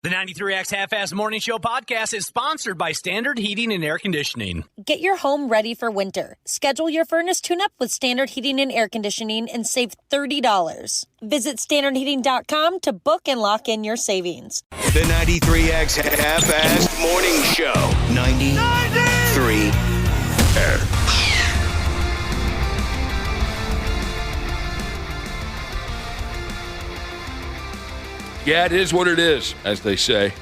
The 93X Half-Ass Morning Show podcast is sponsored by Standard Heating and Air Conditioning. Get your home ready for winter. Schedule your furnace tune-up with Standard Heating and Air Conditioning and save $30. Visit standardheating.com to book and lock in your savings. The 93X Half-Ass Morning Show. 93 Yeah, it is what it is, as they say.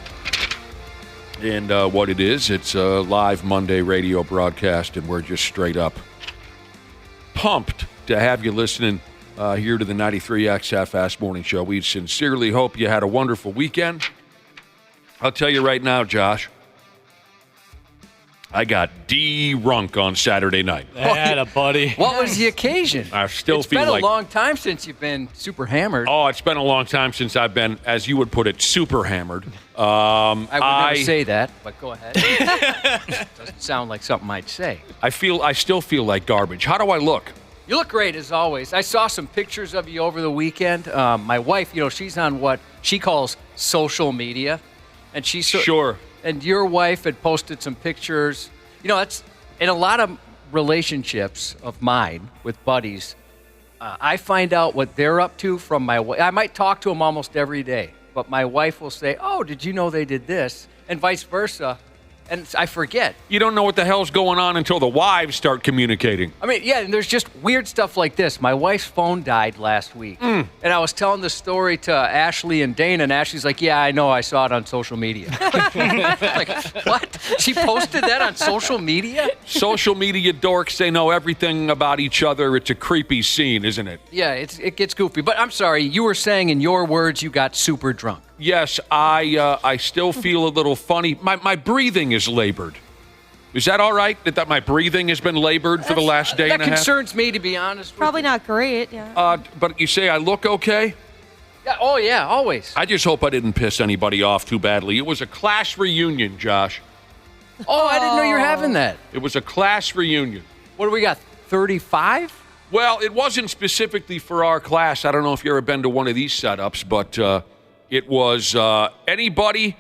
And what it is, it's a live Monday radio broadcast, and we're just straight up pumped to have you listening here to the 93X Half-Ass Morning Show. We sincerely hope you had a wonderful weekend. I'll tell you right now, Josh, I got drunk on Saturday night. Atta, buddy. What was the occasion? I still it's feel been like a long time since you've been super hammered. Oh, it's been a long time since I've been, as you would put it, super hammered. I would never say that, but go ahead. Doesn't sound like something I'd say. I still feel like garbage. How do I look? You look great, as always. I saw some pictures of you over the weekend. My wife, she's on what she calls social media. And she's Sure. And your wife had posted some pictures. That's in a lot of relationships of mine with buddies. I find out what they're up to from my wife. I might talk to them almost every day, but my wife will say, "Oh, did you know they did this?" And vice versa. And I forget. You don't know what the hell's going on until the wives start communicating. I mean, yeah, and there's just weird stuff like this. My wife's phone died last week, and I was telling the story to Ashley and Dana, and Ashley's like, "Yeah, I know, I saw it on social media." Like, what? She posted that on social media? Social media dorks, they know everything about each other. It's a creepy scene, isn't it? Yeah, it gets goofy. But I'm sorry, you were saying in your words you got super drunk. Yes, I still feel a little funny. My breathing is labored. Is that all right? That my breathing has been labored for the last day and a half? That concerns me, to be honest with Probably you. not great, yeah. But you say I look okay? Yeah, oh, yeah, always. I just hope I didn't piss anybody off too badly. It was a class reunion, Josh. Oh, I didn't know you were having that. It was a class reunion. What do we got, 35? Well, it wasn't specifically for our class. I don't know if you've ever been to one of these setups, but it was anybody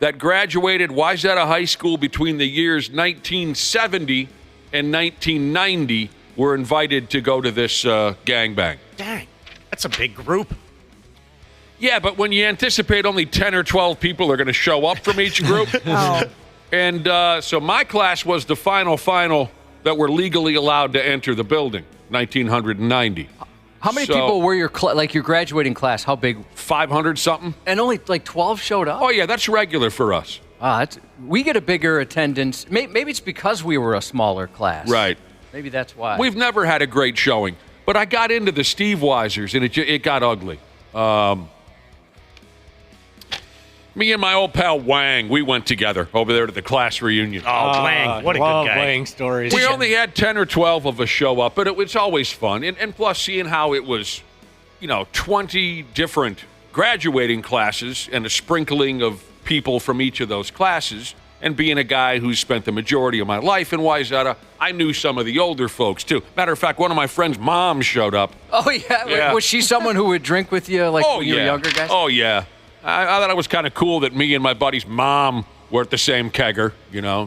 that graduated Wayzata High School between the years 1970 and 1990 were invited to go to this gangbang. Dang, that's a big group. Yeah, but when you anticipate only 10 or 12 people are going to show up from each group. And so my class was the final that were legally allowed to enter the building, 1990. How many people were your graduating class? How big? 500 something. And only like 12 showed up? Oh, yeah, that's regular for us. We get a bigger attendance. Maybe it's because we were a smaller class. Right. Maybe that's why. We've never had a great showing. But I got into the Steve Weisers, and it got ugly. Me and my old pal Wang, we went together over there to the class reunion. Oh, Wang, what a good guy. Wang stories. We only had 10 or 12 of us show up, but it was always fun. And plus, seeing how it was, 20 different graduating classes and a sprinkling of people from each of those classes, and being a guy who spent the majority of my life in Wayzata, I knew some of the older folks, too. Matter of fact, one of my friend's moms showed up. Oh, yeah? Was she someone who would drink with you when you were younger, guys? Oh, yeah. I thought it was kind of cool that me and my buddy's mom were at the same kegger,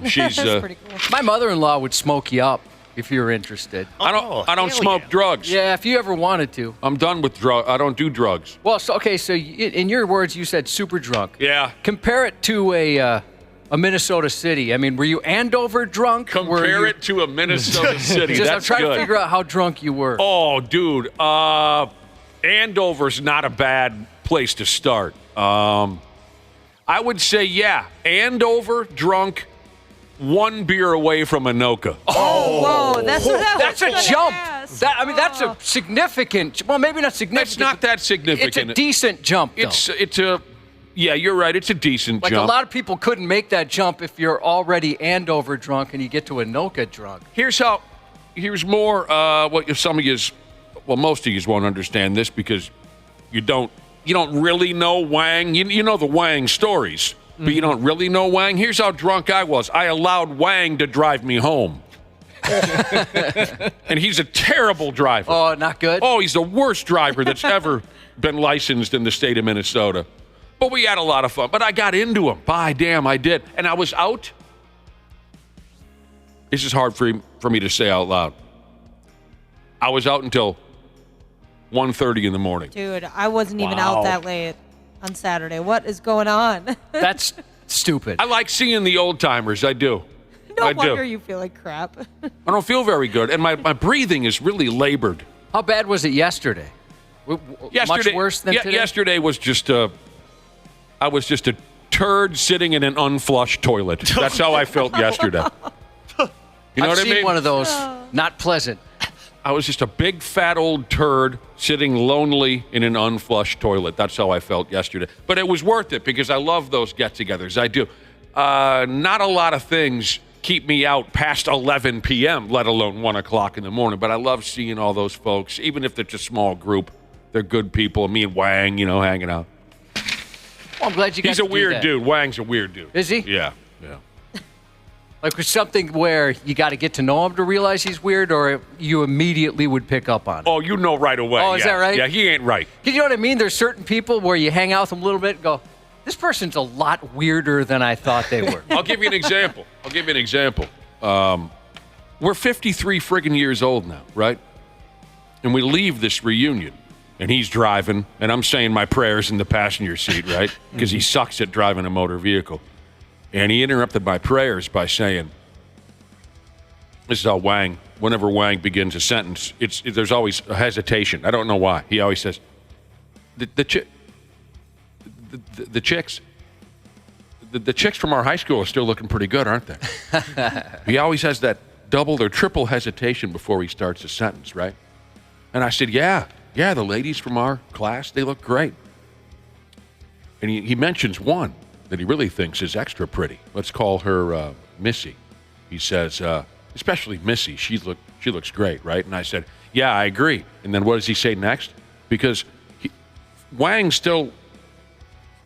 She's That's pretty cool. My mother-in-law would smoke you up if you're interested. I don't smoke drugs. Yeah, if you ever wanted to. I'm done with drugs. I don't do drugs. Well, so in your words, you said super drunk. Yeah. Compare it to a Minnesota city. I mean, were you Andover drunk? Compare it to a Minnesota city. I'm That's trying good. to figure out how drunk you were. Oh, dude. Andover's not a bad place to start. I would say, yeah, Andover drunk, one beer away from Anoka. Oh, whoa, that's a jump. That's a significant. Well, maybe not significant. It's not that significant. It's a decent jump, though. Yeah, you're right. It's a decent jump. jump. A lot of people couldn't make that jump if you're already Andover drunk and you get to Anoka drunk. Here's more what some of you, most of you won't understand this because you don't really know Wang. You know the Wang stories, but you don't really know Wang. Here's how drunk I was. I allowed Wang to drive me home. And he's a terrible driver. Oh, not good? Oh, he's the worst driver that's ever been licensed in the state of Minnesota. But we had a lot of fun. But I got into them. By damn, I did. And I was out. This is hard for me to say out loud. I was out until 1:30 in the morning. Dude, I wasn't even out that late on Saturday. What is going on? That's stupid. I like seeing the old timers. I do. No I wonder do. you feel like crap. I don't feel very good. And my breathing is really labored. How bad was it yesterday? Much worse than today? Yesterday was just I was just a turd sitting in an unflushed toilet. That's how I felt yesterday. You know I've what I seen mean? one of those. Not pleasant. I was just a big fat old turd sitting lonely in an unflushed toilet. That's how I felt yesterday. But it was worth it because I love those get-togethers. I do. Not a lot of things keep me out past 11 p.m., let alone 1 o'clock in the morning. But I love seeing all those folks, even if it's a small group. They're good people. Me and Wang, hanging out. Well, I'm glad you got He's to a do weird that. dude. Wang's a weird dude. Is he? Yeah. Like with something where you got to get to know him to realize he's weird, or you immediately would pick up on it? Oh, you know right away. Oh, is that right? Yeah, he ain't right. You know what I mean? There's certain people where you hang out with them a little bit and go, this person's a lot weirder than I thought they were. I'll give you an example. We're 53 friggin' years old now, right? And we leave this reunion, and he's driving, and I'm saying my prayers in the passenger seat, right? Because he sucks at driving a motor vehicle. And he interrupted my prayers by saying, this is how whenever Wang begins a sentence, there's always a hesitation. I don't know why. He always says, the chicks from our high school are still looking pretty good, aren't they? He always has that double or triple hesitation before he starts a sentence, right? And I said, yeah, the ladies from our class, they look great. And he mentions one that he really thinks is extra pretty. Let's call her Missy. He says, especially Missy, she looks great, right? And I said, yeah, I agree. And then what does he say next? Because Wang still,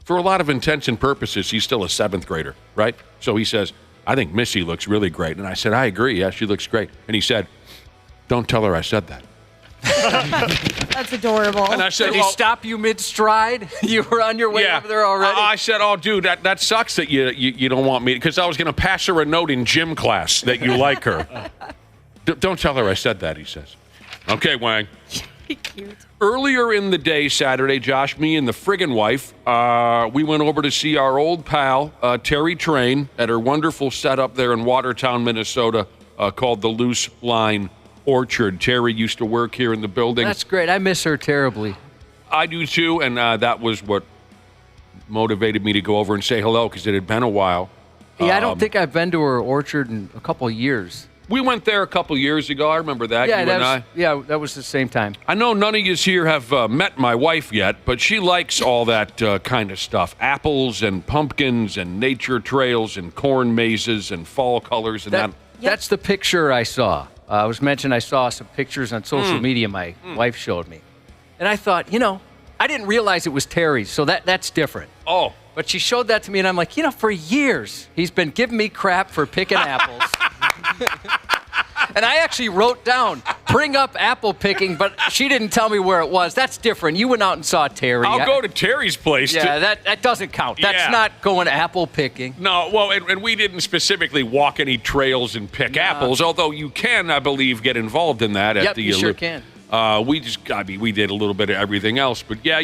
for a lot of intents and purposes, he's still a 7th grader, right? So he says, I think Missy looks really great. And I said, I agree. Yeah, she looks great. And he said, don't tell her I said that. That's adorable. And I said, Did he stop you mid-stride? You were on your way over there already? I said, oh, dude, that sucks that you don't want me, because I was going to pass her a note in gym class that you like her. Don't tell her I said that, he says. Okay, Wang. Cute. Earlier in the day, Saturday, Josh, me and the friggin' wife, we went over to see our old pal, Terry Train, at her wonderful setup there in Watertown, Minnesota, called the Loose Line Orchard. Terry used to work here in the building. That's great. I miss her terribly. I do too, and that was what motivated me to go over and say hello, because it had been a while. Yeah, I don't think I've been to her orchard in a couple of years. We went there a couple years ago. I remember that, Yeah, you and I. Yeah, that was the same time. I know none of you here have met my wife yet, but she likes all that kind of stuff. Apples and pumpkins and nature trails and corn mazes and fall colors and that. That's the picture I saw. I was mentioning I saw some pictures on social media my wife showed me. And I thought, I didn't realize it was Terry's, so that's different. Oh. But she showed that to me, and I'm like, for years, he's been giving me crap for picking apples. And I actually wrote down, bring up apple picking, but she didn't tell me where it was. That's different. You went out and saw Terry. I'll go to Terry's place. Yeah, that doesn't count. That's not going apple picking. No, well, and we didn't specifically walk any trails and pick apples, although you can, I believe, get involved in that. Yep, you sure can. We did a little bit of everything else. But yeah,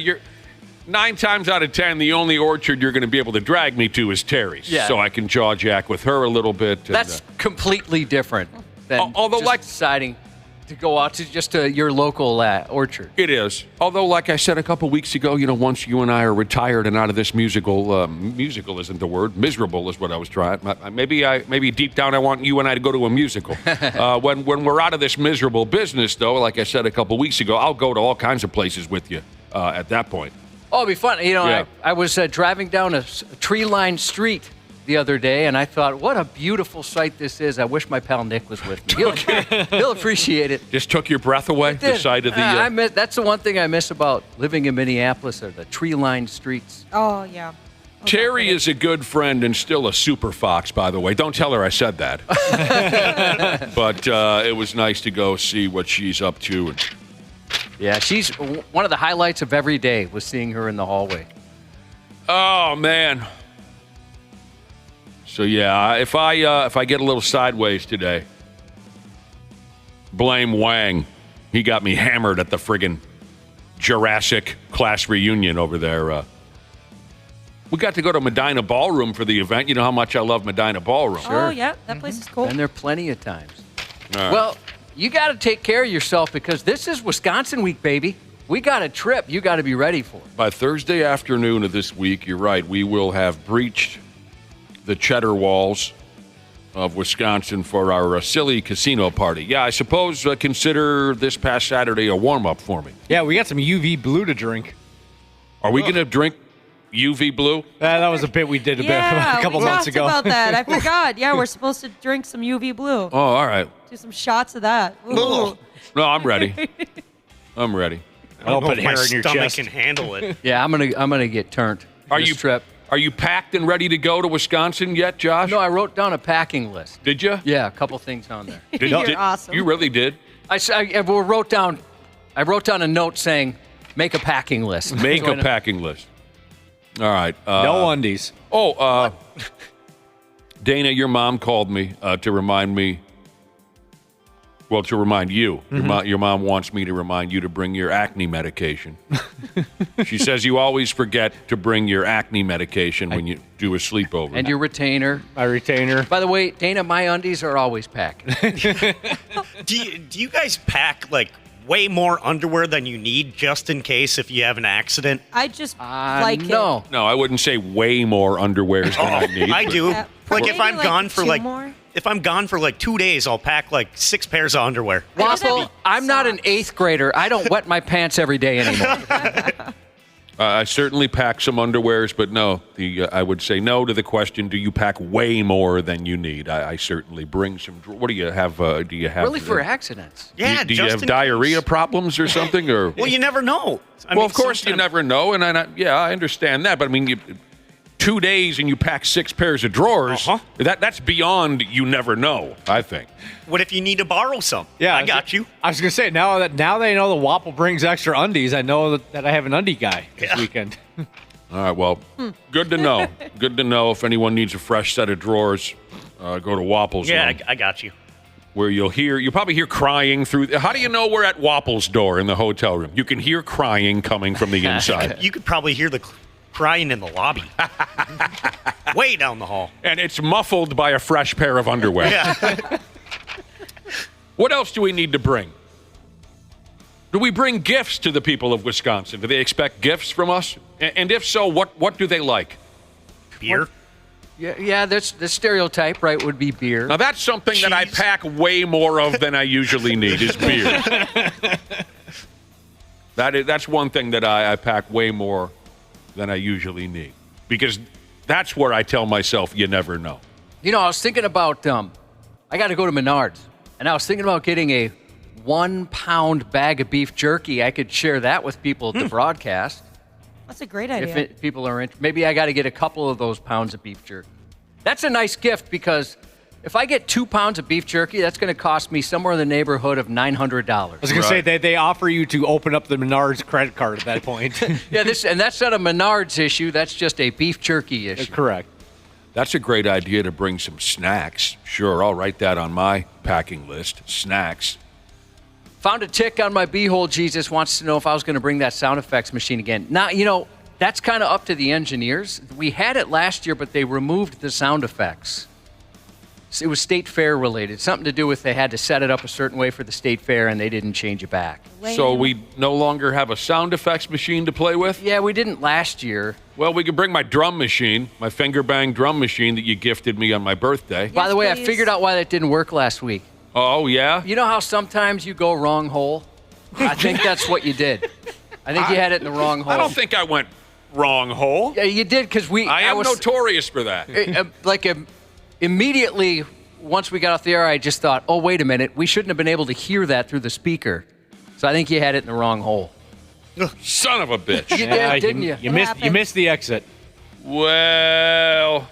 9 times out of 10, the only orchard you're going to be able to drag me to is Terry's. Yeah. So I can jaw jack with her a little bit. That's completely different than although deciding to go out to your local orchard. It is. Although, like I said a couple weeks ago, once you and I are retired and out of this musical isn't the word, miserable is what I was trying. Maybe deep down I want you and I to go to a musical. When we're out of this miserable business, though, like I said a couple weeks ago, I'll go to all kinds of places with you at that point. Oh, it'd be fun. I was driving down a tree-lined street the other day, and I thought, what a beautiful sight this is. I wish my pal Nick was with me. He'll appreciate it. Just took your breath away? The side of the... that's the one thing I miss about living in Minneapolis are the tree-lined streets. Oh, yeah. Terry is a good friend and still a super fox, by the way. Don't tell her I said that. But it was nice to go see what she's up to. Yeah, she's one of the highlights of every day was seeing her in the hallway. Oh, man. So, yeah, if I get a little sideways today, blame Wang. He got me hammered at the friggin' Jurassic class reunion over there. We got to go to Medina Ballroom for the event. You know how much I love Medina Ballroom. Oh, yeah. That place is cool. Been there plenty of times. All right. Well, you got to take care of yourself because this is Wisconsin week, baby. We got a trip you got to be ready for. By Thursday afternoon of this week, you're right, we will have breached the cheddar walls of Wisconsin for our silly casino party. Yeah, I suppose consider this past Saturday a warm-up for me. Yeah, we got some UV blue to drink. Are we going to drink UV blue? That was a bit we did a couple months ago. We talked about that. I forgot. Yeah, we're supposed to drink some UV blue. Oh, all right. Do some shots of that. Ooh. No, I'm ready. I'm ready. I don't put hair my in your stomach chest. can handle it. Yeah, I'm gonna get turned. This trip? Are you packed and ready to go to Wisconsin yet, Josh? No, I wrote down a packing list. Did you? Yeah, a couple things on there. You're awesome. You really did? I wrote down a note saying, make a packing list. Make a packing list. All right. No undies. Oh, Dana, your mom called me to remind me. Well, to remind you. Your mom wants me to remind you to bring your acne medication. She says you always forget to bring your acne medication when you do a sleepover. And your retainer. My retainer. By the way, Dana, my undies are always packed. Do you guys pack like way more underwear than you need just in case if you have an accident? I just like no. it. No, I wouldn't say way more underwears than I need. I do. Yeah, Like maybe if I'm gone for two like more. if I'm gone for like 2 days, I'll pack like 6 pairs of underwear. Waffle, I'm not an 8th grader. I don't wet my pants every day anymore. I certainly pack some underwears, but no. I would say no to the question, do you pack way more than you need? I certainly bring some. What do you have? Do you have Really for accidents. Yeah, do you just have in diarrhea case. problems or something? Or Well, you never know. well, of course you never know, and I understand that. But I mean, 2 days and you pack 6 pairs of drawers. That's beyond you never know. I think. What if you need to borrow some? Yeah, I got you. I was gonna say now they know the Wapple brings extra undies. I know that I have an undie guy this weekend. All right. Well, good to know. Good to know. If anyone needs a fresh set of drawers, go to Wapple's. Yeah, room, I got you. where you'll probably hear crying through. How do you know we're at Wapple's door in the hotel room? You can hear crying coming from the inside. You could probably hear the crying in the lobby. Way down the hall. And it's muffled by a fresh pair of underwear. Yeah. What else do we need to bring? Do we bring gifts to the people of Wisconsin? Do they expect gifts from us? And if so, what do they like? Beer. Yeah, that's the stereotype, right, would be beer. Now, that's something that I pack way more of than I usually need, is beer. That's one thing that I pack way more than I usually need. Because that's where I tell myself, you never know. You know, I was thinking about, I got to go to Menards, and I was thinking about getting a 1-pound bag of beef jerky. I could share that with people at the broadcast. That's a great idea. People are interested. Maybe I got to get a couple of those pounds of beef jerky. That's a nice gift because if I get 2 pounds of beef jerky, that's going to cost me somewhere in the neighborhood of $900. I was gonna say they offer you to open up the Menards credit card at that point. Yeah, that's not a Menards issue. That's just a beef jerky issue. Correct. That's a great idea to bring some snacks. Sure, I'll write that on my packing list. Snacks. Found a tick on my beehole. Jesus wants to know if I was going to bring that sound effects machine again. Now, you know, that's kind of up to the engineers. We had it last year, but they removed the sound effects. It was state fair related. Something to do with they had to set it up a certain way for the state fair, and they didn't change it back. So we no longer have a sound effects machine to play with? Yeah, we didn't last year. Well, we could bring my drum machine, my finger bang drum machine that you gifted me on my birthday. By the way, please. I figured out why that didn't work last week. Oh, yeah? You know how sometimes you go wrong hole? I think that's what you did. I think you had it in the wrong hole. I don't think I went wrong hole. Yeah, you did because I am notorious for that. Immediately, once we got off the air, I just thought, oh, wait a minute. We shouldn't have been able to hear that through the speaker. So I think you had it in the wrong hole. Son of a bitch. You did, didn't you? You missed the exit. Well,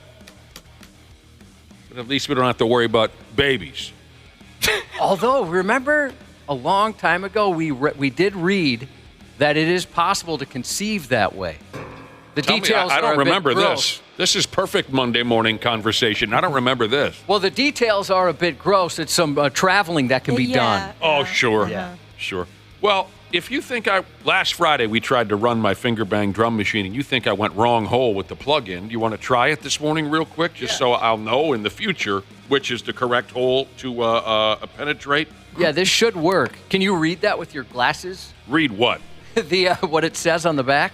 but at least we don't have to worry about babies. Although, remember, a long time ago, we did read that it is possible to conceive that way. The Tell me, details I are don't a bit remember gross. this. This is perfect Monday morning conversation. I don't remember this. Well, the details are a bit gross. It's some traveling that can be done. Oh, sure. Yeah. Sure. Well, if you think last Friday we tried to run my finger bang drum machine and you think I went wrong hole with the plug-in, do you want to try it this morning real quick just so I'll know in the future which is the correct hole to penetrate? Yeah, this should work. Can you read that with your glasses? Read what? What it says on the back?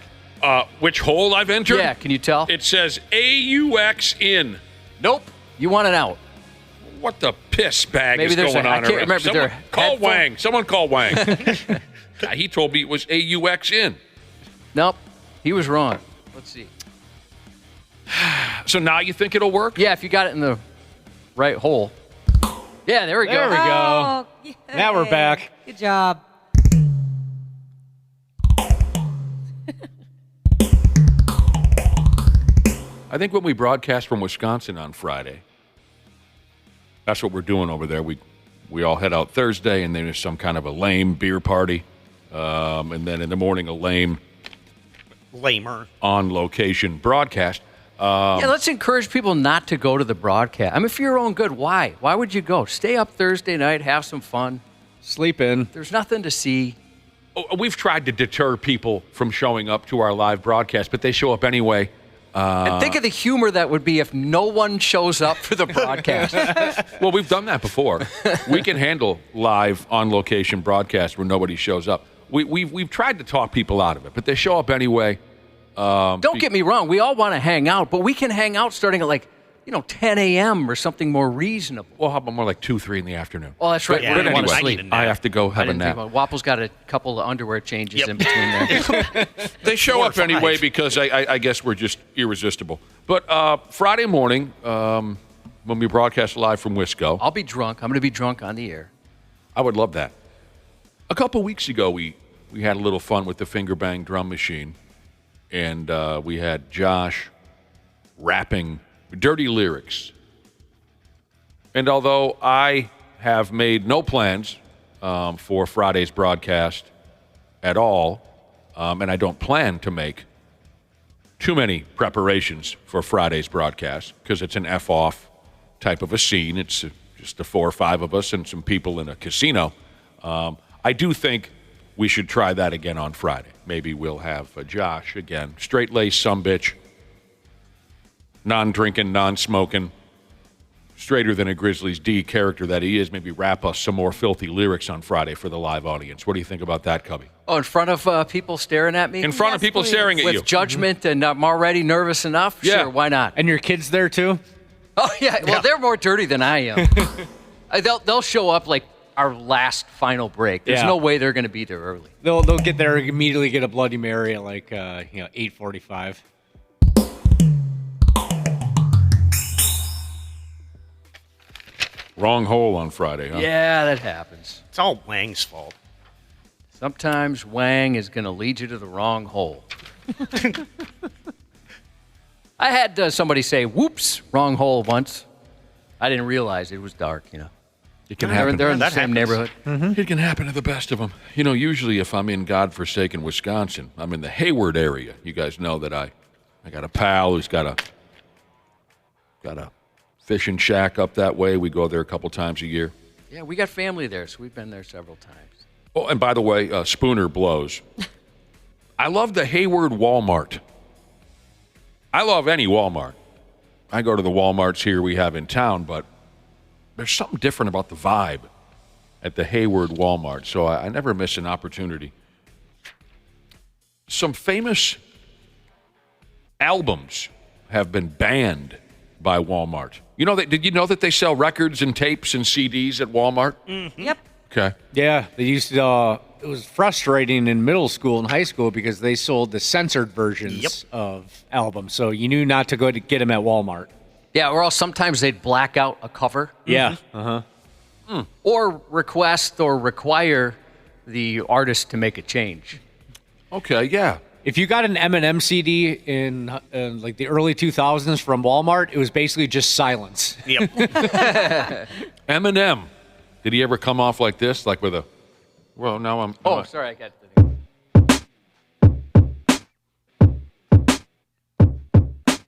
Which hole I've entered? Yeah, can you tell? It says AUX in. Nope. You want it out. What the piss bag Maybe is there's going a- on I can't around? remember Someone their call headphone. Wang. Someone call Wang. He told me it was AUX in. Nope. He was wrong. Let's see. So now you think it'll work? Yeah, if you got it in the right hole. Yeah, there we There go. we go. Oh, Now we're yay. back. Good job. I think when we broadcast from Wisconsin on Friday, that's what we're doing over there. We all head out Thursday, and then there's some kind of a lame beer party, and then in the morning a Lamer. on-location broadcast. Yeah, let's encourage people not to go to the broadcast. I mean, for your own good, why? Why would you go? Stay up Thursday night, have some fun. Sleep in. There's nothing to see. We've tried to deter people from showing up to our live broadcast, but they show up anyway. And think of the humor that would be if no one shows up for the broadcast. Well, we've done that before. We can handle live on-location broadcasts where nobody shows up. We've tried to talk people out of it, but they show up anyway. Don't get me wrong. We all want to hang out, but we can hang out starting at 10 a.m. or something more reasonable. Well, how about more like 2, 3 in the afternoon? Oh, that's right. Yeah, We're going to want to anyway. sleep. I need a nap. I have to go I have a didn't think nap. about Wapple's got a couple of underwear changes Yep. in between there. They show 4 or up anyway 5. because I guess we're just irresistible. But Friday morning, when we broadcast live from Wisco, I'll be drunk. I'm going to be drunk on the air. I would love that. A couple weeks ago, we had a little fun with the finger bang drum machine, and we had Josh rapping dirty lyrics. And although I have made no plans for Friday's broadcast at all, and I don't plan to make too many preparations for Friday's broadcast because it's an F-off type of a scene. It's just the 4 or 5 of us and some people in a casino. I do think we should try that again on Friday. Maybe we'll have Josh again, straight-laced sumbitch, non-drinking, non-smoking, straighter than a Grizzlies D character that he is, maybe rap us some more filthy lyrics on Friday for the live audience. What do you think about that, Cubby? Oh, in front of people staring at me? In front of people please. staring at With you. judgment and I'm already nervous enough? Yeah. Sure, why not? And your kids there too? Oh, yeah. Well, they're more dirty than I am. They'll show up like our last final break. There's Yeah. no way they're going to be there early. They'll get there immediately, get a Bloody Mary at 8:45. Wrong hole on Friday, huh? Yeah, that happens. It's all Wang's fault. Sometimes Wang is going to lead you to the wrong hole. I had somebody say, whoops, wrong hole once. I didn't realize it was dark, It can They're, happen. they're in the that same happens. neighborhood. It can happen to the best of them. Usually if I'm in godforsaken Wisconsin, I'm in the Hayward area. You guys know that I got a pal who's got a fishing shack up that way. We go there a couple times a year. Yeah, we got family there, so we've been there several times. Oh, and by the way, Spooner blows. I love the Hayward Walmart. I love any Walmart. I go to the Walmarts here we have in town, but there's something different about the vibe at the Hayward Walmart, so I never miss an opportunity. Some famous albums have been banned by Walmart. Did you know that they sell records and tapes and CDs at Walmart? Yep. Okay. Yeah, they used to. It was frustrating in middle school and high school because they sold the censored versions of albums, so you knew not to go to get them at Walmart. Yeah, or else sometimes they'd black out a cover. Yeah. Or request or require the artist to make a change. Okay, yeah. If you got an Eminem CD in like the early 2000s from Walmart, it was basically just silence. Yep. Eminem. Did he ever come off like this? Like with a, well, now I'm. Oh, sorry, I got the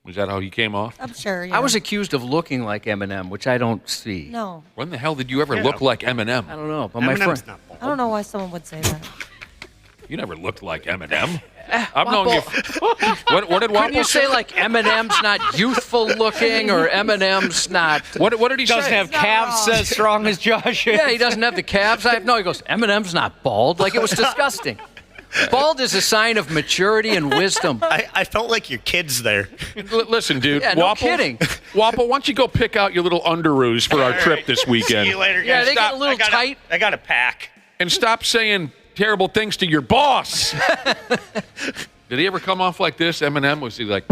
Was that how he came off? I'm sure. Yeah. I was accused of looking like Eminem, which I don't see. No. When the hell did you ever look like Eminem? I don't know, but my Eminem's friend. not bald. I don't know why someone would say that. You never looked like Eminem. I've known you. What did Couldn't Wapple you say like Eminem's not youthful looking or Eminem's not? What did he Doesn't say? have calves as strong as Josh is. Yeah, he doesn't have the calves. He goes, Eminem's not bald. Like, it was disgusting. Bald is a sign of maturity and wisdom. I felt like your kids there. Listen, dude. Yeah, no Wapple, kidding. Wapple, why don't you go pick out your little underoos for our trip this weekend? See you later, guys. Yeah, they get a little I gotta- tight. I got to pack. And stop saying terrible things to your boss. Did he ever come off like this? Eminem, was he like,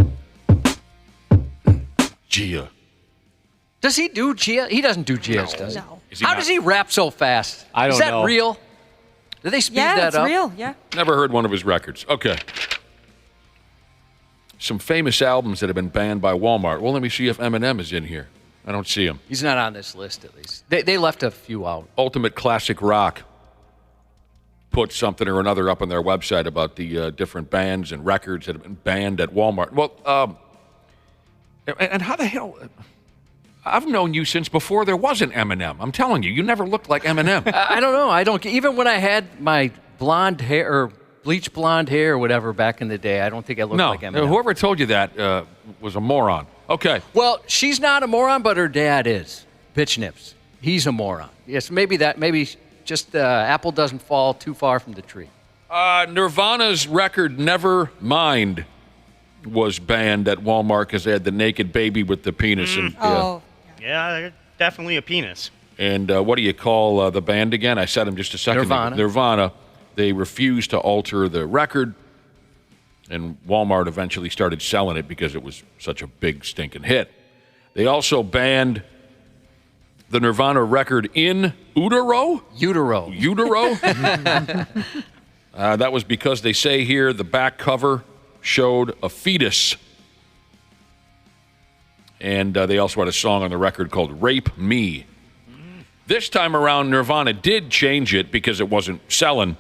Gia? Does he do Gia? He doesn't do Gia's, does he? No. Is he How not? does he rap so fast? I don't Is that know. real? Did they speed Yeah, that it's up? real. Yeah. Never heard one of his records. Okay. Some famous albums that have been banned by Walmart. Well, let me see if Eminem is in here. I don't see him. He's not on this list, at least. They left a few out. Ultimate Classic Rock put something or another up on their website about the different bands and records that have been banned at Walmart. Well, and how the hell? I've known you since before there was an Eminem. I'm telling you, you never looked like Eminem. I don't know. I don't. Even when I had my blonde hair or bleach blonde hair or whatever back in the day, I don't think I looked No, like Eminem. whoever told you that was a moron. Okay. Well, she's not a moron, but her dad is. Bitch Nips. He's a moron. Yes, maybe just apple doesn't fall too far from the tree. Nirvana's record Nevermind was banned at Walmart because they had the naked baby with the penis. And, Oh. Yeah, they're definitely a penis. and what do you call the band again? I said him just a second Nirvana. ago. Nirvana. They refused to alter the record, and Walmart eventually started selling it because it was such a big stinking hit. They also banned the Nirvana record In Utero. Utero. That was because they say here the back cover showed a fetus. And they also had a song on the record called Rape Me. This time around, Nirvana did change it because it wasn't selling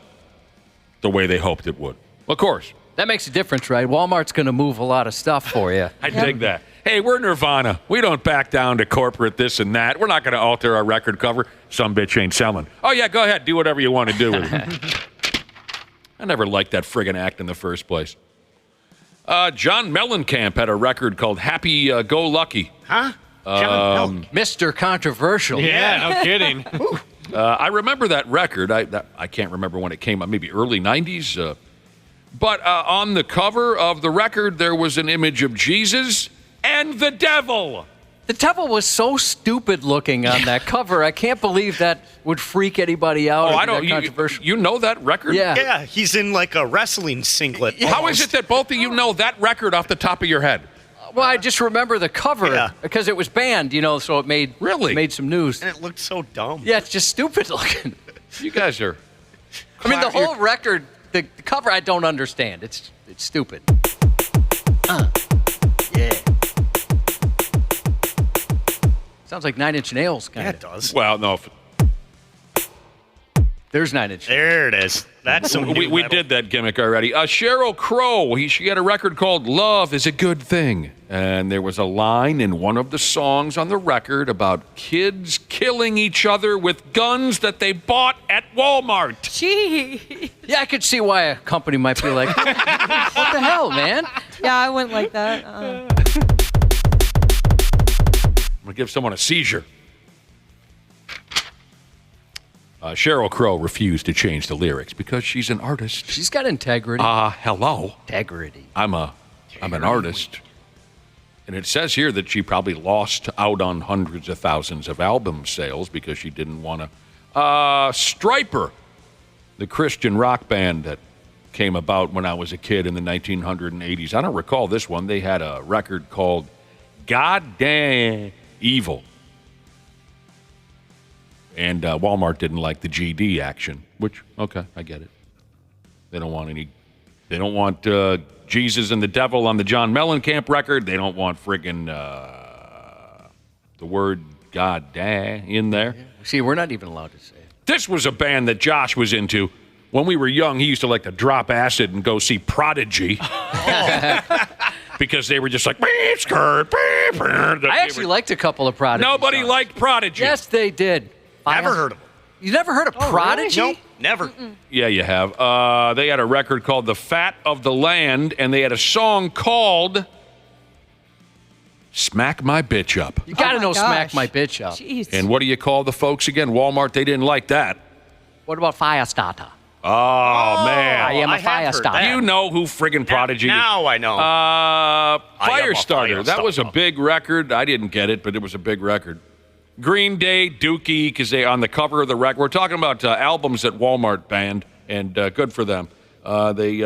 the way they hoped it would. Of course. That makes a difference, right? Walmart's going to move a lot of stuff for you. I dig that. Hey, we're Nirvana. We don't back down to corporate this and that. We're not going to alter our record cover. Some bitch ain't selling. Oh, yeah, go ahead. Do whatever you want to do with it. I never liked that friggin' act in the first place. John Mellencamp had a record called Happy Go Lucky. Huh? John Milk. Mr. Controversial. Yeah, no kidding. I remember that record. I can't remember when it came out, maybe early 90s. But on the cover of the record, there was an image of Jesus and the devil. The devil was so stupid looking on that cover. I can't believe that would freak anybody out. Oh, or I be don't. that controversial. You know that record? Yeah. Yeah, he's in like a wrestling singlet. How is it that both of you know that record off the top of your head? Well, I just remember the cover Yeah. because it was banned, so it made some news. And it looked so dumb. Yeah, it's just stupid looking. You guys are. I mean, the whole record, the cover, I don't understand. It's stupid. Yeah. Sounds like Nine Inch Nails, kind Yeah, of. it does. Well, no. There's Nine Inch Nails. There it is. That's some We new metal. did that gimmick already. Sheryl Crow, she had a record called Love is a Good Thing. And there was a line in one of the songs on the record about kids killing each other with guns that they bought at Walmart. Gee. Yeah, I could see why a company might be like, what the hell, man? Yeah, I went like that. I'm going to give someone a seizure. Sheryl Crow refused to change the lyrics because she's an artist. She's got integrity. Hello. Integrity. I'm an artist. And it says here that she probably lost out on hundreds of thousands of album sales because she didn't want to. Stryper, the Christian rock band that came about when I was a kid in the 1980s. I don't recall this one. They had a record called Goddamn Evil. And Walmart didn't like the GD action, which, okay, I get it. They don't want Jesus and the Devil on the John Mellencamp record. They don't want friggin' the word God in there. See, we're not even allowed to say it. This was a band that Josh was into. When we were young, he used to like to drop acid and go see Prodigy. because they were just like, beep, skirt, beep, I actually liked a couple of Prodigy Nobody songs. liked Prodigy. Yes, they did. Never heard of them. You never heard of Prodigy? Nope, never. Yeah, you have. They had a record called The Fat of the Land, and they had a song called Smack My Bitch Up. You got to my know Smack gosh. My Bitch Up. Jeez. And what do you call the folks again? Walmart, they didn't like that. What about Firestarter? Oh, man. I am a I have heard Firestarter. that. You know who friggin' Prodigy is. Now I know. Firestarter. Firestarter. That was a big record. I didn't get it, but it was a big record. Green Day, Dookie, because they on the cover of the record. We're talking about albums that Walmart banned, and good for them. They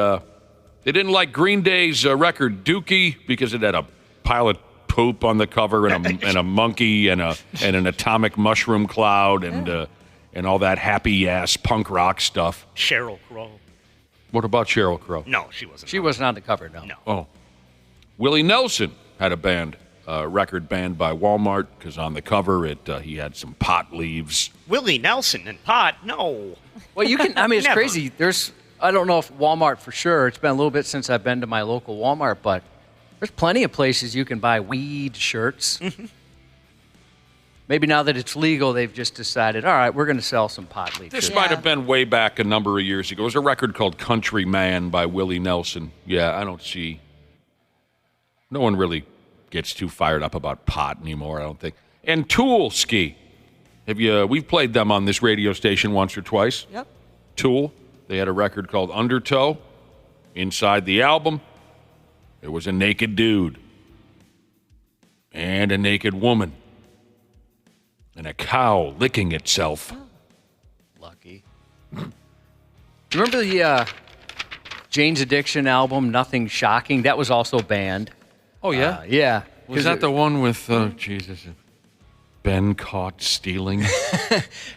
didn't like Green Day's record Dookie because it had a pile of poop on the cover and a monkey and an atomic mushroom cloud and all that happy ass punk rock stuff. Sheryl Crow. What about Sheryl Crow? No, she wasn't. She wasn't on the cover, no. No. Oh, Willie Nelson had a record banned by Walmart because on the cover he had some pot leaves. Willie Nelson and pot? No. Well, you can, I mean, it's Never. crazy. I don't know if Walmart for sure. It's been a little bit since I've been to my local Walmart, but there's plenty of places you can buy weed shirts. Maybe now that it's legal, they've just decided, all right, we're going to sell some pot leaf This shirts. might have been way back a number of years ago. It was a record called Country Man by Willie Nelson. Yeah, I don't see. No one really gets too fired up about pot anymore, I don't think. And Tool Ski. We've played them on this radio station once or twice. Yep. Tool. They had a record called Undertow. Inside the album, there was a naked dude and a naked woman and a cow licking itself. Lucky. Remember the Jane's Addiction album, Nothing Shocking? That was also banned. Oh, yeah? Yeah. Was that the one with, Jesus, Ben caught stealing?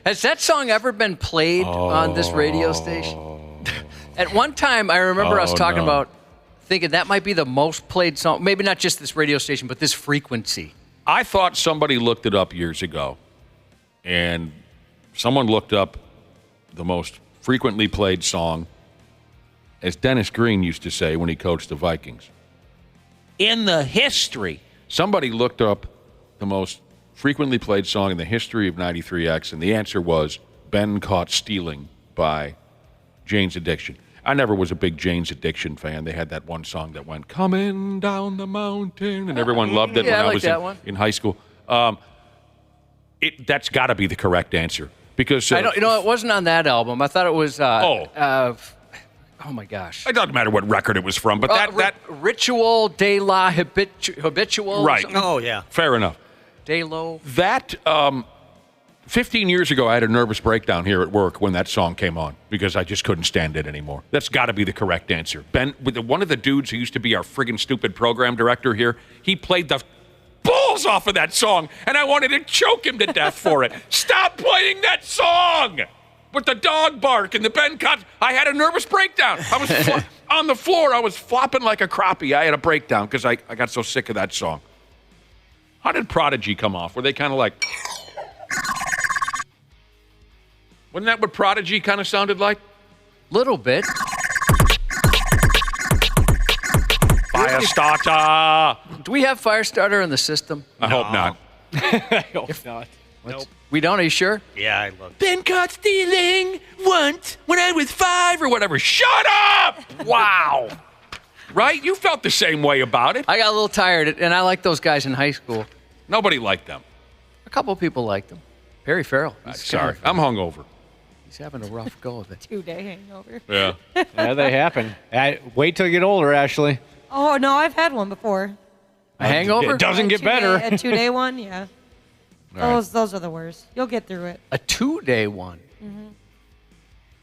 Has that song ever been played on this radio station? At one time, I remember us talking about thinking that might be the most played song. Maybe not just this radio station, but this frequency. I thought somebody looked it up years ago, and someone looked up the most frequently played song, as Dennis Green used to say when he coached the Vikings. In the history. Somebody looked up the most frequently played song in the history of 93X, and the answer was Ben Caught Stealing by Jane's Addiction. I never was a big Jane's Addiction fan. They had that one song that went, coming down the mountain, and everyone loved it Yeah, I when I like was that one. in high school. That's got to be the correct answer. Because I don't, it wasn't on that album. I thought it was. Oh my gosh! it doesn't matter what record it was from, but that Ritual de la Habitual. Right. Oh, yeah. fair enough. De lo. That 15 years ago, I had a nervous breakdown here at work when that song came on because I just couldn't stand it anymore. That's got to be the correct answer. Ben, one of the dudes who used to be our friggin' stupid program director here, he played the balls off of that song, and I wanted to choke him to death for it. Stop playing that song! With the dog bark and the Ben Cott, I had a nervous breakdown. I was on the floor. I was flopping like a crappie. I had a breakdown because I got so sick of that song. How did Prodigy come off? Were they kind of like... Wasn't that what Prodigy kind of sounded like? Little bit. Firestarter! Do we have Firestarter in the system? I hope not. I hope not. Nope. We don't. Are you sure? Yeah, I looked. Been caught stealing once when I was 5 or whatever. Shut up! Wow. Right? You felt the same way about it. I got a little tired, and I liked those guys in high school. Nobody liked them. A couple of people liked them. Perry Farrell. Sorry. I'm hungover. He's having a rough go of it. 2-day hangover. Yeah. Yeah, they happen. Wait till you get older, Ashley. Oh, no, I've had one before. A hangover? It doesn't get better. A 2-day one, yeah. Those are the worst. You'll get through it. A 2-day one.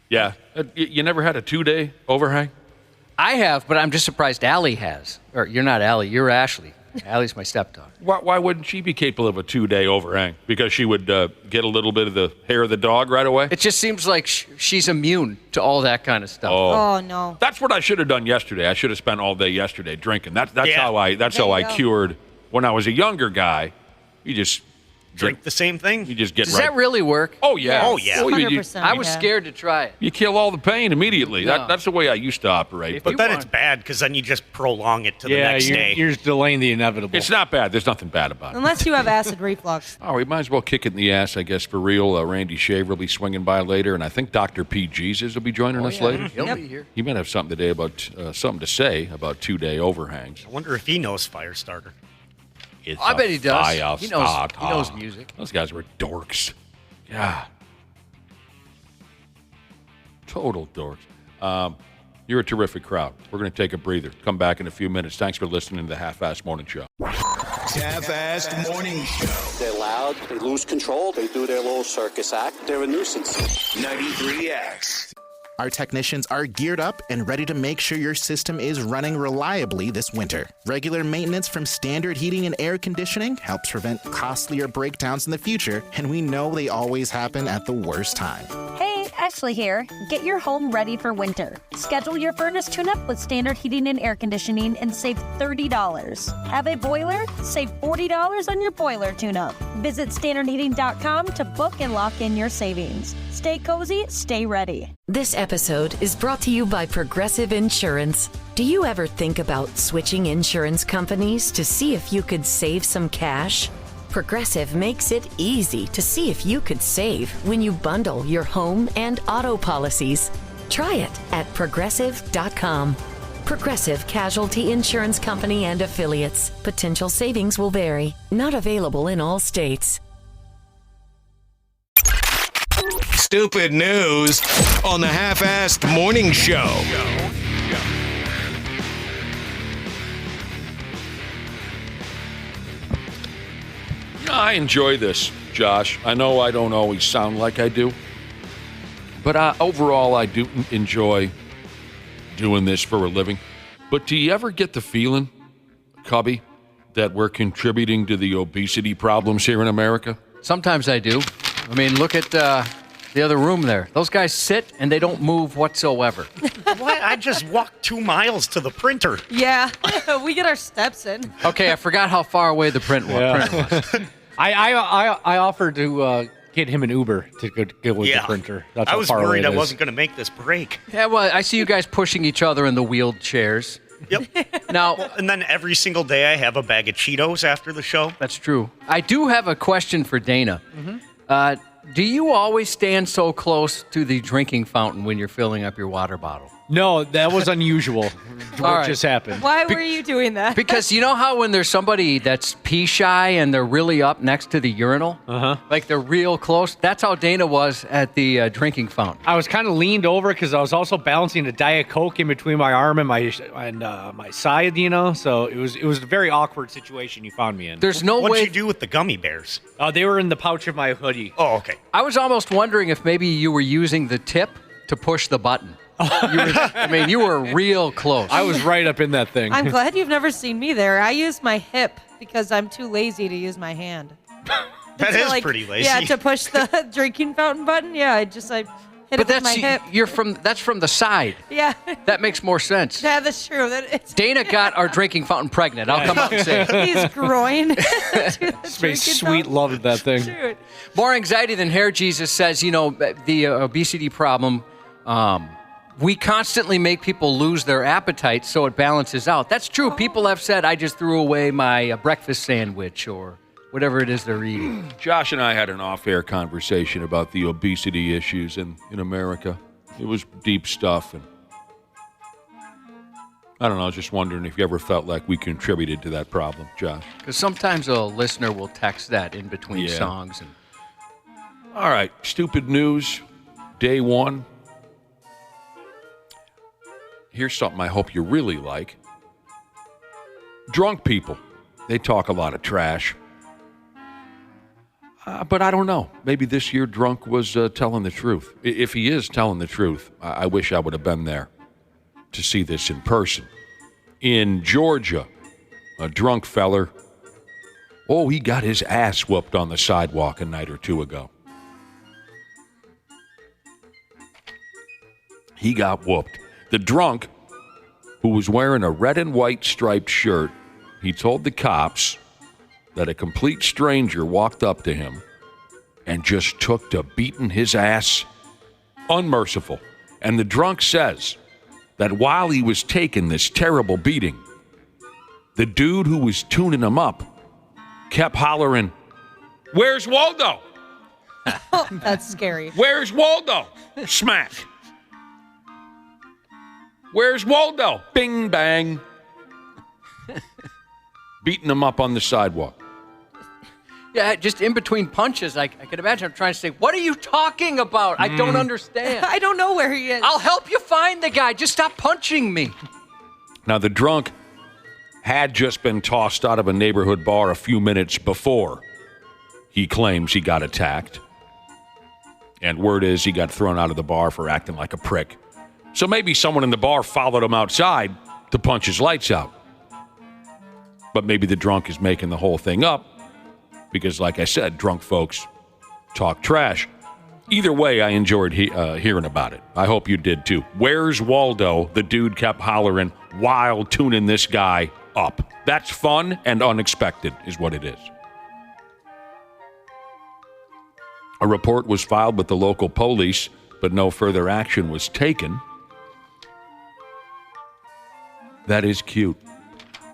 Yeah. You never had a 2-day overhang? I have, but I'm just surprised Allie has. Or you're not Allie, you're Ashley. Allie's my stepdaughter. Why wouldn't she be capable of a 2-day overhang? Because she would get a little bit of the hair of the dog right away? It just seems like she's immune to all that kind of stuff. Oh, no. That's what I should have done yesterday. I should have spent all day yesterday drinking. That's Yeah. how I There you go. cured when I was a younger guy. You just drink the same thing. You just get Does right. that really work? Oh, yeah. Oh, yeah. Well, you- 100%. I was scared to try it. You kill all the pain immediately. No. That's the way I used to operate. But you then want- it's bad because then you just prolong it to the Yeah, next day. you're just delaying the inevitable. It's not bad. There's nothing bad about it. Unless you have acid reflux. Oh, we might as well kick it in the ass, I guess, for real. Randy Shaver will be swinging by later, and I think Dr. P. Jesus will be joining us later. He'll be here. He might have something today about something to say about 2-day overhangs. I wonder if he knows Firestarter. It's I a bet he does. fire He knows starter. music. Those guys were dorks. Yeah. Total dorks. You're a terrific crowd. We're going to take a breather. Come back in a few minutes. Thanks for listening to the Half-Assed Morning Show. Half-Assed Morning Show. They're loud, they lose control, they do their little circus act, they're a nuisance. 93X. Our technicians are geared up and ready to make sure your system is running reliably this winter. Regular maintenance from Standard Heating and Air Conditioning helps prevent costlier breakdowns in the future, and we know they always happen at the worst time. Hey, Ashley here. Get your home ready for winter. Schedule your furnace tune-up with Standard Heating and Air Conditioning and save $30. Have a boiler? Save $40 on your boiler tune-up. Visit standardheating.com to book and lock in your savings. Stay cozy, stay ready. This episode is brought to you by Progressive Insurance. Do you ever think about switching insurance companies to see if you could save some cash? Progressive makes it easy to see if you could save when you bundle your home and auto policies. Try it at progressive.com. Progressive Casualty Insurance Company and Affiliates. Potential savings will vary. Not available in all states. Stupid news on the Half-Assed Morning Show. I enjoy this, Josh. I know I don't always sound like I do, but overall I do enjoy doing this for a living. But do you ever get the feeling, Cubby, that we're contributing to the obesity problems here in America? Sometimes I do. I mean, look at the other room there. Those guys sit and they don't move whatsoever. What? I just walked 2 miles to the printer. Yeah, we get our steps in. Okay, I forgot how far away the print was. I offered to get him an Uber to go with the printer. That's I how was far away worried I it is. wasn't going to make this break. Yeah, well, I see you guys pushing each other in the wheeled chairs. Yep. Now, And then every single day I have a bag of Cheetos after the show. that's true. I do have a question for Dana. Do you always stand so close to the drinking fountain when you're filling up your water bottle? No, that was unusual. What right. just happened? Why were you doing that? Because you know how when there's somebody that's pee shy and they're really up next to the urinal? Like they're real close? That's how Dana was at the drinking fountain. I was kind of leaned over because I was also balancing a Diet Coke in between my arm and my side, So it was a very awkward situation you found me in. There's no What'd way. you do with the gummy bears? They were in the pouch of my hoodie. Oh, okay. I was almost wondering if maybe you were using the tip to push the button. You were real close. I was right up in that thing. I'm glad you've never seen me there. I use my hip because I'm too lazy to use my hand. That So, is pretty lazy. Yeah, to push the drinking fountain button. Yeah, I hit it but with my hip. that's from the side. Yeah, That makes more sense. yeah, that's true. It's Dana got our drinking fountain pregnant. I'll come out and say it. his groin. to the Space drinking sweet fountain. love of that thing. Shoot. More anxiety than hair, Jesus says, the obesity problem, we constantly make people lose their appetite so it balances out. That's true. People have said, I just threw away my breakfast sandwich or whatever it is they're eating. Josh and I had an off-air conversation about the obesity issues in America. It was deep stuff, and I don't know, I was just wondering if you ever felt like we contributed to that problem, Josh. Because sometimes a listener will text that in between Yeah. songs. And All right, stupid news, day one. Here's something I hope you really like. Drunk people, they talk a lot of trash. But I don't know. Maybe this year drunk was telling the truth. If he is telling the truth, I wish I would have been there to see this in person. In Georgia, a drunk feller, he got his ass whooped on the sidewalk a night or two ago. He got whooped. The drunk, who was wearing a red and white striped shirt, he told the cops that a complete stranger walked up to him and just took to beating his ass. Unmerciful. And the drunk says that while he was taking this terrible beating, the dude who was tuning him up kept hollering, "Where's Waldo?" That's scary. "Where's Waldo?" Smack. "Where's Waldo?" Bing, bang. Beating him up on the sidewalk. Yeah, just in between punches, I can imagine him trying to say, "What are you talking about? I don't understand. I don't know where he is. I'll help you find the guy. Just stop punching me." Now, the drunk had just been tossed out of a neighborhood bar a few minutes before he claims he got attacked. And word is he got thrown out of the bar for acting like a prick. So maybe someone in the bar followed him outside to punch his lights out. But maybe the drunk is making the whole thing up because, like I said, drunk folks talk trash. Either way, I enjoyed hearing about it. I hope you did too. "Where's Waldo?" the dude kept hollering while tuning this guy up. That's fun and unexpected is what it is. A report was filed with the local police, but no further action was taken. That is cute.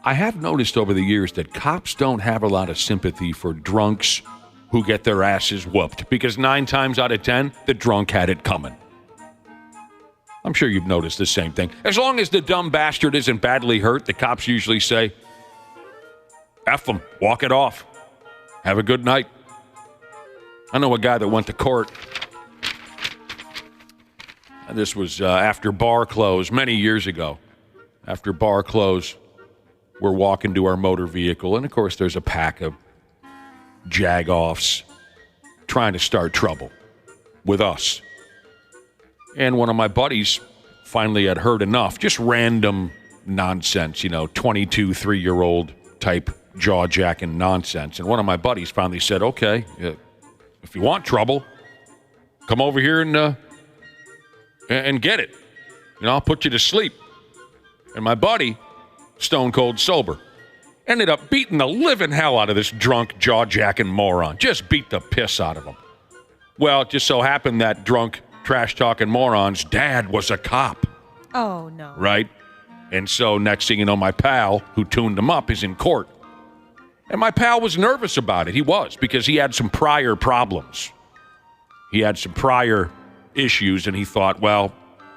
I have noticed over the years that cops don't have a lot of sympathy for drunks who get their asses whooped because 9 times out of 10, the drunk had it coming. I'm sure you've noticed the same thing. As long as the dumb bastard isn't badly hurt, the cops usually say, "F him, walk it off. Have a good night." I know a guy that went to court. This was after bar close many years ago. After bar close, we're walking to our motor vehicle, and of course there's a pack of jag-offs trying to start trouble with us. And one of my buddies finally had heard enough, just random nonsense, 22, 3-year-old type jaw-jacking nonsense. And one of my buddies finally said, "Okay, if you want trouble, come over here and get it. I'll put you to sleep." And my buddy, stone cold sober, ended up beating the living hell out of this drunk jaw-jacking moron. Just beat the piss out of him. Well, it just so happened that drunk trash-talking moron's dad was a cop. Oh, no. Right? And so next thing you know, my pal who tuned him up is in court. And my pal was nervous about it. He was, because he had some prior problems. He had some prior issues, and he thought, well,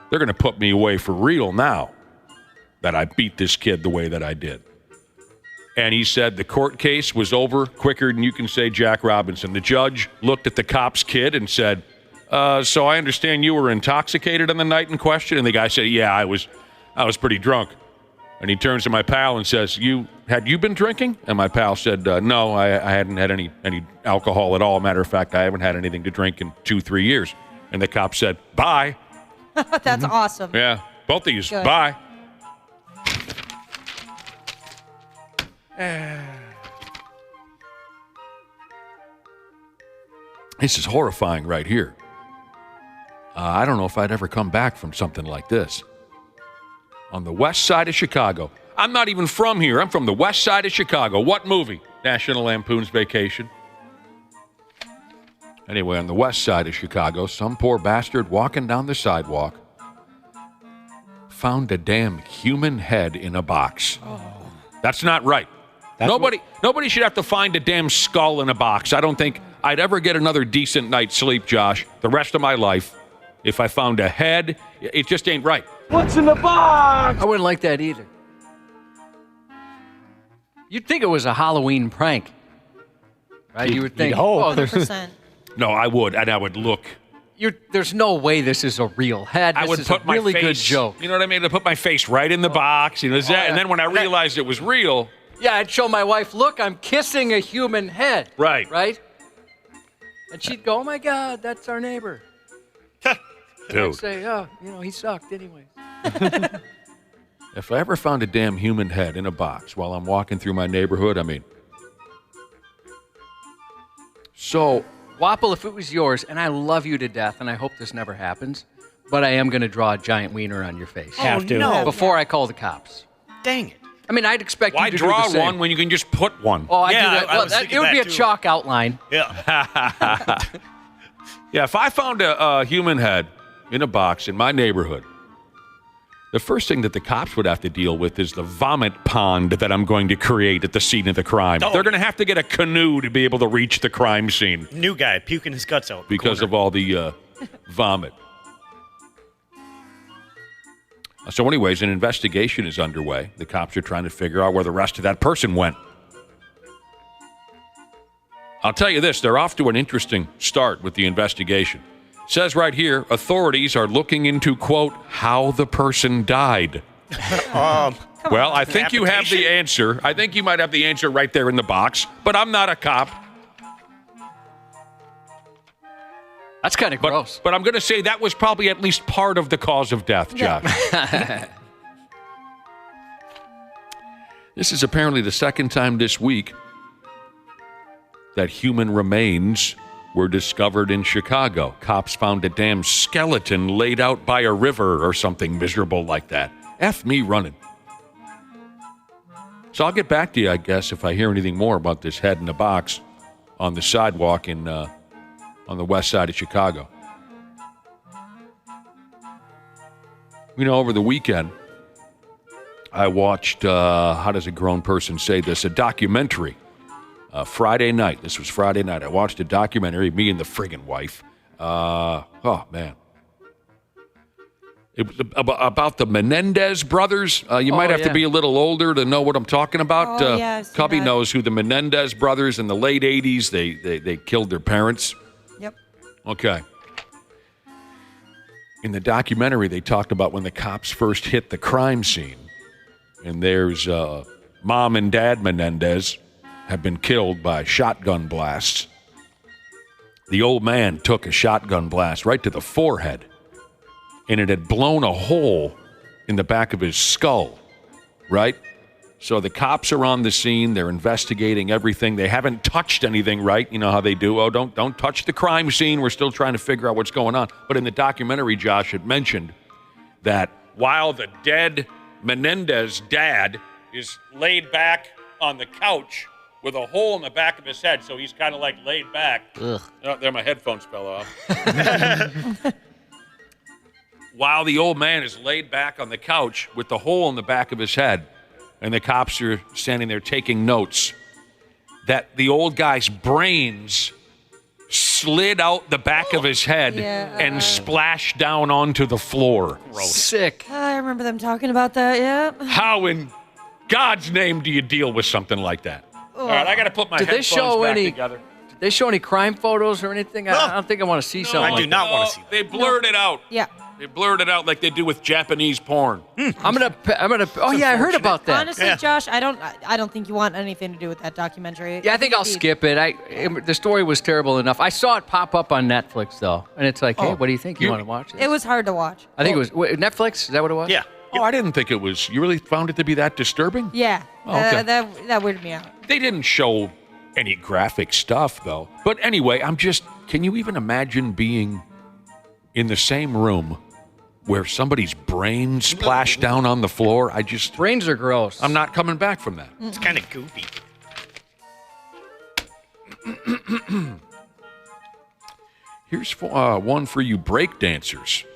they're going to put me away for real now that I beat this kid the way that I did. And he said the court case was over quicker than you can say Jack Robinson. The judge looked at the cop's kid and said, so I understand you were intoxicated on the night in question? And the guy said, yeah, I was pretty drunk. And he turns to my pal and says, had you been drinking? And my pal said, no, I hadn't had any alcohol at all. Matter of fact, I haven't had anything to drink in 2-3 years. And the cop said, bye. That's awesome. Yeah, both of you, Good. bye. This is horrifying right here. I don't know if I'd ever come back from something like this. On the west side of Chicago. I'm not even from here. I'm from the west side of Chicago. What movie? National Lampoon's Vacation. Anyway, on the west side of Chicago, some poor bastard walking down the sidewalk found a damn human head in a box. Oh. That's not right. Nobody should have to find a damn skull in a box. I don't think I'd ever get another decent night's sleep, Josh, the rest of my life, if I found a head. It just ain't right. What's in the box? I wouldn't like that either. You'd think it was a Halloween prank, right? You would think, hope. 100%. No, I would, and I would look. There's no way this is a real head. I would put my really face, good joke. You know what I mean? To put my face right in the box. You know, yeah. And then when I realized it was real. Yeah, I'd show my wife, look, I'm kissing a human head. Right. Right? And she'd go, oh, my God, that's our neighbor. Dude. I'd say, oh, he sucked anyway. If I ever found a damn human head in a box while I'm walking through my neighborhood, So, Wapple, if it was yours, and I love you to death, and I hope this never happens, but I am going to draw a giant wiener on your face. Have to. No. Before I call the cops. Dang it. I mean, I'd expect Why you to draw do the same. one when you can just put one? Oh, I do Yeah, that. I Well, was thinking it would that be a too. chalk outline. Yeah. Yeah, if I found a human head in a box in my neighborhood, the first thing that the cops would have to deal with is the vomit pond that I'm going to create at the scene of the crime. Oh. They're going to have to get a canoe to be able to reach the crime scene New guy puking his guts out. because of all the vomit. So anyways, an investigation is underway. The cops are trying to figure out where the rest of that person went. I'll tell you this, they're off to an interesting start with the investigation. It says right here, authorities are looking into, quote, how the person died. Well, I think you have the answer. I think you might have the answer right there in the box, but I'm not a cop. That's kind of gross. But I'm going to say that was probably at least part of the cause of death, Josh. This is apparently the second time this week that human remains were discovered in Chicago. Cops found a damn skeleton laid out by a river or something miserable like that. F me running. So I'll get back to you, I guess, if I hear anything more about this head in the box on the sidewalk on the west side of Chicago. You know, over the weekend, I watched, how does a grown person say this, a documentary. Friday night. This was Friday night. I watched a documentary, me and the friggin' wife. Oh, man. It was about the Menendez brothers. You might have to be a little older to know what I'm talking about. Oh, yeah, I've seen Cubby that. knows who the Menendez brothers in the late 80s, they killed their parents. Yep. Okay. In the documentary, they talked about when the cops first hit the crime scene. And there's Mom and Dad Menendez have been killed by shotgun blasts. The old man took a shotgun blast right to the forehead, and it had blown a hole in the back of his skull, right? So the cops are on the scene. They're investigating everything. They haven't touched anything, right? You know how they do. Oh, don't touch the crime scene. We're still trying to figure out what's going on. But in the documentary, Josh had mentioned that while the dead Menendez dad is laid back on the couch with a hole in the back of his head, so he's kind of like laid back. Ugh. Oh, there my headphones fell off. While the old man is laid back on the couch with the hole in the back of his head, and the cops are standing there taking notes, that the old guy's brains slid out the back of his head and splashed down onto the floor. Sick. I remember them talking about that, yeah. How in God's name do you deal with something like that? All right, I got to put my headphones back together. Did they show any crime photos or anything? I don't think I want to see something. I do not want to see that. They blurred it out. Yeah. They blurred it out like they do with Japanese porn. I'm gonna. Oh yeah, I heard about that. Honestly, Josh, I don't think you want anything to do with that documentary. Yeah, I think I'll skip it. The story was terrible enough. I saw it pop up on Netflix though, and it's like, hey, what do you think? You want to watch it? It was hard to watch. I think it was Netflix. Is that what it was? Yeah. Oh, I didn't think it was. You really found it to be that disturbing? Yeah. Oh, okay. That weirded me out. They didn't show any graphic stuff, though. But anyway, can you even imagine being in the same room where somebody's brain splashed down on the floor? Brains are gross. I'm not coming back from that. It's kind of goopy. Here's one for you break dancers.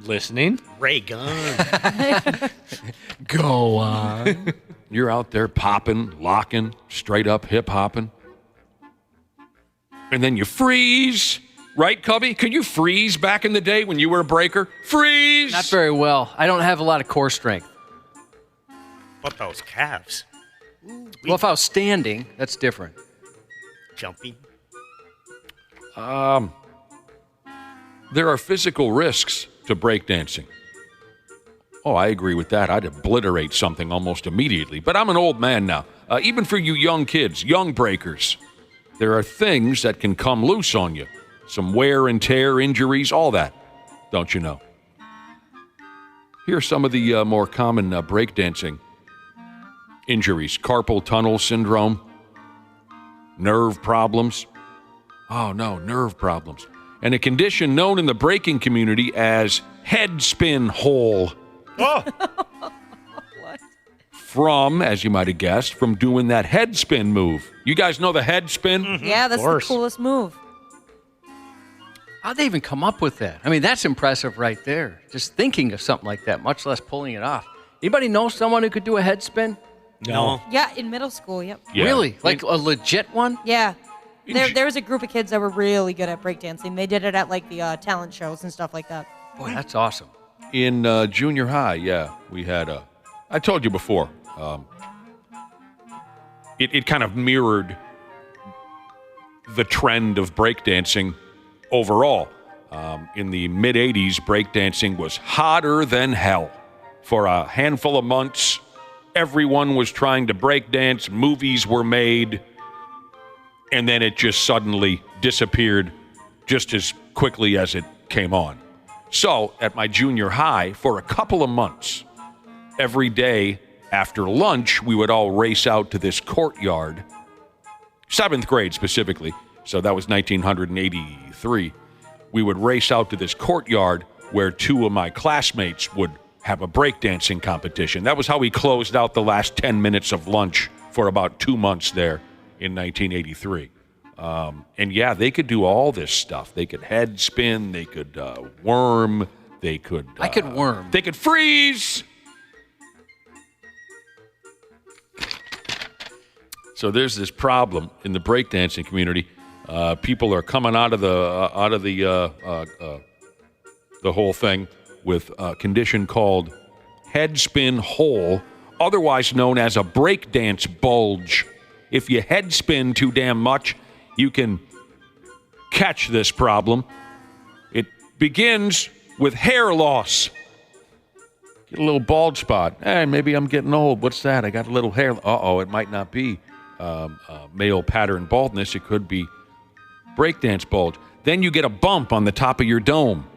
Listening. Ray gun. Go on. You're out there popping, locking, straight up hip hopping. And then you freeze. Right, Cubby? Could you freeze back in the day when you were a breaker? Freeze! Not very well. I don't have a lot of core strength. But those calves. Well, if I was standing, that's different. Jumping. There are physical risks to breakdancing. Oh, I agree with that. I'd obliterate something almost immediately. But I'm an old man now. Even for you young kids, young breakers, there are things that can come loose on you. Some wear and tear injuries, all that. Don't you know? Here are some of the more common breakdancing injuries. Carpal tunnel syndrome. Nerve problems. Oh, no, nerve problems. And a condition known in the breaking community as head spin hole. Oh! What? from, as you might have guessed, from doing that head spin move. You guys know the head spin? Mm-hmm. Yeah, that's the coolest move. How'd they even come up with that? I mean, that's impressive right there. Just thinking of something like that, much less pulling it off. Anybody know someone who could do a head spin? No. Yeah, in middle school, yep. Yeah. Really? Like a legit one? Yeah. There was a group of kids that were really good at breakdancing. They did it at like the talent shows and stuff like that. Boy, that's awesome. In junior high, yeah, we had I told you before, it kind of mirrored the trend of breakdancing overall. In the mid-'80s, breakdancing was hotter than hell. For a handful of months, everyone was trying to breakdance, movies were made, and then it just suddenly disappeared just as quickly as it came on. So, at my junior high, for a couple of months, every day after lunch, we would all race out to this courtyard, 7th grade specifically, so that was 1983. We would race out to this courtyard where two of my classmates would have a breakdancing competition. That was how we closed out the last 10 minutes of lunch for about 2 months there in 1983. And yeah, they could do all this stuff. They could head spin, they could worm, they could... I could worm. They could freeze! So there's this problem in the breakdancing community. People are coming out of the whole thing with a condition called head spin hole, otherwise known as a breakdance bulge. If you head spin too damn much, you can catch this problem. It begins with hair loss. Get a little bald spot. Hey, maybe I'm getting old. What's that? I got a little hair. Uh-oh, it might not be male pattern baldness. It could be breakdance bulge. Then you get a bump on the top of your dome.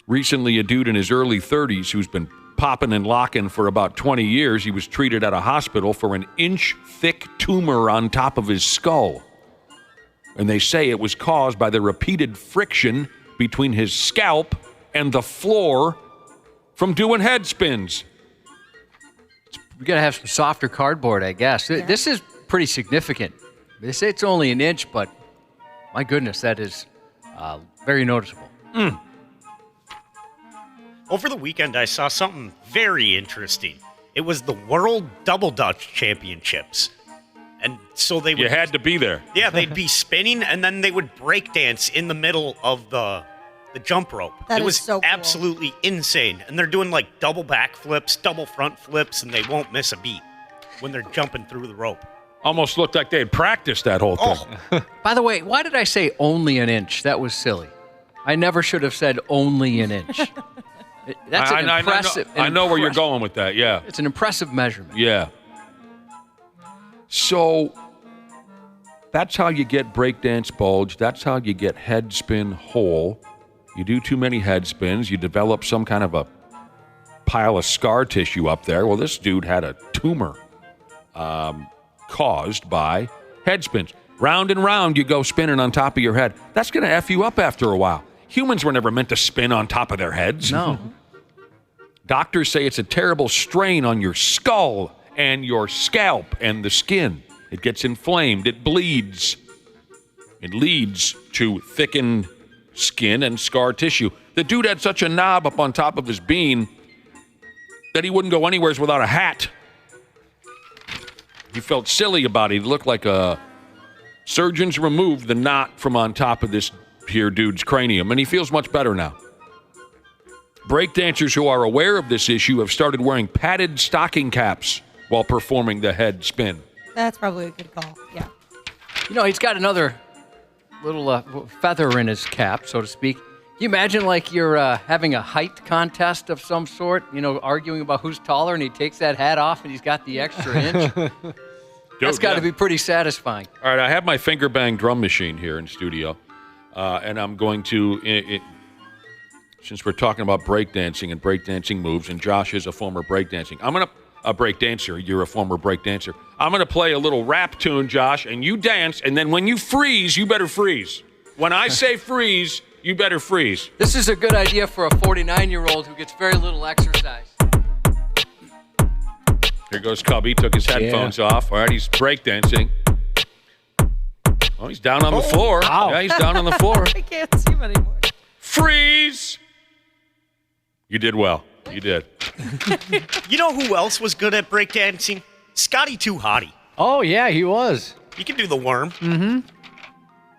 Recently, a dude in his early 30s who's been popping and locking for about 20 years, he was treated at a hospital for an inch-thick tumor on top of his skull. And they say it was caused by the repeated friction between his scalp and the floor from doing head spins. We got to have some softer cardboard, I guess. Yeah. This is pretty significant. They say it's only an inch, but my goodness, that is very noticeable. Over the weekend, I saw something very interesting. It was the World Double Dutch Championships. And so they would... You had to be there. Yeah, they'd be spinning, and then they would break dance in the middle of the jump rope. That it was is so cool. Absolutely insane. And they're doing like double back flips, double front flips, and they won't miss a beat when they're jumping through the rope. Almost looked like they had practiced that whole thing. By the way, why did I say only an inch? That was silly. I never should have said only an inch. That's an impressive... I know where you're going with that, yeah. It's an impressive measurement. Yeah. So that's how you get breakdance bulge. That's how you get head spin hole. You do too many head spins, you develop some kind of a pile of scar tissue up there. Well, this dude had a tumor caused by head spins. Round and round you go spinning on top of your head. That's going to F you up after a while. Humans were never meant to spin on top of their heads. No. Doctors say it's a terrible strain on your skull and your scalp and the skin. It gets inflamed. It bleeds. It leads to thickened skin and scar tissue. The dude had such a knob up on top of his bean that he wouldn't go anywhere without a hat. He felt silly about it. He looked like a surgeons removed the knot from on top of this here dude's cranium, and he feels much better now. Breakdancers who are aware of this issue have started wearing padded stocking caps while performing the head spin. That's probably a good call, yeah. You know, he's got another little feather in his cap, so to speak. Can you imagine like you're having a height contest of some sort, you know, arguing about who's taller, and he takes that hat off and he's got the extra inch? That's got to be pretty satisfying. All right, I have my finger bang drum machine here in studio, and I'm going to, since we're talking about breakdancing and breakdancing moves, and Josh is a former breakdancing, a breakdancer, you're a former breakdancer. I'm going to play a little rap tune, Josh, and you dance, and then when you freeze, you better freeze. When I say freeze, you better freeze. This is a good idea for a 49-year-old who gets very little exercise. Here goes Cubby. Took his headphones off. All right, he's breakdancing. Oh, he's down on the floor. Wow. Yeah, he's down on the floor. I can't see him anymore. Freeze! You did well. You did. You know who else was good at breakdancing? Scotty Too Hottie. Oh, yeah, he was. He can do the worm.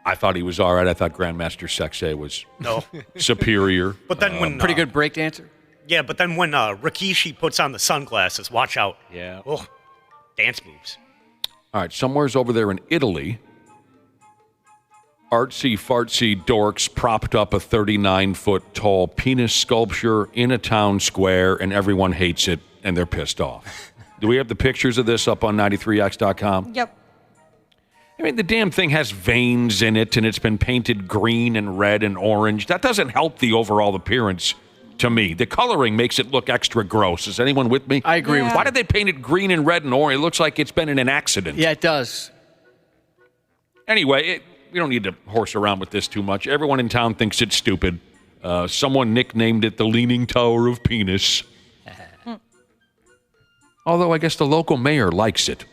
I thought he was all right. I thought Grandmaster Sexay was No. superior. But then when Pretty good breakdancer. Yeah, but then when Rikishi puts on the sunglasses, watch out. Yeah. Oh, dance moves. All right, somewhere's over there in Italy, artsy-fartsy dorks propped up a 39-foot tall penis sculpture in a town square, and everyone hates it, and they're pissed off. Do we have the pictures of this up on 93x.com? Yep. I mean, the damn thing has veins in it, and it's been painted green and red and orange. That doesn't help the overall appearance to me. The coloring makes it look extra gross. Is anyone with me? I agree with Why you. did they paint it green and red and orange? It looks like it's been in an accident. Yeah, it does. Anyway, we don't need to horse around with this too much. Everyone in town thinks it's stupid. Someone nicknamed it the Leaning Tower of Penis. Although I guess the local mayor likes it.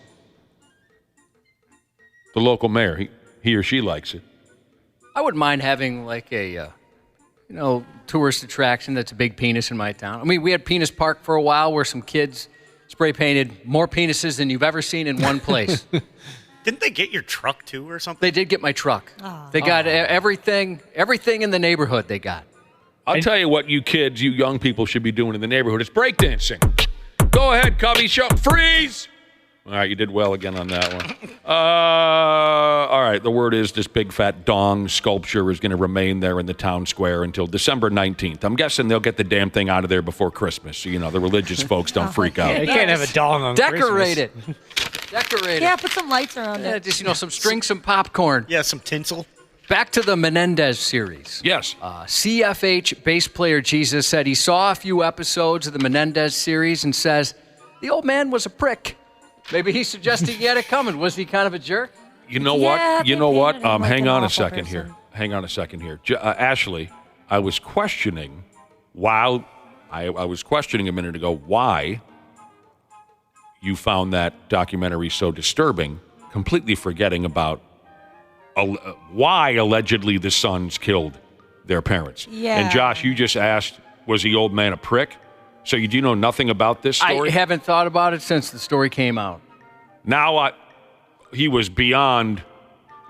The local mayor, he or she likes it. I wouldn't mind having like a, tourist attraction that's a big penis in my town. I mean, we had Penis Park for a while where some kids spray painted more penises than you've ever seen in one place. Didn't they get your truck too or something? They did get my truck. They got everything in the neighborhood they got. I'll tell you what you kids, you young people should be doing in the neighborhood. It's breakdancing. Go ahead, Cubby, freeze! All right, you did well again on that one. All right, the word is this big fat dong sculpture is going to remain there in the town square until December 19th. I'm guessing they'll get the damn thing out of there before Christmas, so, the religious folks don't freak out. You can't have a dong on Decorate Christmas. it. Decorate it. Yeah, put some lights around Yeah, it. just, some string, some popcorn. Yeah, some tinsel. Back to the Menendez series. Yes. CFH bass player Jesus said he saw a few episodes of the Menendez series and says, the old man was a prick. Maybe he's suggesting he had it coming. Was he kind of a jerk? You know Yeah, what? You they know what? painted him like Hang an on a awful second person. here. Hang on a second here. Ashley, I was questioning I was questioning a minute ago why you found that documentary so disturbing, completely forgetting about why allegedly the sons killed their parents. Yeah. And Josh, you just asked, was the old man a prick? So you do know nothing about this story? I haven't thought about it since the story came out. Now he was beyond,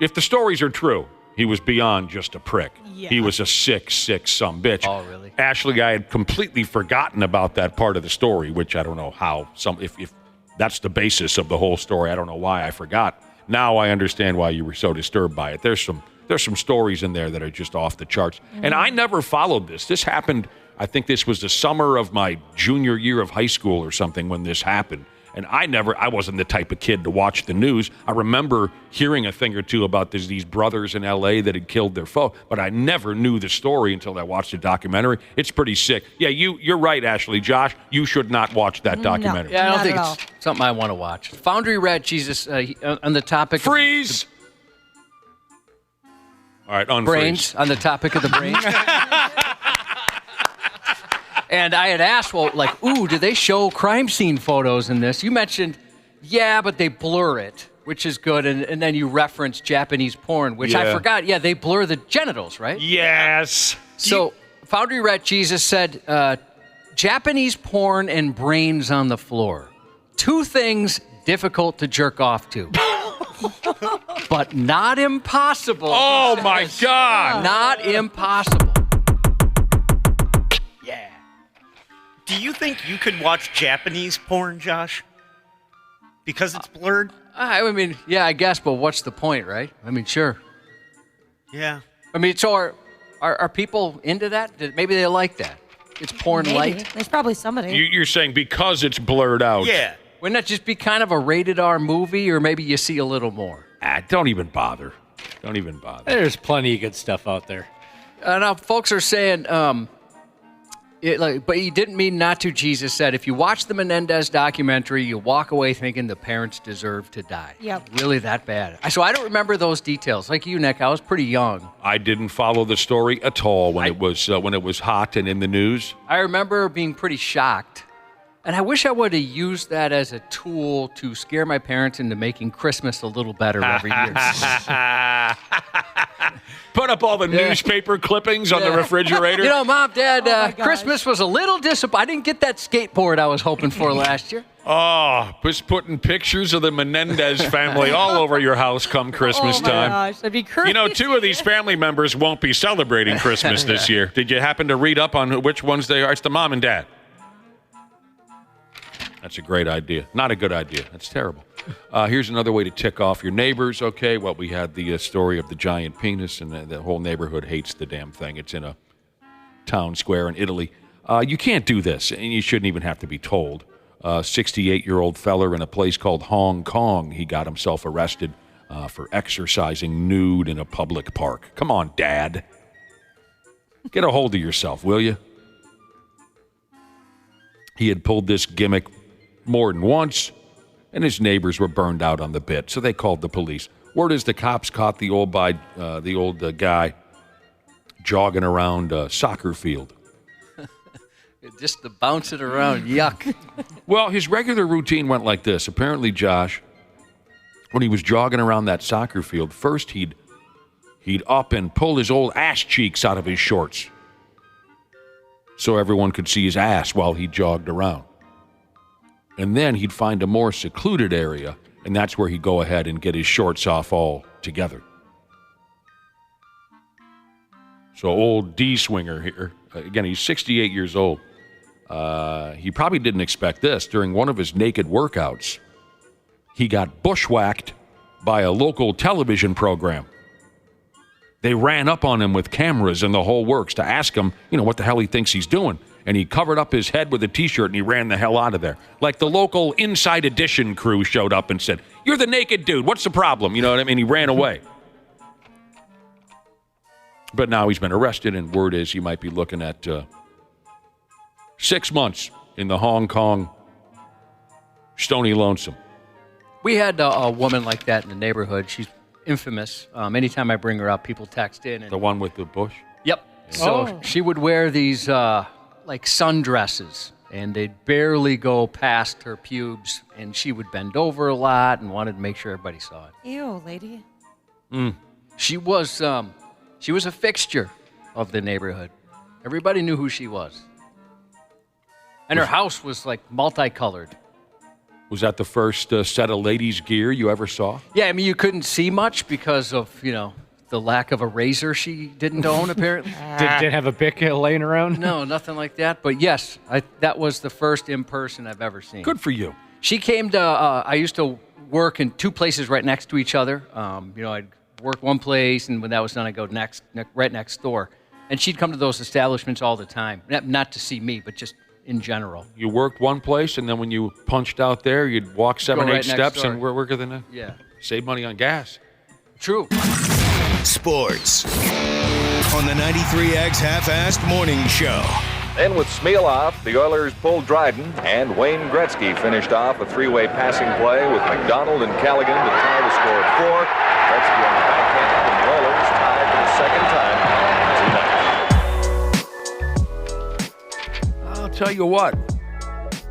if the stories are true, he was beyond just a prick. Yeah. He was a sick some bitch. Oh, really? Ashley, I had completely forgotten about that part of the story, which I don't know how, if that's the basis of the whole story, I don't know why I forgot. Now I understand why you were so disturbed by it. There's some stories in there that are just off the charts. And I never followed this. This happened, I think this was the summer of my junior year of high school or something when this happened. And I wasn't the type of kid to watch the news. I remember hearing a thing or two about these brothers in L.A. that had killed their foe, but I never knew the story until I watched the documentary. It's pretty sick. Yeah, you're right, Ashley. Josh, you should not watch that documentary. Yeah, I don't Not think at all. it's something I want to watch. Foundry Rat Jesus on the topic Freeze! All right, of unfreeze. brains, on the topic of the brains. And I had asked, do they show crime scene photos in this? You mentioned, yeah, but they blur it, which is good. And then you referenced Japanese porn, which I Yeah. forgot. Yeah, they blur the genitals, right? Yes. So Foundry Rat Jesus said, Japanese porn and brains on the floor. Two things difficult to jerk off to. But not impossible. Oh, my God. Not impossible. Do you think you could watch Japanese porn, Josh? Because it's blurred? I mean, yeah, I guess, but what's the point, right? I mean, sure. Yeah. I mean, so are people into that? Maybe they like that. It's porn Maybe. light. There's probably somebody. You're saying because it's blurred out. Yeah. Wouldn't that just be kind of a rated R movie, or maybe you see a little more? Don't even bother. Don't even bother. There's plenty of good stuff out there. Now, folks are saying, but he didn't mean not to. Jesus said, if you watch the Menendez documentary, you walk away thinking the parents deserve to die. Yep. Really that bad. So I don't remember those details. Like you, Nick, I was pretty young. I didn't follow the story at all when it was hot and in the news. I remember being pretty shocked And I wish I would have used that as a tool to scare my parents into making Christmas a little better every year. Put up all the newspaper clippings on the refrigerator. You know, Mom, Dad, Christmas was a little disappointing. I didn't get that skateboard I was hoping for last year. Oh, just putting pictures of the Menendez family all over your house come Christmas time. Gosh, that'd be crazy. You know, 2 of these family members won't be celebrating Christmas this year. Did you happen to read up on which ones they are? It's the mom and dad. That's a great idea. Not a good idea. That's terrible. Here's another way to tick off your neighbors. Okay, well, we had the story of the giant penis, and the whole neighborhood hates the damn thing. It's in a town square in Italy. You can't do this, and you shouldn't even have to be told. 68-year-old feller in a place called Hong Kong, he got himself arrested for exercising nude in a public park. Come on, Dad. Get a hold of yourself, will you? He had pulled this gimmick more than once, and his neighbors were burned out on the bit, so they called the police. Word is the cops caught the old guy jogging around a soccer field. Just to bounce it around, yuck. Well, his regular routine went like this. Apparently, Josh, when he was jogging around that soccer field, first he'd up and pull his old ass cheeks out of his shorts so everyone could see his ass while he jogged around. And then he'd find a more secluded area, and that's where he'd go ahead and get his shorts off all together. So old D-swinger here, again, he's 68 years old. He probably didn't expect this. During one of his naked workouts, he got bushwhacked by a local television program. They ran up on him with cameras and the whole works to ask him, what the hell he thinks he's doing. And he covered up his head with a T-shirt and he ran the hell out of there. Like the local Inside Edition crew showed up and said, "You're the naked dude. What's the problem?" You know what I mean? He ran away. But now he's been arrested, and word is he might be looking at 6 months in the Hong Kong Stony Lonesome. We had a woman like that in the neighborhood. She's infamous. Anytime I bring her up, people text in. And, the one with the bush? Yep. So she would wear these like sundresses, and they'd barely go past her pubes, and she would bend over a lot and wanted to make sure everybody saw it. Ew, lady. She was a fixture of the neighborhood. Everybody knew who she was. And her house was like multicolored. Was that the first set of ladies' gear you ever saw? Yeah, I mean, you couldn't see much because of, the lack of a razor she didn't own, apparently. Didn't have a Bic laying around? No, nothing like that. But yes, that was the first in-person I've ever seen. Good for you. She came to, I used to work in 2 places right next to each other. I'd work one place, and when that was done, I'd go right next door. And she'd come to those establishments all the time. Not to see me, but just in general. You worked one place, and then when you punched out there, you'd walk 7 or 8 steps and work at the next. Yeah. Save money on gas. True. Sports on the 93X Half-Assed Morning Show. Then with Smealoff, the Oilers pulled Dryden, and Wayne Gretzky finished off a 3-way passing play with McDonald and Callaghan to tie the score at 4. Gretzky on the backhand, and the Oilers tied for the second time. I'll tell you what.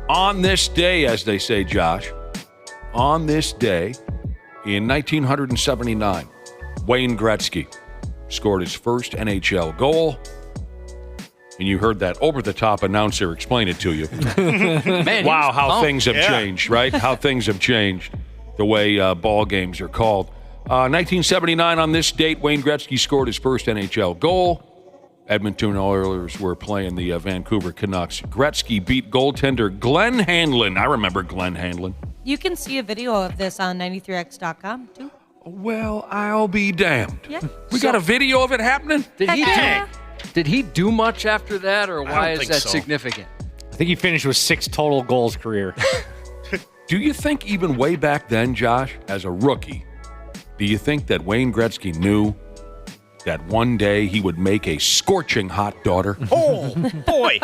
On this day, as they say, Josh, on this day in 1979, Wayne Gretzky scored his first NHL goal. And you heard that over-the-top announcer explain it to you. Man, wow, how things have changed, right? How things have changed, the way ball games are called. 1979, on this date, Wayne Gretzky scored his first NHL goal. Edmonton Oilers were playing the Vancouver Canucks. Gretzky beat goaltender Glenn Hanlon. I remember Glenn Hanlon. You can see a video of this on 93x.com, too. Well, I'll be damned. Yeah. We got a video of it happening? Did he do much after that, or why is that significant? I think he finished with 6 total goals career. Do you think even way back then, Josh, as a rookie, do you think that Wayne Gretzky knew that one day he would make a scorching hot daughter? Oh, boy.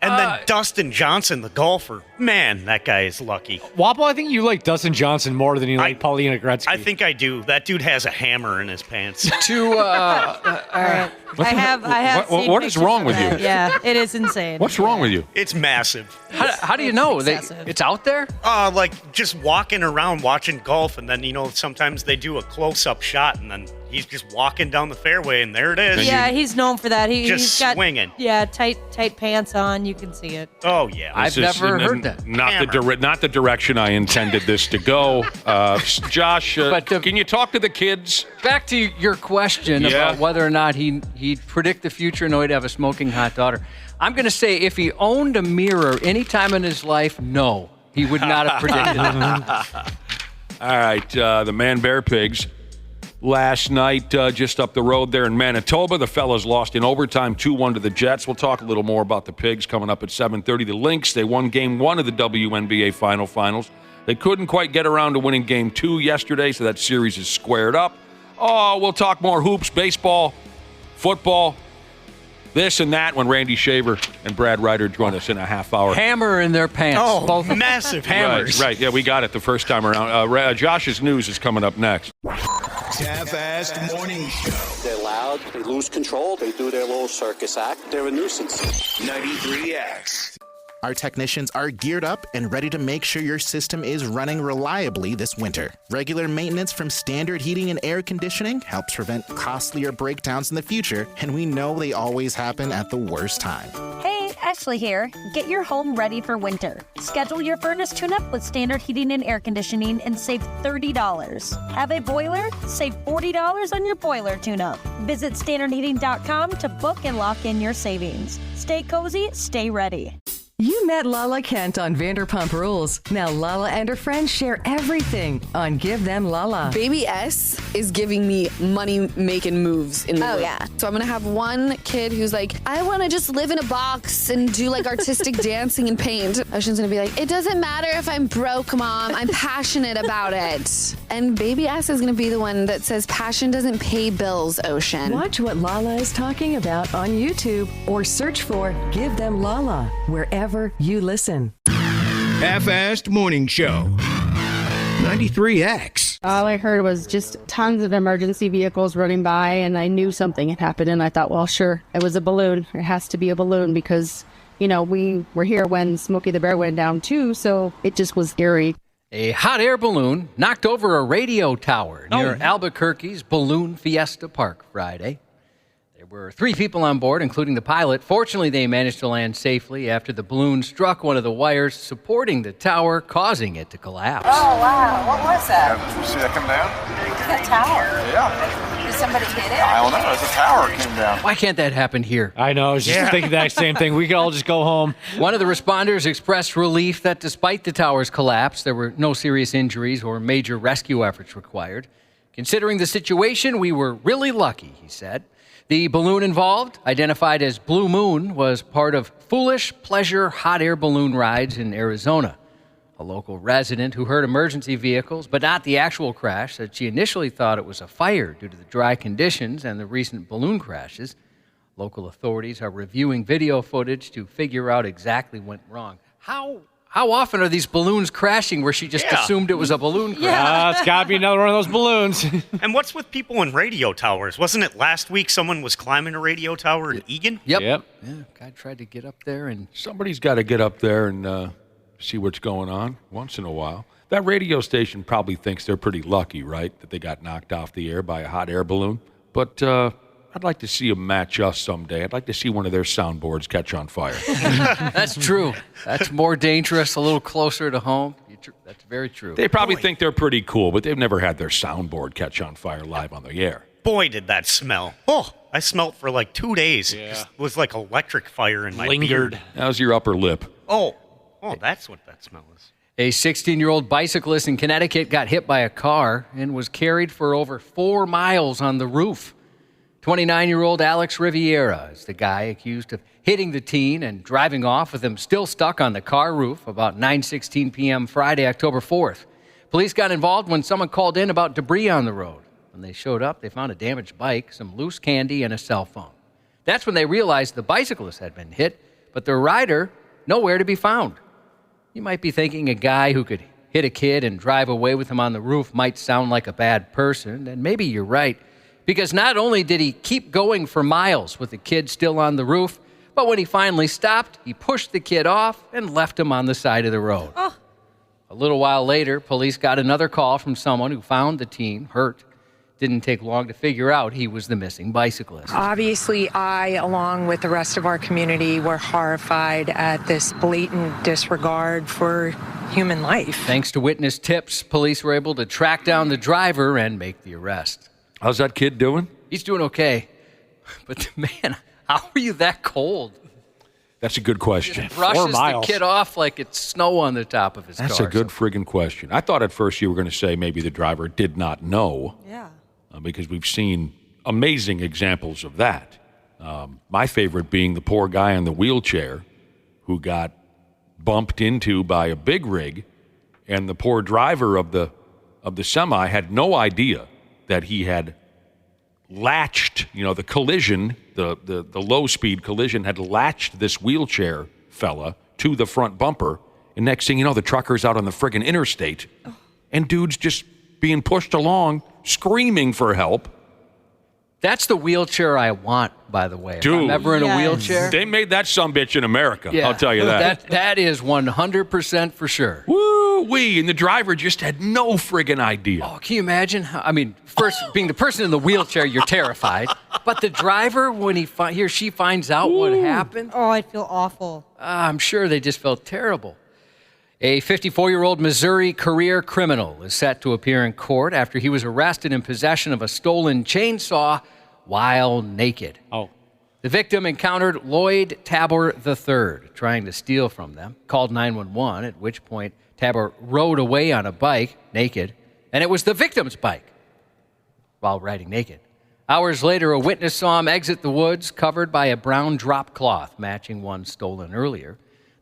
And then Dustin Johnson, the golfer. Man, that guy is lucky. Wapple, I think you like Dustin Johnson more than you like Paulina Gretzky. I think I do. That dude has a hammer in his pants. All right. I have seen what is pictures wrong of with that. you? Yeah, it is insane. What's wrong with you? It's massive. How do you know? Excessive. It's out there? Like just walking around watching golf, and then, sometimes they do a close-up shot, and then he's just walking down the fairway, and there it is. Yeah, he's known for that. He's got swinging. Yeah, tight pants on. You can see it. Oh, yeah. I've never heard that. Not the direction I intended this to go. Josh, can you talk to the kids? Back to your question about whether or not he'd predict the future and know he'd have a smoking hot daughter. I'm going to say if he owned a mirror any time in his life, no, he would not have predicted it. All right, the Man-Bear Pigs. Last night, just up the road there in Manitoba, the fellas lost in overtime 2-1 to the Jets. We'll talk a little more about the Pigs coming up at 7:30. The Lynx, they won Game 1 of the WNBA Finals. They couldn't quite get around to winning Game 2 yesterday, so that series is squared up. Oh, we'll talk more hoops, baseball, football, this and that when Randy Shaver and Brad Ryder join us in a half hour. Hammer in their pants. Oh, both massive hammers. Right. Yeah, we got it the first time around. Josh's news is coming up next. Half-assed morning show. They're loud, they lose control, they do their little circus act. They're a nuisance. 93X. Our technicians are geared up and ready to make sure your system is running reliably this winter. Regular maintenance from Standard Heating and Air Conditioning helps prevent costlier breakdowns in the future, and we know they always happen at the worst time. Hey, Ashley here. Get your home ready for winter. Schedule your furnace tune-up with Standard Heating and Air Conditioning and save $30. Have a boiler? Save $40 on your boiler tune-up. Visit standardheating.com to book and lock in your savings. Stay cozy, stay ready. You met Lala Kent on Vanderpump Rules. Now Lala and her friends share everything on Give Them Lala. Baby S is giving me money-making moves in the room. Yeah. So I'm going to have one kid who's like, I want to just live in a box and do like artistic dancing and paint. Ocean's going to be like, it doesn't matter if I'm broke, Mom. I'm passionate about it. And Baby S is going to be the one that says passion doesn't pay bills, Ocean. Watch what Lala is talking about on YouTube or search for Give Them Lala wherever you listen. Half-assed morning show. 93X. All I heard was just tons of emergency vehicles running by, and I knew something had happened, and I thought, well, sure, it was a balloon. It has to be a balloon because, we were here when Smokey the Bear went down too, so it just was scary. A hot air balloon knocked over a radio tower near Albuquerque's Balloon Fiesta Park Friday. There were 3 people on board, including the pilot. Fortunately, they managed to land safely after the balloon struck one of the wires supporting the tower, causing it to collapse. Oh, wow. What was that? Did you see that come down? That tower? Yeah. Did somebody hit it? I don't know. It's a tower came down. Why can't that happen here? I know. I was just thinking that same thing. We could all just go home. One of the responders expressed relief that despite the tower's collapse, there were no serious injuries or major rescue efforts required. Considering the situation, we were really lucky, he said. The balloon involved, identified as Blue Moon, was part of Foolish Pleasure hot air balloon rides in Arizona. A local resident who heard emergency vehicles, but not the actual crash, said she initially thought it was a fire due to the dry conditions and the recent balloon crashes. Local authorities are reviewing video footage to figure out exactly what went wrong. How often are these balloons crashing where she just assumed it was a balloon crash? Yeah, it's got to be another one of those balloons. And what's with people in radio towers? Wasn't it last week someone was climbing a radio tower in Egan? Yep. Yeah, guy tried to get up there and... Somebody's got to get up there and see what's going on once in a while. That radio station probably thinks they're pretty lucky, right, that they got knocked off the air by a hot air balloon. But I'd like to see them match us someday. I'd like to see one of their soundboards catch on fire. That's true. That's more dangerous, a little closer to home. That's very true. They probably think they're pretty cool, but they've never had their soundboard catch on fire live on the air. Boy, did that smell. Oh, I smelled for like 2 days. Yeah. It just was like electric fire in my beard. How's your upper lip? Oh, that's what that smell is. A 16-year-old bicyclist in Connecticut got hit by a car and was carried for over 4 miles on the roof. 29-year-old Alex Riviera is the guy accused of hitting the teen and driving off with him still stuck on the car roof about 9:16 p.m. Friday, October 4th. Police got involved when someone called in about debris on the road. When they showed up, they found a damaged bike, some loose candy, and a cell phone. That's when they realized the bicyclist had been hit, but the rider, nowhere to be found. You might be thinking a guy who could hit a kid and drive away with him on the roof might sound like a bad person, and maybe you're right, because not only did he keep going for miles with the kid still on the roof, but when he finally stopped, he pushed the kid off and left him on the side of the road. Oh. A little while later, police got another call from someone who found the teen hurt. Didn't take long to figure out he was the missing bicyclist. Obviously, I, along with the rest of our community, were horrified at this blatant disregard for human life. Thanks to witness tips, police were able to track down the driver and make the arrest. How's that kid doing? He's doing okay. But, man, how are you that cold? That's a good question. Just brushes the kid off like it's snow on the top of his car. That's a good friggin' question. I thought at first you were going to say maybe the driver did not know. Yeah. Because we've seen amazing examples of that. My favorite being the poor guy in the wheelchair who got bumped into by a big rig, and the poor driver of the semi had no idea that he had latched, the collision, the low-speed collision had latched this wheelchair fella to the front bumper, and next thing you know, the trucker's out on the friggin' interstate, and dude's just being pushed along, screaming for help. That's the wheelchair I want, by the way. Dude, if I'm ever in a wheelchair. They made that sumbitch in America, Yeah. I'll tell you that. That is 100% for sure. Woo-wee, and the driver just had no friggin' idea. Oh, can you imagine? I mean, first, being the person in the wheelchair, you're terrified. But the driver, when he or she finds out what happened. Oh, I'd feel awful. I'm sure they just felt terrible. A 54-year-old Missouri career criminal is set to appear in court after he was arrested in possession of a stolen chainsaw while naked. Oh. The victim encountered Lloyd Tabor III trying to steal from them, called 911, at which point Tabor rode away on a bike, naked, and it was the victim's bike while riding naked. Hours later, a witness saw him exit the woods covered by a brown drop cloth matching one stolen earlier.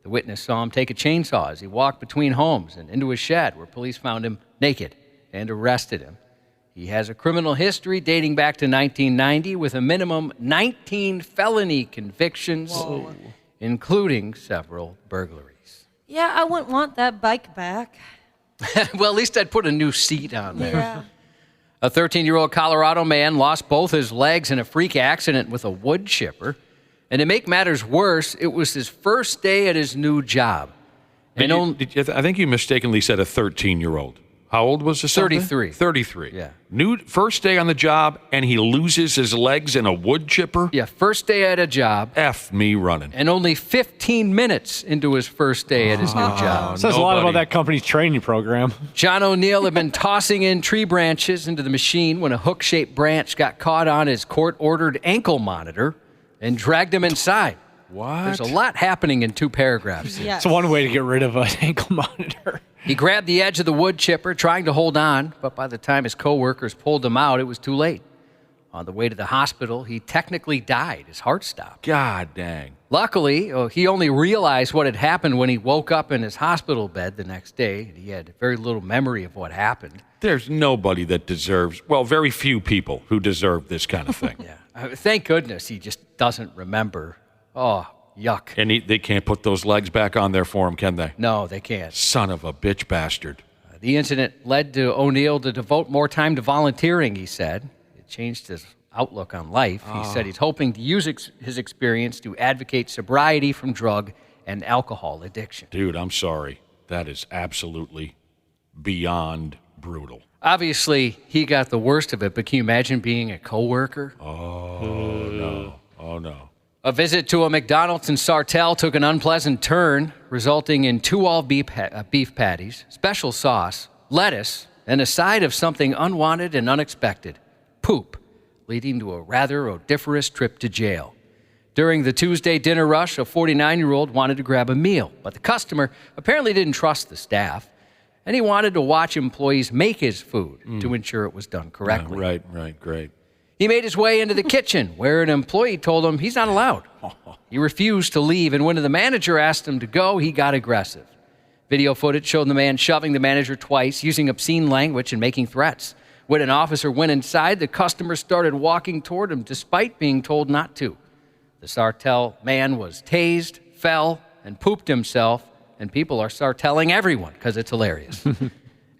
The witness saw him take a chainsaw as he walked between homes and into a shed where police found him naked and arrested him. He has a criminal history dating back to 1990 with a minimum 19 felony convictions, including several burglaries. Yeah, I wouldn't want that bike back. Well, at least I'd put a new seat on there. Yeah. A 13-year-old Colorado man lost both his legs in a freak accident with a wood chipper. And to make matters worse, it was his first day at his new job. I think you mistakenly said a 13-year-old. How old was this? 33. 33. Yeah. First day on the job, and he loses his legs in a wood chipper? Yeah, first day at a job. F me running. And only 15 minutes into his first day at his new job. Says a lot about that company's training program. John O'Neill had been tossing in tree branches into the machine when a hook-shaped branch got caught on his court-ordered ankle monitor and dragged him inside. What? There's a lot happening in 2 paragraphs. Yes. It's one way to get rid of an ankle monitor. He grabbed the edge of the wood chipper, trying to hold on, but by the time his coworkers pulled him out, it was too late. On the way to the hospital, he technically died. His heart stopped. God dang. Luckily, he only realized what had happened when he woke up in his hospital bed the next day. He had very little memory of what happened. There's nobody that deserves, very few people who deserve this kind of thing. Yeah. Thank goodness he just doesn't remember. Oh, yuck. And they can't put those legs back on there for him, can they? No, they can't. Son of a bitch bastard. The incident led to O'Neill to devote more time to volunteering, he said. It changed his outlook on life. He said he's hoping to use his experience to advocate sobriety from drug and alcohol addiction. Dude, I'm sorry. That is absolutely beyond brutal. Obviously, he got the worst of it, but can you imagine being a coworker? Oh, no. A visit to a McDonald's in Sartell took an unpleasant turn, resulting in 2 all-beef patties, special sauce, lettuce, and a side of something unwanted and unexpected, poop, leading to a rather odoriferous trip to jail. During the Tuesday dinner rush, a 49-year-old wanted to grab a meal, but the customer apparently didn't trust the staff, and he wanted to watch employees make his food to ensure it was done correctly. Right, great. He made his way into the kitchen, where an employee told him he's not allowed. He refused to leave, and when the manager asked him to go, he got aggressive. Video footage showed the man shoving the manager twice, using obscene language and making threats. When an officer went inside, the customer started walking toward him, despite being told not to. The Sartell man was tased, fell, and pooped himself, and people start telling everyone because it's hilarious.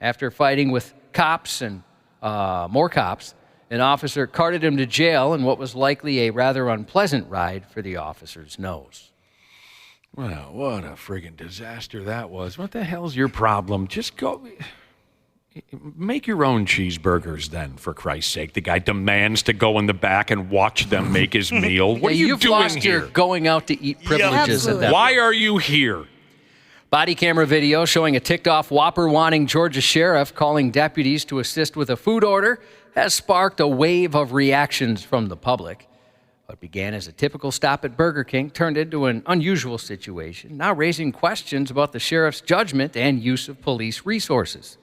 After fighting with cops and more cops, an officer carted him to jail in what was likely a rather unpleasant ride for the officer's nose. Well, what a friggin' disaster that was. What the hell's your problem? Just go... Make your own cheeseburgers then, for Christ's sake. The guy demands to go in the back and watch them make his meal. What are you You've doing lost here? your going out to eat privileges at that Why point. are you here? Body camera video showing a ticked-off Whopper-wanting Georgia sheriff calling deputies to assist with a food order has sparked a wave of reactions from the public. What began as a typical stop at Burger King turned into an unusual situation, now raising questions about the sheriff's judgment and use of police resources.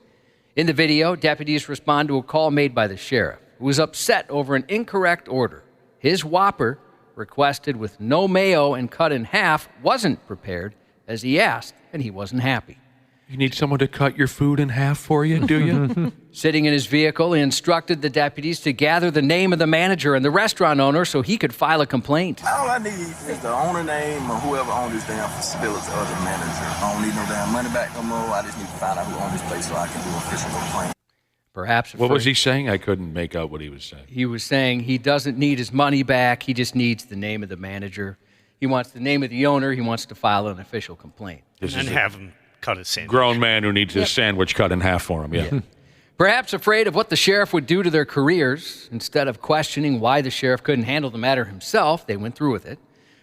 In the video, deputies respond to a call made by the sheriff, who was upset over an incorrect order. His Whopper, requested with no mayo and cut in half, wasn't prepared as he asked, and he wasn't happy. You need someone to cut your food in half for you, do you? Sitting in his vehicle, he instructed the deputies to gather the name of the manager and the restaurant owner so he could file a complaint. All I need is the owner name or whoever owns this damn facility or the manager. I don't need no damn money back no more. I just need to find out who owns this place so I can do an official complaint. Perhaps. What was he saying? I couldn't make out what he was saying. He was saying he doesn't need his money back. He just needs the name of the manager. He wants the name of the owner. He wants to file an official complaint. And have him cut his sandwich. Grown man who needs his sandwich cut in half for him, yeah. Perhaps afraid of what the sheriff would do to their careers, instead of questioning why the sheriff couldn't handle the matter himself, they went through with it.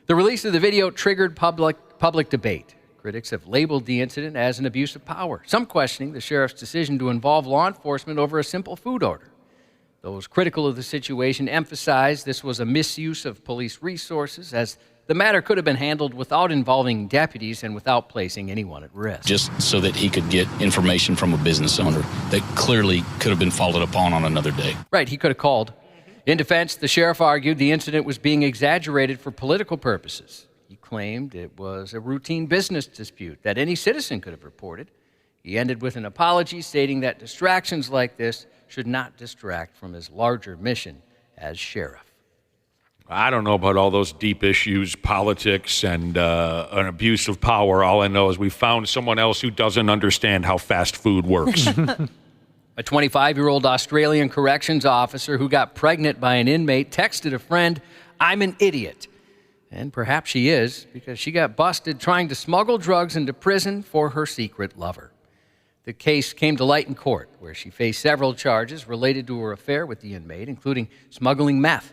The release of the video triggered public debate. Critics have labeled the incident as an abuse of power, some questioning the sheriff's decision to involve law enforcement over a simple food order. Those critical of the situation emphasized this was a misuse of police resources, as the matter could have been handled without involving deputies and without placing anyone at risk. Just so that he could get information from a business owner that clearly could have been followed upon on another day. Right, he could have called. In defense, the sheriff argued the incident was being exaggerated for political purposes. He claimed it was a routine business dispute that any citizen could have reported. He ended with an apology, stating that distractions like this should not distract from his larger mission as sheriff. I don't know about all those deep issues, politics, and an abuse of power. All I know is we found someone else who doesn't understand how fast food works. A 25-year-old Australian corrections officer who got pregnant by an inmate texted a friend, "I'm an idiot." And perhaps she is, because she got busted trying to smuggle drugs into prison for her secret lover. The case came to light in court, where she faced several charges related to her affair with the inmate, including smuggling meth.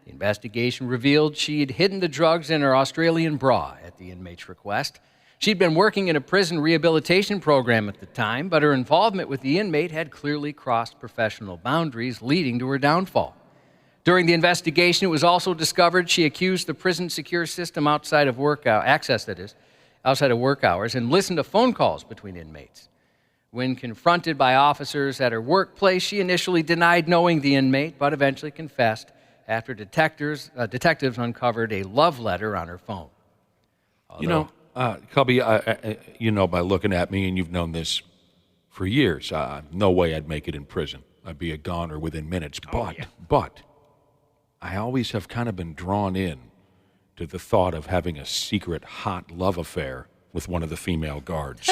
The investigation revealed she'd hidden the drugs in her Australian bra at the inmate's request. She'd been working in a prison rehabilitation program at the time, but her involvement with the inmate had clearly crossed professional boundaries, leading to her downfall. During the investigation, it was also discovered she accused the prison secure system outside of work hours and listened to phone calls between inmates. When confronted by officers at her workplace, she initially denied knowing the inmate, but eventually confessed after detectives uncovered a love letter on her phone. Cubby, you know by looking at me, and you've known this for years, no way I'd make it in prison. I'd be a goner within minutes. But I always have kind of been drawn in to the thought of having a secret hot love affair with one of the female guards.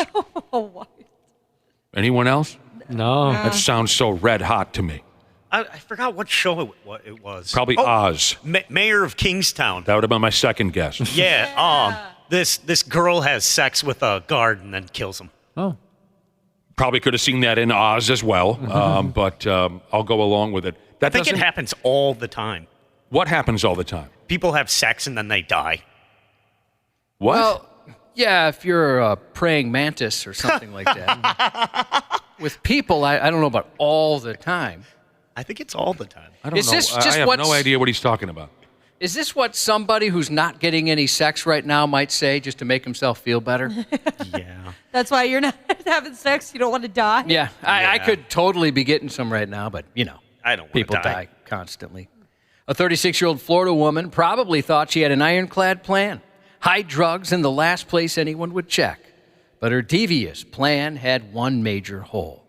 What? Anyone else? No. That sounds so red hot to me. I forgot what show it was. Probably Oz. Mayor of Kingstown. That would have been my second guess. Yeah. This girl has sex with a guard and then kills him. Oh. Probably could have seen that in Oz as well, but I'll go along with it. I think it happens all the time. What happens all the time? People have sex and then they die. What? Well, yeah, if you're a praying mantis or something like that. With people, I don't know about all the time. I think it's all the time. I don't know. I have no idea what he's talking about. Is this what somebody who's not getting any sex right now might say just to make himself feel better? Yeah. That's why you're not having sex. You don't want to die. Yeah, I could totally be getting some right now, but, I don't want people to die constantly. A 36-year-old Florida woman probably thought she had an ironclad plan. Hide drugs in the last place anyone would check. But her devious plan had one major hole.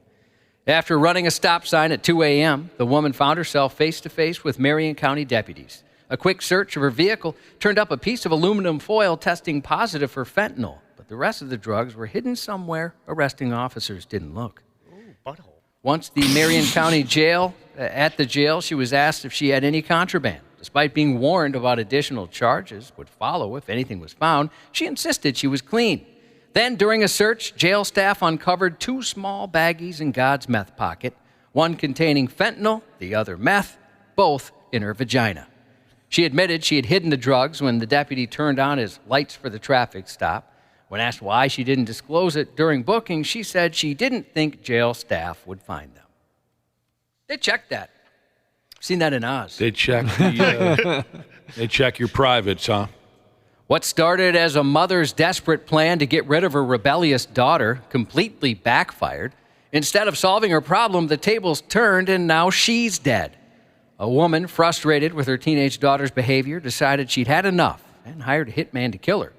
After running a stop sign at 2 a.m., the woman found herself face-to-face with Marion County deputies. A quick search of her vehicle turned up a piece of aluminum foil testing positive for fentanyl, but the rest of the drugs were hidden somewhere arresting officers didn't look. Once the Marion County jail, at the jail, she was asked if she had any contraband. Despite being warned about additional charges would follow if anything was found, she insisted she was clean. Then, during a search, jail staff uncovered 2 small baggies in God's meth pocket, one containing fentanyl, the other meth, both in her vagina. She admitted she had hidden the drugs when the deputy turned on his lights for the traffic stop. When asked why she didn't disclose it during booking, she said she didn't think jail staff would find them. They checked that. Seen that in Oz. They check they check your privates, huh? What started as a mother's desperate plan to get rid of her rebellious daughter completely backfired. Instead of solving her problem, the tables turned and now she's dead. A woman, frustrated with her teenage daughter's behavior, decided she'd had enough and hired a hitman to kill her.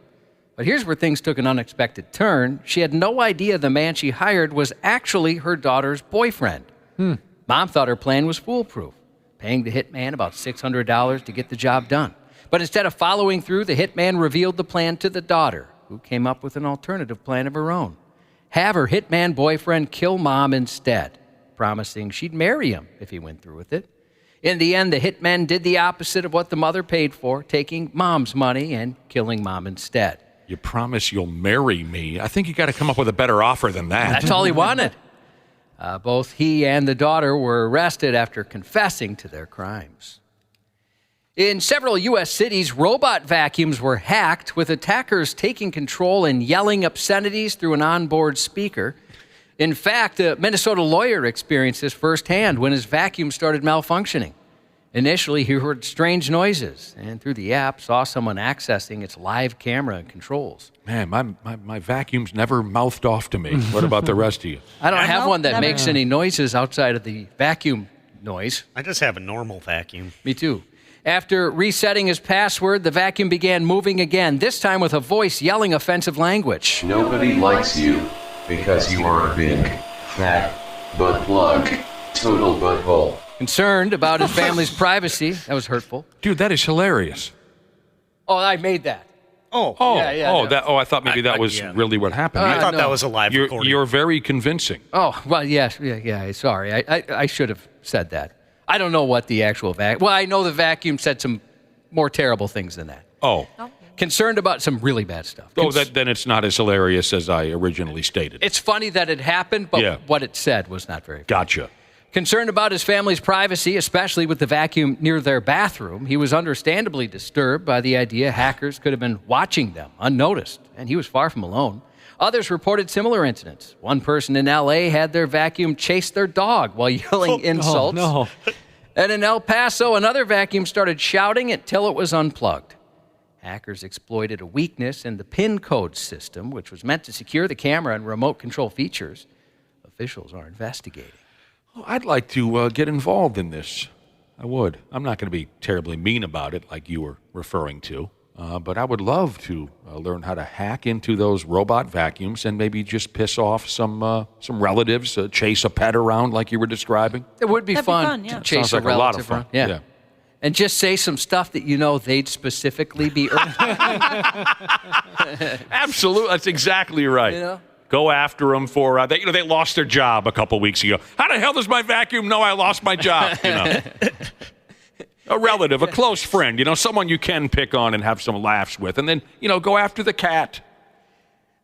But here's where things took an unexpected turn. She had no idea the man she hired was actually her daughter's boyfriend. Mom thought her plan was foolproof, paying the hitman about $600 to get the job done. But instead of following through, the hitman revealed the plan to the daughter, who came up with an alternative plan of her own. Have her hitman boyfriend kill Mom instead, promising she'd marry him if he went through with it. In the end, the hitman did the opposite of what the mother paid for, taking Mom's money and killing Mom instead. You promise you'll marry me. I think you got to come up with a better offer than that. That's all he wanted. Both he and the daughter were arrested after confessing to their crimes. In several U.S. cities, robot vacuums were hacked, with attackers taking control and yelling obscenities through an onboard speaker. In fact, a Minnesota lawyer experienced this firsthand when his vacuum started malfunctioning. Initially, he heard strange noises, and through the app saw someone accessing its live camera and controls. Man, my vacuum's never mouthed off to me. What about the rest of you? I don't have one that makes any noises outside of the vacuum noise. I just have a normal vacuum. Me too. After resetting his password, the vacuum began moving again, this time with a voice yelling offensive language. Nobody likes you because you are a big, fat, butt plug. Total butthole. Concerned about his family's privacy. That was hurtful. Dude, that is hilarious. Oh, I made that. I thought maybe that was really what happened. I thought that was a live recording. You're very convincing. Oh, well, yes. Yeah, sorry. I should have said that. I don't know what the actual vacuum... Well, I know the vacuum said some more terrible things than that. Oh. Concerned about some really bad stuff. Then it's not as hilarious as I originally stated. It's funny that it happened, but what it said was not very funny. Gotcha. Concerned about his family's privacy, especially with the vacuum near their bathroom, he was understandably disturbed by the idea hackers could have been watching them unnoticed, and he was far from alone. Others reported similar incidents. One person in L.A. had their vacuum chase their dog while yelling insults. Oh, no. And in El Paso, another vacuum started shouting until it was unplugged. Hackers exploited a weakness in the PIN code system, which was meant to secure the camera and remote control features. Officials are investigating. I'd like to get involved in this. I would. I'm not going to be terribly mean about it like you were referring to, but I would love to learn how to hack into those robot vacuums and maybe just piss off some relatives, chase a pet around like you were describing. It would be fun to chase Sounds like a a lot of relative fun. around. Yeah. And just say some stuff that you know they'd specifically be Absolutely. That's exactly right. You know? Go after them for they lost their job a couple weeks ago. How the hell does my vacuum know I lost my job? A relative, a close friend, someone you can pick on and have some laughs with, and then go after the cat.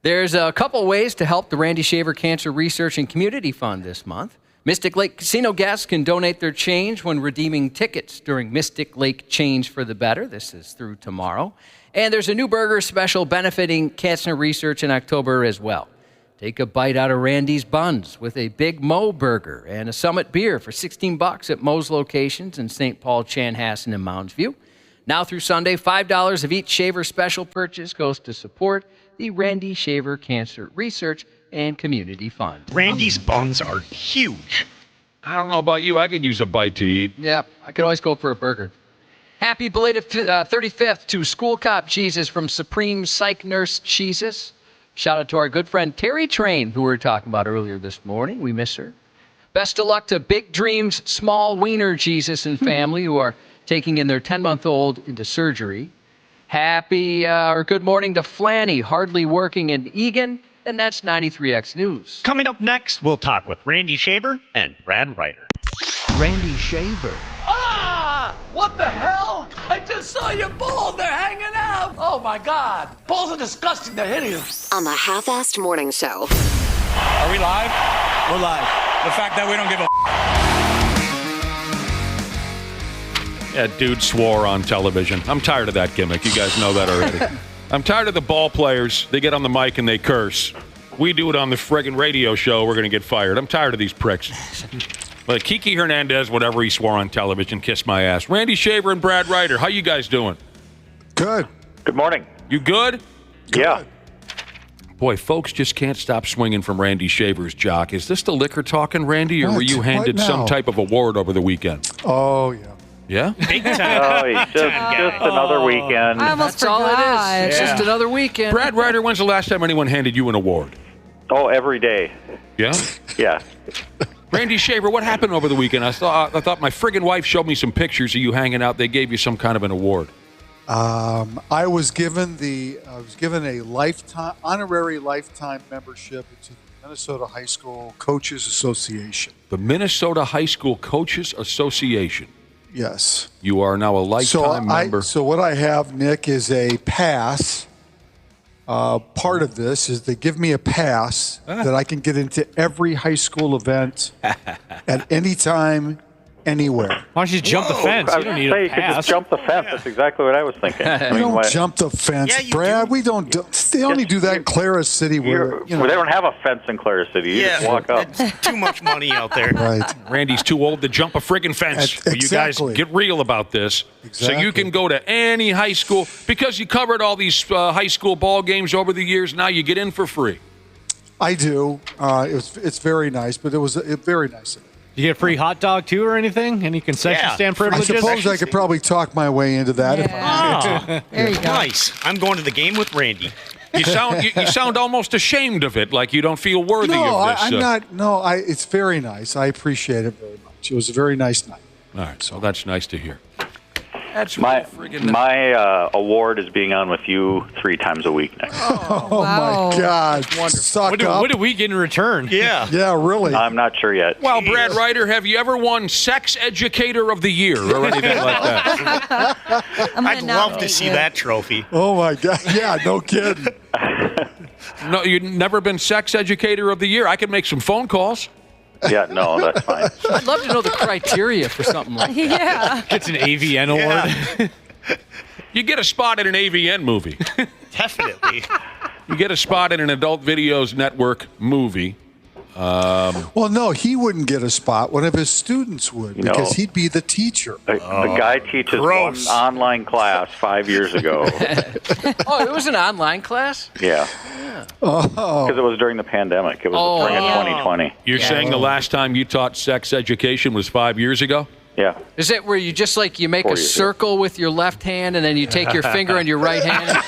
There's a couple ways to help the Randy Shaver Cancer Research and Community Fund this month. Mystic Lake Casino guests can donate their change when redeeming tickets during Mystic Lake Change for the Better. This is through tomorrow. And there's a new burger special benefiting cancer research in October as well. Take a bite out of Randy's Buns with a Big Mo burger and a Summit beer for $16 at Mo's locations in St. Paul, Chanhassen, and Mounds View. Now through Sunday, $5 of each Shaver special purchase goes to support the Randy Shaver Cancer Research and Community Fund. Randy's Buns are huge. I don't know about you. I could use a bite to eat. Yeah, I could always go for a burger. Happy belated 35th to School Cop Jesus from Supreme Psych Nurse Jesus. Shout out to our good friend Terry Train, who we were talking about earlier this morning. We miss her. Best of luck to Big Dreams, Small Wiener Jesus and family, who are taking in their 10-month-old into surgery. Happy or good morning to Flanny, hardly working in Egan, and that's 93X News. Coming up next, we'll talk with Randy Shaver and Brad Ryder. Randy Shaver. Ah! What the hell? I just saw your balls. They're hanging out. Oh, my God. Balls are disgusting. They're hideous. On the Half-Assed Morning Show. Are we live? We're live. The fact that we don't give a Yeah, dude swore on television. I'm tired of that gimmick. You guys know that already. I'm tired of the ball players. They get on the mic and they curse. We do it on the friggin' radio show. We're going to get fired. I'm tired of these pricks. But Kiki Hernandez, whatever he swore on television, kissed my ass. Randy Shaver and Brad Ryder, how you guys doing? Good. Good morning. You good? Yeah. Boy, folks just can't stop swinging from Randy Shaver's jock. Is this the liquor talking, Randy, or were you handed some type of award over the weekend? Oh, yeah. Yeah? Big time. Oh, just another weekend. I almost That's all it forgot. is. It's just another weekend. Brad Ryder, when's the last time anyone handed you an award? Oh, every day. Yeah? Yeah. Randy Shaver, what happened over the weekend? I thought my friggin' wife showed me some pictures of you hanging out. They gave you some kind of an award. I was given a lifetime honorary lifetime membership to the Minnesota High School Coaches Association. The Minnesota High School Coaches Association. Yes. You are now a lifetime member. So what I have, Nick, is a pass. Part of this is they give me a pass that I can get into every high school event at any time, anywhere. Why don't you jump the fence? You don't need a You could pass. just jump the fence. That's exactly what I was thinking. We don't jump the fence, Brad. We don't. They only do that in Clara City, where Well, they don't have a fence in Clara City. You just walk up. It's too much money out there. Right. Randy's too old to jump a friggin' fence. You guys get real about this. So you can go to any high school. Because you covered all these high school ball games over the years, now you get in for free. I do. It's very nice, but it was very nice of it. You get a free hot dog, too, or anything? Any concession stand I privileges? suppose I could probably talk my way into that. If I There you go. Nice. I'm going to the game with Randy. You sound almost ashamed of it, like you don't feel worthy of this. I'm not. No, it's very nice. I appreciate it very much. It was a very nice night. All right, so that's nice to hear. That's My award is being on with you 3 times a week next. Oh my God! Suck up. What do we get in return? Yeah. Yeah, really. I'm not sure yet. Well, Brad Ryder, have you ever won Sex Educator of the Year or anything like that? I'd love to see that trophy. Oh my God! Yeah, no kidding. No, you've never been Sex Educator of the Year. I could make some phone calls. Yeah, no, that's fine. I'd love to know the criteria for something like that. Yeah. It's an AVN award. You get a spot in an AVN movie. Definitely. You get a spot in an Adult Videos Network movie. Well, no, he wouldn't get a spot. One of his students would, because he'd be the teacher. A guy teaches one online class 5 years ago. Oh, it was an online class? Yeah. Because it was during the pandemic. It was the spring of 2020. You're saying the last time you taught sex education was 5 years ago? Yeah. Is it where you just you make 4 a years circle with your left hand and then you take your finger on your right hand?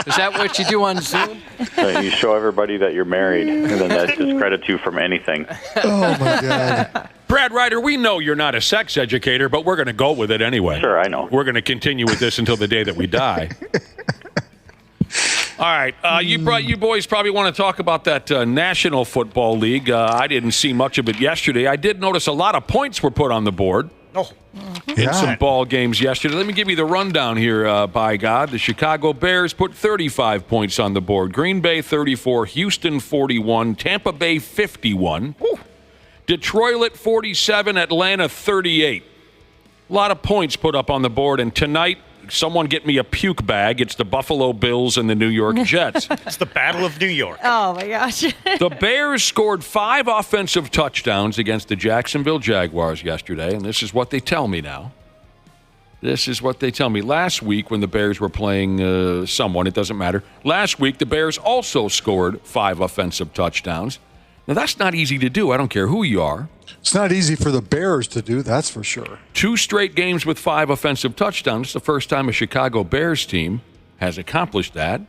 Is that what you do on Zoom? You show everybody that you're married, and then that discredits you from anything. Oh my God. Brad Ryder, we know you're not a sex educator, but we're going to go with it anyway. Sure, I know. We're going to continue with this until the day that we die. All right, you boys probably want to talk about that National Football League. I didn't see much of it yesterday. I did notice a lot of points were put on the board in some ball games yesterday. Let me give you the rundown here, by God. The Chicago Bears put 35 points on the board. Green Bay 34, Houston 41, Tampa Bay 51, Detroit 47, Atlanta 38. A lot of points put up on the board, and tonight, someone get me a puke bag. It's the Buffalo Bills and the New York Jets. It's the Battle of New York. Oh, my gosh. The Bears scored 5 offensive touchdowns against the Jacksonville Jaguars yesterday, and this is what they tell me now. This is what they tell me. Last week, when the Bears were playing someone, it doesn't matter. Last week, the Bears also scored 5 offensive touchdowns. Now, that's not easy to do. I don't care who you are. It's not easy for the Bears to do, that's for sure. 2 straight games with 5 offensive touchdowns. It's the first time a Chicago Bears team has accomplished that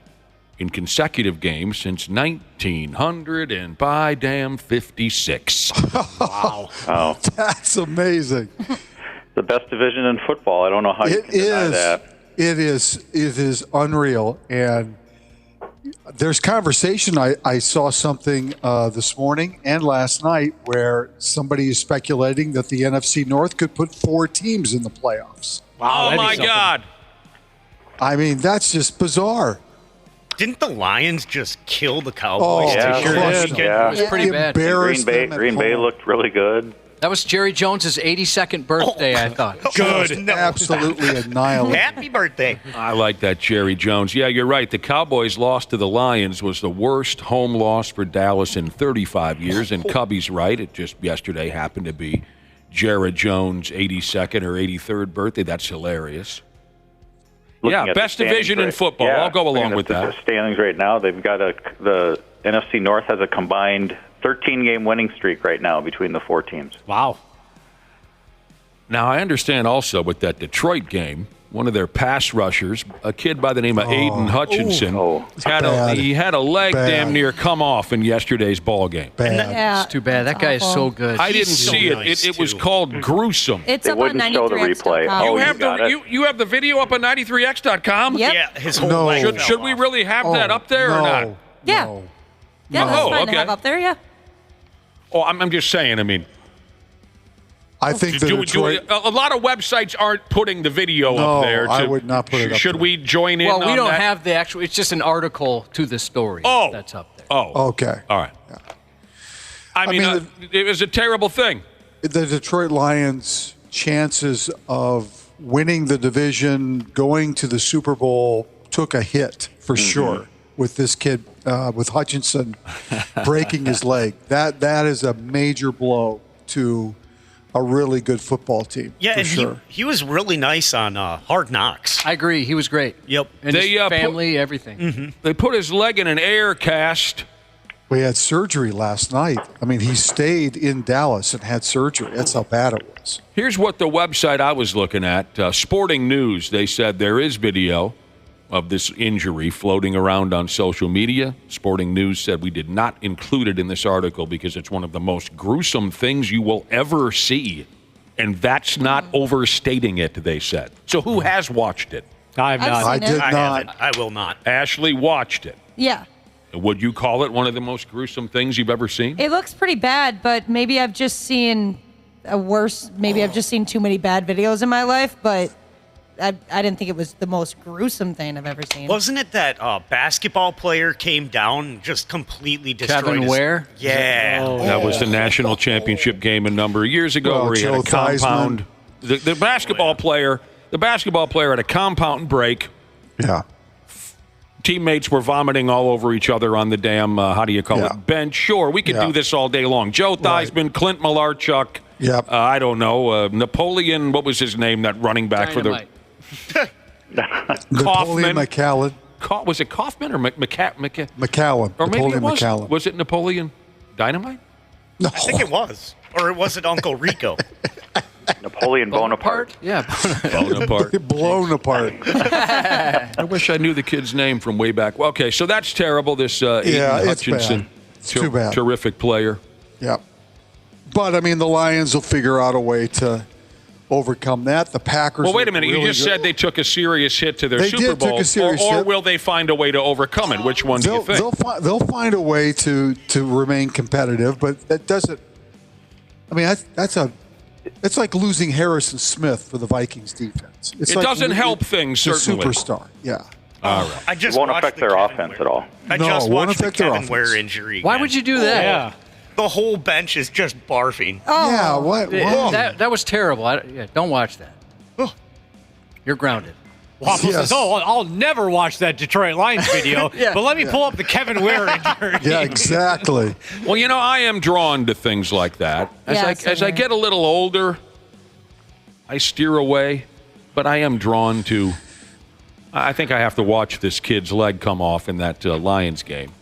in consecutive games since 1900 and by damn 56. Wow. That's amazing. the best division in football. I don't know how you can deny that. It is unreal. And there's conversation. I saw something this morning and last night where somebody is speculating that the NFC North could put 4 teams in the playoffs. Wow, oh, my God. I mean, that's just bizarre. Didn't the Lions just kill the Cowboys? Oh, yeah, sure did. Yeah. It was pretty bad. Green Bay looked really good. That was Jerry Jones's 82nd birthday, I thought. Good. Absolutely annihilated. Happy birthday. I like that, Jerry Jones. Yeah, you're right. The Cowboys' loss to the Lions was the worst home loss for Dallas in 35 years, and Cubby's right. It just yesterday happened to be Jared Jones' 82nd or 83rd birthday. That's hilarious. Looking at best the division in football. I'll go along with that. The standings right now, they've got the NFC North has a combined 13-game winning streak right now between the 4 teams. Wow. Now, I understand also with that Detroit game, one of their pass rushers, a kid by the name of Aiden Hutchinson, he had a leg damn near come off in yesterday's ball game. It's too bad. That guy is so good. I didn't see it. It was called gruesome. It's up on 93x.com. You have the video up on 93x.com? Yep. Yeah, his whole leg. Should we really have that up there or not? Yeah. Yeah, that's fine to have up there, yeah. Oh, I'm just saying, I mean. I think that a lot of websites aren't putting the video up there. I would not put it up Should we join in Well, we on don't that? have the actual, it's just an article to the story that's up there. Oh. Okay. All right. Yeah. I mean it was a terrible thing. The Detroit Lions' chances of winning the division, going to the Super Bowl, took a hit for sure with this kid, with Hutchinson breaking his leg. That is a major blow to a really good football team. Yeah, for and sure. he was really nice on Hard Knocks. I agree. He was great. Yep. And his family, everything. They put his leg in an air cast. We had surgery last night. I mean, he stayed in Dallas and had surgery. That's how bad it was. Here's what the website I was looking at. Sporting News, they said there is video of this injury floating around on social media. Sporting News said we did not include it in this article because it's one of the most gruesome things you will ever see. And that's not overstating it, they said. So who has watched it? I have not. I did not. Haven't. I will not. Ashley watched it. Yeah. Would you call it one of the most gruesome things you've ever seen? It looks pretty bad, but maybe I've just seen I've just seen too many bad videos in my life, but I didn't think it was the most gruesome thing I've ever seen. Wasn't it that basketball player came down and just completely destroyed Kevin Ware? Yeah. That was the national championship game a number of years ago where he had a compound. The basketball player had a compound break. Yeah. Teammates were vomiting all over each other on the damn, bench. Sure, we could do this all day long. Joe Theismann, Clint Malarchuk. Yep. I don't know. Napoleon, what was his name, that running back Dynamite. for the... Napoleon McCallum. Was it Kaufman or McCallum. Or maybe Napoleon it was. McCallum. Was it Napoleon Dynamite? No. I think it was. Or was it Uncle Rico? Napoleon Bonaparte. Yeah, Bonaparte. Blown apart. I wish I knew the kid's name from way back. Well, okay, so that's terrible. This Aiden Hutchinson, it's too bad. Terrific player. Yeah. But, I mean, the Lions will figure out a way to overcome that. The Packers. Well, wait a minute. Really you just said they took a serious hit to their they Super did Bowl. Took a serious or hit. will they find a way to overcome it? Which one do you think? They'll find a way to remain competitive, but that doesn't. I mean, it's like losing Harrison Smith for the Vikings defense. It doesn't help things, certainly. Superstar, yeah. All right. I just won't watched affect the their Kevin offense Ware. at all. I just won't watched the affect their Kevin offense. Ware injury. Why again. would you do that? Yeah. The whole bench is just barfing. Oh. Yeah, what? That was terrible. Don't watch that. You're grounded. Waffle says, I'll never watch that Detroit Lions video, Yeah. but let me pull up the Kevin Ware injury. Yeah, exactly. Well, I am drawn to things like that. As I get a little older, I steer away, but I am drawn to. I think I have to watch this kid's leg come off in that Lions game.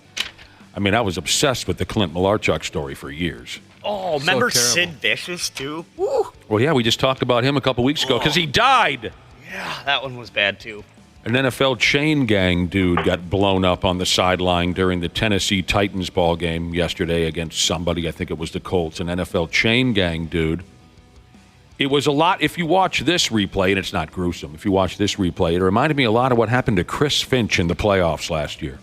I mean, I was obsessed with the Clint Malarchuk story for years. Oh, remember Sid Vicious, too? Woo. Well, yeah, we just talked about him a couple weeks ago because he died. Yeah, that one was bad, too. An NFL chain gang dude got blown up on the sideline during the Tennessee Titans ball game yesterday against somebody. I think it was the Colts. An NFL chain gang dude It was a lot. If you watch this replay, and it's not gruesome, if you watch this replay, it reminded me a lot of what happened to Chris Finch in the playoffs last year.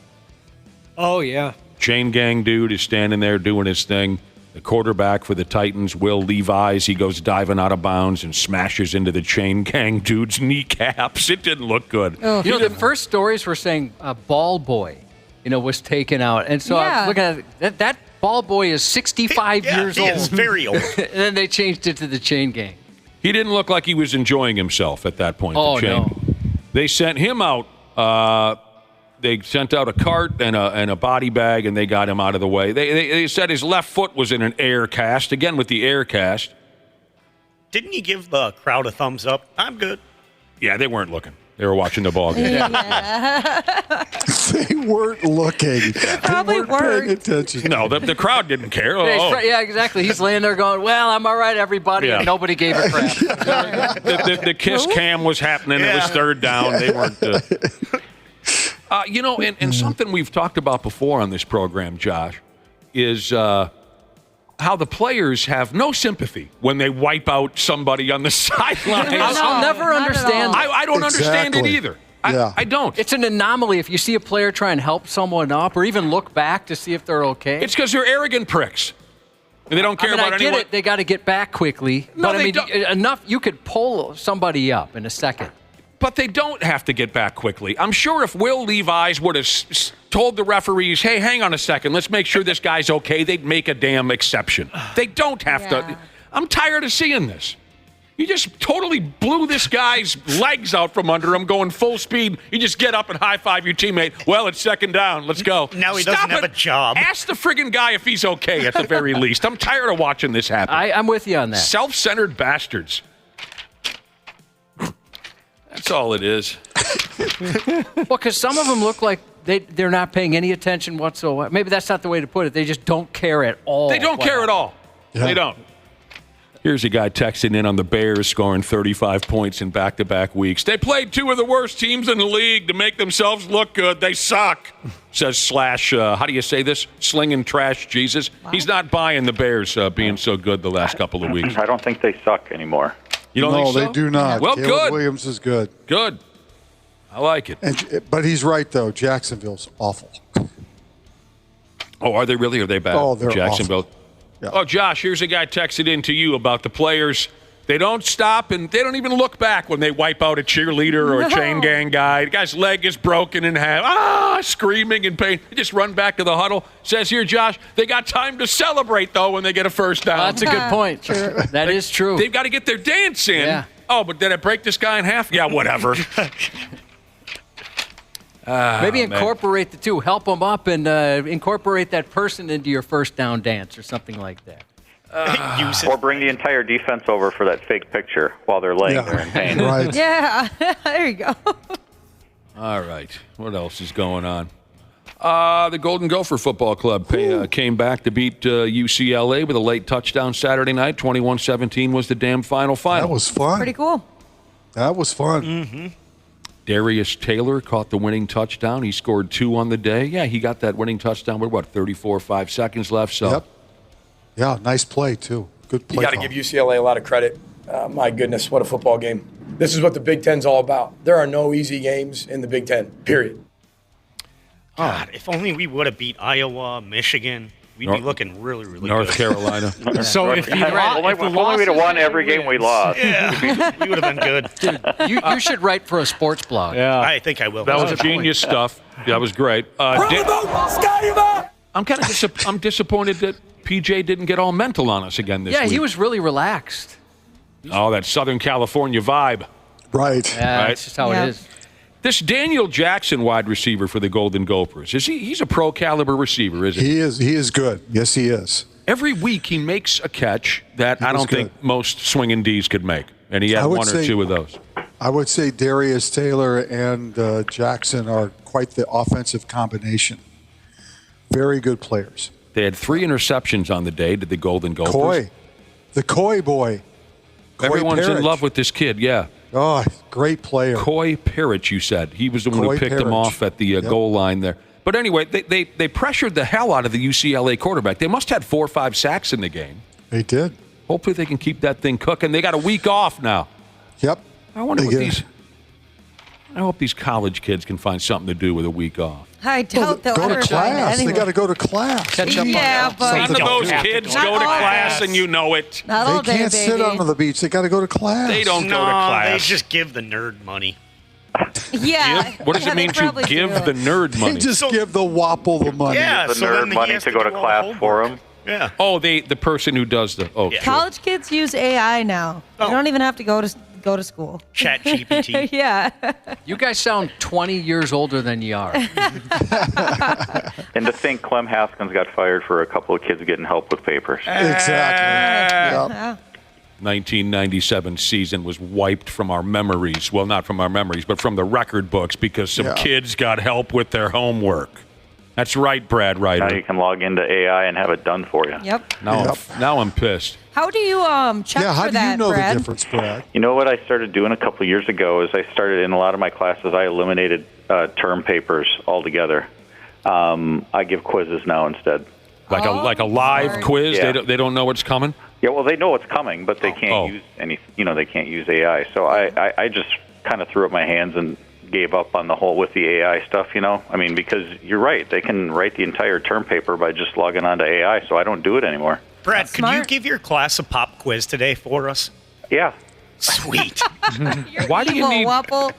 Oh, yeah. Chain gang dude is standing there doing his thing. The quarterback for the Titans, Will Levis, he goes diving out of bounds and smashes into the chain gang dude's kneecaps. It didn't look good. The first stories were saying Ball Boy, was taken out. And so I'm looking at it, that Ball Boy is 65 years old. He is very old. And then they changed it to the chain gang. He didn't look like he was enjoying himself at that point. Oh, no. They sent him out. They sent out a cart and a body bag, and they got him out of the way. They said his left foot was in an air cast. Again, with the air cast. Didn't he give the crowd a thumbs up? I'm good. Yeah, they weren't looking. They were watching the ball game. They weren't looking. Probably they weren't paying attention. No, the crowd didn't care. Yeah, exactly. He's laying there going, well, I'm all right, everybody. Yeah. And nobody gave a crap. The kiss cam was happening. It was third down. They weren't. And something we've talked about before on this program, Josh, is how the players have no sympathy when they wipe out somebody on the sideline. I'll never understand that. I don't understand it either. I don't. It's an anomaly if you see a player try and help someone up or even look back to see if they're okay. It's because they're arrogant pricks. And they don't care about anyone. I get it. They got to get back quickly. No, but enough, you could pull somebody up in a second. But they don't have to get back quickly. I'm sure if Will Levis would have told the referees, hey, hang on a second, let's make sure this guy's okay, they'd make a damn exception. They don't have to. I'm tired of seeing this. You just totally blew this guy's legs out from under him, going full speed. You just get up and high-five your teammate. Well, it's second down. Let's go. Now he doesn't have a job. Ask the friggin' guy if he's okay at the very least. I'm tired of watching this happen. I'm with you on that. Self-centered bastards. That's all it is. Well, because some of them look like they're not paying any attention whatsoever. Maybe that's not the way to put it. They just don't care at all. They don't care at all. Yeah. They don't. Here's a guy texting in on the Bears scoring 35 points in back-to-back weeks. They played two of the worst teams in the league to make themselves look good. They suck, says Slash. How do you say this? Slinging trash Jesus. Wow. He's not buying the Bears being so good the last couple of weeks. I don't think they suck anymore. You don't think so? No, they do not. Well, Caleb good. Williams is good. Good. I like it. But he's right, though. Jacksonville's awful. Oh, are they really? Are they bad? Oh, they're Jacksonville. awful. Yeah. Oh, Josh, here's a guy texted in to you about the players. They don't stop, and they don't even look back when they wipe out a cheerleader or a chain gang guy. The guy's leg is broken in half. Screaming in pain. They just run back to the huddle. Says here, Josh, they got time to celebrate, though, when they get a first down. That's a good point. That is true. They've got to get their dance in. Yeah. Oh, but did I break this guy in half? Yeah, whatever. Maybe incorporate the two. Help them up and incorporate that person into your first down dance or something like that. Or bring the entire defense over for that fake picture while they're laying there in pain. Right. Yeah, there you go. All right. What else is going on? The Golden Gopher Football Club came back to beat UCLA with a late touchdown Saturday night. 21-17 was the damn final. That was fun. Pretty cool. That was fun. Mm-hmm. Darius Taylor caught the winning touchdown. He scored 2 on the day. Yeah, he got that winning touchdown with, 5 seconds left. So. Yep. Yeah, nice play, too. Good play. You got to give UCLA a lot of credit. My goodness, what a football game. This is what the Big Ten's all about. There are no easy games in the Big Ten, period. God, if only we would have beat Iowa, Michigan, we'd be looking really, really North good. Carolina. So if we'd have won every game we lost. Yeah, we would have been good. Dude, you should write for a sports blog. Yeah. I think I will. That was genius stuff. That was great. I'm kind of I'm disappointed that PJ didn't get all mental on us again this week. Yeah, he was really relaxed. Oh, that Southern California vibe. Right. Yeah, right? that's just how it is. This Daniel Jackson wide receiver for the Golden Gophers, he's a pro caliber receiver, isn't he? He is good. Yes, he is. Every week he makes a catch that I don't think most swinging Ds could make, and he had one or two of those. I would say Darius Taylor and Jackson are quite the offensive combination. Very good players. They had 3 interceptions on the day to the Golden Gophers. The Coy boy. Everyone's in love with this kid, yeah. Oh, great player. Coy Parrish, you said. He was the one who picked him off at the goal line there. But anyway, they pressured the hell out of the UCLA quarterback. They must have had 4 or 5 sacks in the game. They did. Hopefully they can keep that thing cooking. They got a week off now. Yep. I wonder I hope these college kids can find something to do with a week off. I doubt they'll Go ever to find class. anyone. They got to go to class. Catch up Yeah, but None of those kids Not go to all class, days. and you know it. Not all They day, can't sit baby. on the beach. They got to go to class. They don't go to They class. just give the nerd money. Yeah. What does yeah, it mean they to probably give do. the nerd They money? just give the Wapple the money. Yeah, The so nerd then he money has to go to do all the class for homework. him. Yeah. Oh, the person who does the Yeah. College kids use AI now. Oh. They don't even have to go to school. Chat GPT. Yeah. You guys sound 20 years older than you are. And to think Clem Haskins got fired for a couple of kids getting help with papers. Exactly. Yep. Yeah. 1997 season was wiped from our memories. Well, not from our memories, but from the record books because some Yeah. kids got help with their homework. That's right, Brad Ryder. Now you can log into AI and have it done for you. Yep. Now I'm pissed. How do you check Yeah, how for do that, you know Brad? the difference, Brad? You know what I started doing a couple of years ago is I started in a lot of my classes, I eliminated term papers altogether. I give quizzes now instead. Like a live quiz? Yeah. They don't know what's coming? Yeah, well, they know what's coming, but they can't use any. They can't use AI. So I just kind of threw up my hands and gave up on the whole with the AI stuff. I mean, because you're right, they can write the entire term paper by just logging onto AI. So I don't do it anymore. Brad, could you give your class a pop quiz today for us? Yeah. Sweet. Why do you need? Wapple.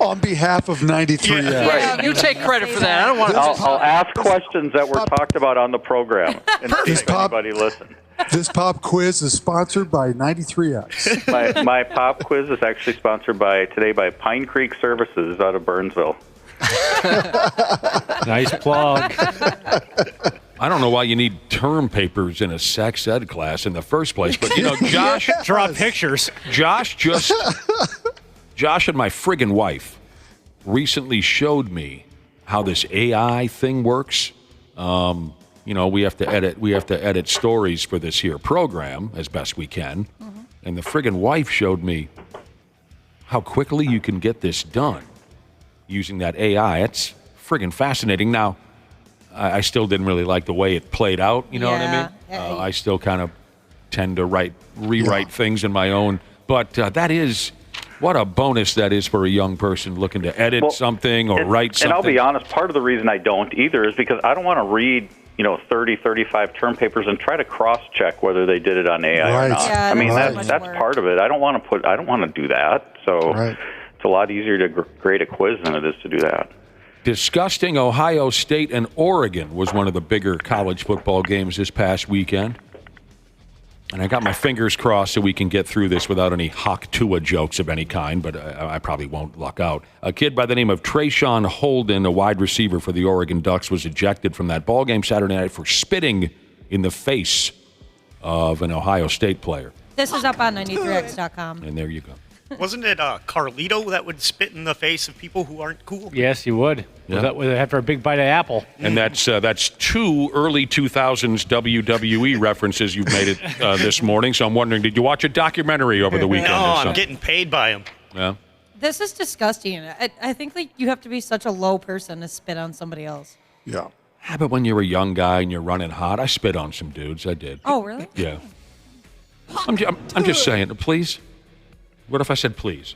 On behalf of 93. Right. You take credit for that. I don't want to. I'll ask questions that were talked about on the program and see if anybody listens. This pop quiz is sponsored by 93X. My pop quiz is actually sponsored today by Pine Creek Services out of Burnsville. Nice plug. I don't know why you need term papers in a sex ed class in the first place, but Josh, Draw pictures. Josh and my friggin' wife recently showed me how this AI thing works. We have to edit stories for this here program as best we can. Mm-hmm. And the friggin' wife showed me how quickly you can get this done using that AI. It's friggin' fascinating. Now, I still didn't really like the way it played out. You know what I mean? I still kind of tend to rewrite things in my own. But that is, what a bonus that is for a young person looking to edit something or write something. And I'll be honest, part of the reason I don't either is because I don't want to read 30, 35 term papers and try to cross-check whether they did it on AI or not. Yeah, I mean, that's that's part of it. I don't want to do that. So it's a lot easier to grade a quiz than it is to do that. Disgusting. Ohio State and Oregon was one of the bigger college football games this past weekend. And I got my fingers crossed so we can get through this without any Hawk Tua jokes of any kind, but I probably won't luck out. A kid by the name of Trayshawn Holden, a wide receiver for the Oregon Ducks, was ejected from that ball game Saturday night for spitting in the face of an Ohio State player. This is up on 93x.com. And there you go. Wasn't it Carlito that would spit in the face of people who aren't cool? Yes, you would. Yeah. After a big bite of apple. And that's two early 2000s WWE references you've made it this morning. So I'm wondering, did you watch a documentary over the weekend? No, or I'm something? getting paid by him. Yeah. This is disgusting. I think you have to be such a low person to spit on somebody else. Yeah. But when you're a young guy and you're running hot, I spit on some dudes. I did. Oh, really? Yeah. I'm just saying, please. What if I said please?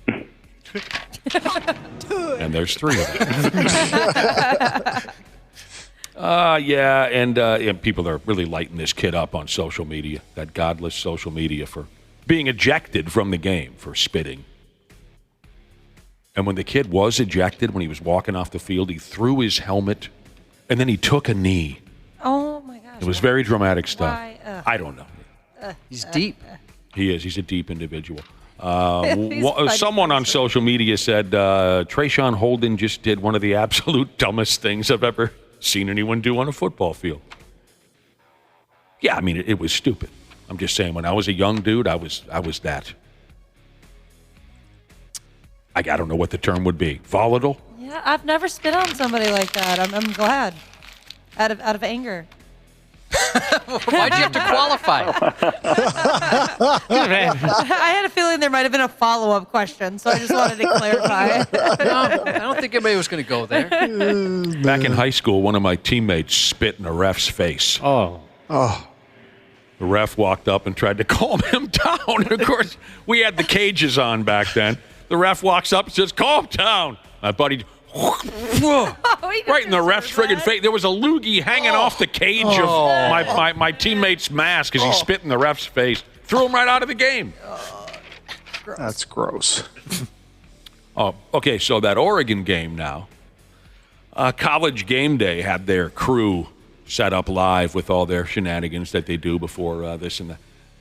And there's three of them. And people are really lighting this kid up on social media, that godless social media, for being ejected from the game for spitting. And when the kid was ejected, when he was walking off the field, he threw his helmet, and then he took a knee. Oh, my gosh. It was very dramatic stuff. Why? I don't know. He's deep. He is. He's a deep individual. He's Someone on social media said Trayshawn Holden just did one of the absolute dumbest things I've ever seen anyone do on a football field. Yeah, I mean, it was stupid. I'm just saying, when I was a young dude, I was that. I don't know what the term would be. Volatile? Yeah, I've never spit on somebody like that. I'm glad. Out of anger. Why'd you have to qualify? I had a feeling there might have been a follow-up question, so I just wanted to clarify. No, I don't think anybody was going to go there. Back in high school, one of my teammates spit in a ref's face. Oh. The ref walked up and tried to calm him down. And, of course, we had the cages on back then. The ref walks up and says, calm down. My buddy, right in the ref's friggin' face. There was a loogie hanging off the cage of my teammate's mask as he spit in the ref's face. Threw him right out of the game. That's gross. Okay, so that Oregon game now. College Game Day had their crew set up live with all their shenanigans that they do before this and that.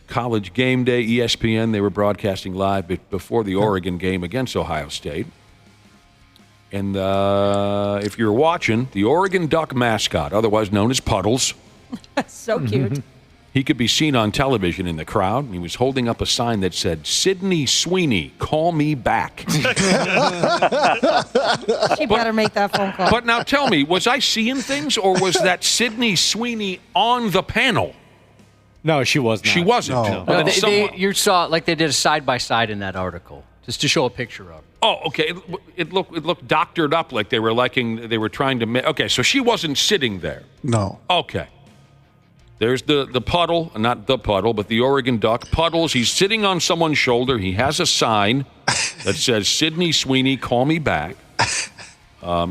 College Game Day, ESPN, they were broadcasting live before the Oregon game against Ohio State. And if you're watching, the Oregon Duck mascot, otherwise known as Puddles. So cute. He could be seen on television in the crowd. He was holding up a sign that said, Sydney Sweeney, call me back. She better make that phone call. But now tell me, was I seeing things, or was that Sydney Sweeney on the panel? No, she was not. She wasn't. No, you saw like they did a side-by-side in that article, just to show a picture of it. Oh, okay. It looked doctored up, like they were trying to. Okay, so she wasn't sitting there. No. Okay. There's the puddle, not the puddle, but the Oregon Duck. Puddles, he's sitting on someone's shoulder. He has a sign that says, Sydney Sweeney, call me back.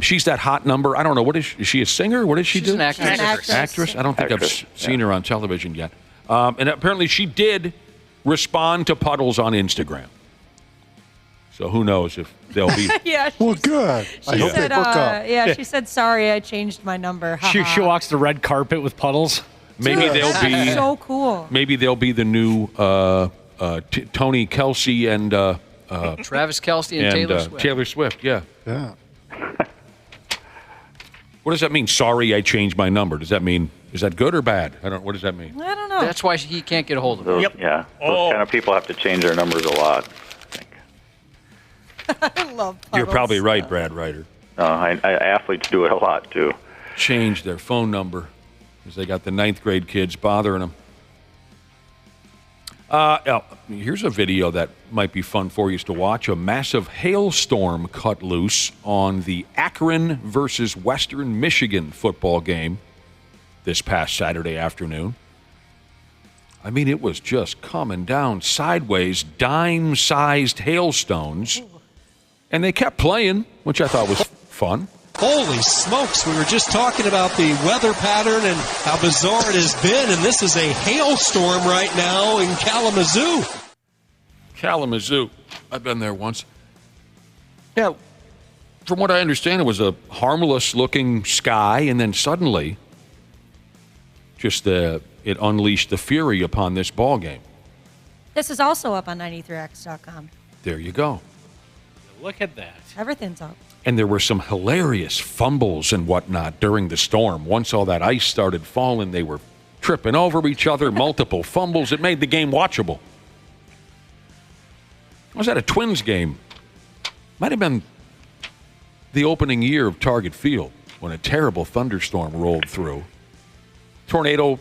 She's that hot number. I don't know. Is she a singer? What does she do? She's an actress. Actress? I don't think I've seen her on television yet. And apparently she did respond to Puddles on Instagram. So who knows if they'll be. Yeah. Well, good. I hope they hook up. Yeah, she said, sorry, I changed my number. She walks the red carpet with Puddles. Maybe they'll be so cool. Maybe they'll be the new Tony Kelsey and Travis Kelsey and Taylor Swift. Taylor Swift, yeah. Yeah. What does that mean? Sorry, I changed my number. Does that mean, is that good or bad? What does that mean? I don't know. That's why he can't get a hold of her. Yeah. Those kind of people have to change their numbers a lot. I love Puddles. You're probably right, Brad Ryder. Athletes do it a lot, too. Change their phone number because they got the 9th grade kids bothering them. Here's a video that might be fun for you to watch. A massive hailstorm cut loose on the Akron versus Western Michigan football game this past Saturday afternoon. I mean, it was just coming down sideways, dime-sized hailstones. And they kept playing, which I thought was fun. Holy smokes, we were just talking about the weather pattern and how bizarre it has been, and this is a hailstorm right now in Kalamazoo. Kalamazoo. I've been there once. Yeah, from what I understand, it was a harmless-looking sky, and then suddenly, it unleashed the fury upon this ball game. This is also up on 93x.com. There you go. Look at that. Everything's up. And there were some hilarious fumbles and whatnot during the storm. Once all that ice started falling, they were tripping over each other, multiple fumbles. It made the game watchable. I was at a Twins game. Might have been the opening year of Target Field when a terrible thunderstorm rolled through. Tornado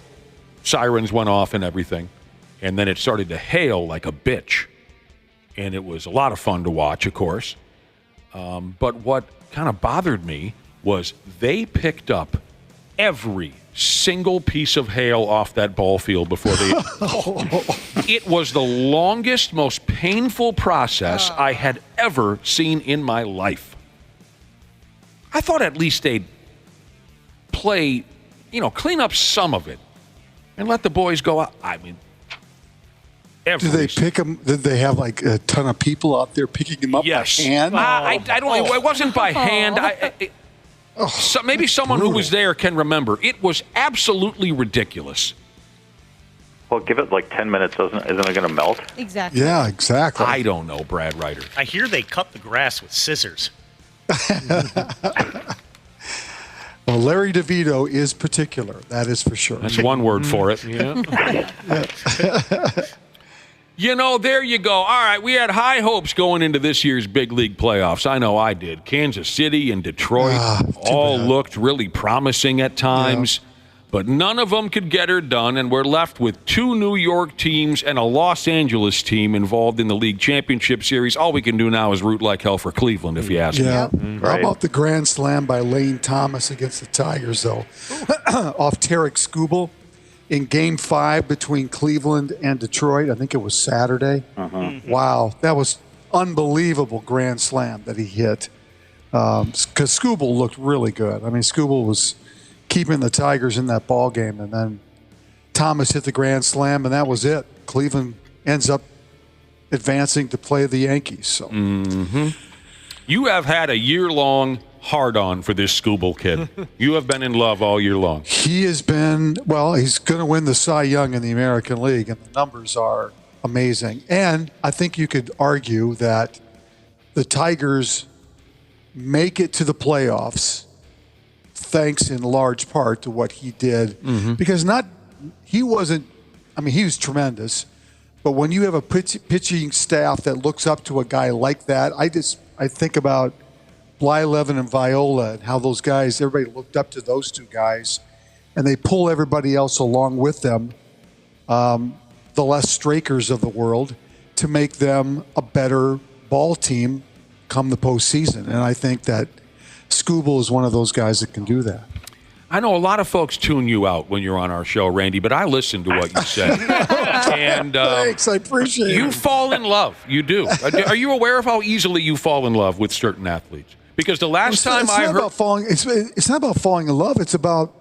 sirens went off and everything. And then it started to hail like a bitch. And it was a lot of fun to watch, of course. But what kind of bothered me was they picked up every single piece of hail off that ball field before they... It was the longest, most painful process I had ever seen in my life. I thought at least they'd play, clean up some of it and let the boys go out. I mean... Do they pick them? Did they have like a ton of people out there picking them up by hand? I don't. It wasn't by hand. Maybe someone who was there can remember. It was absolutely ridiculous. Well, give it like 10 minutes. Isn't it going to melt? Exactly. Yeah, exactly. I don't know, Brad Ryder. I hear they cut the grass with scissors. Well, Larry DeVito is particular. That is for sure. That's one word for it. Yeah. There you go. All right, we had high hopes going into this year's big league playoffs. I know I did. Kansas City and Detroit all looked really promising at times, but none of them could get her done, and we're left with 2 New York teams and a Los Angeles team involved in the league championship series. All we can do now is root like hell for Cleveland, if you ask me. Yeah. How about the grand slam by Lane Thomas against the Tigers, though? Off Tarek Skubal. in Game 5 between Cleveland and Detroit. I think it was Saturday. Wow, that was unbelievable grand slam that he hit. Because Skubal looked really good. I mean, Skubal was keeping the Tigers in that ball game, and then Thomas hit the grand slam, and that was it. Cleveland ends up advancing to play the Yankees. So, You have had a year-long hard-on for this Skubal kid. You have been in love all year long. he has been, well, he's going to win the Cy Young in the American League, and the numbers are amazing. And I think you could argue that the Tigers make it to the playoffs thanks in large part to what he did. Because he wasn't, I mean, he was tremendous. But when you have a pitching staff that looks up to a guy like that, I think about Blyleven and Viola and how those guys, everybody looked up to those two guys, and they pull everybody else along with them, the Les Strakers of the world, to make them a better ball team come the postseason. And I think that Skubal is one of those guys that can do that. I know a lot of folks tune you out when you're on our show, Randy, but I listen to what you say. And thanks, I appreciate it. You fall in love. You do. Are you aware of how easily you fall in love with certain athletes? Because the last time I heard... It's not about falling in love. It's about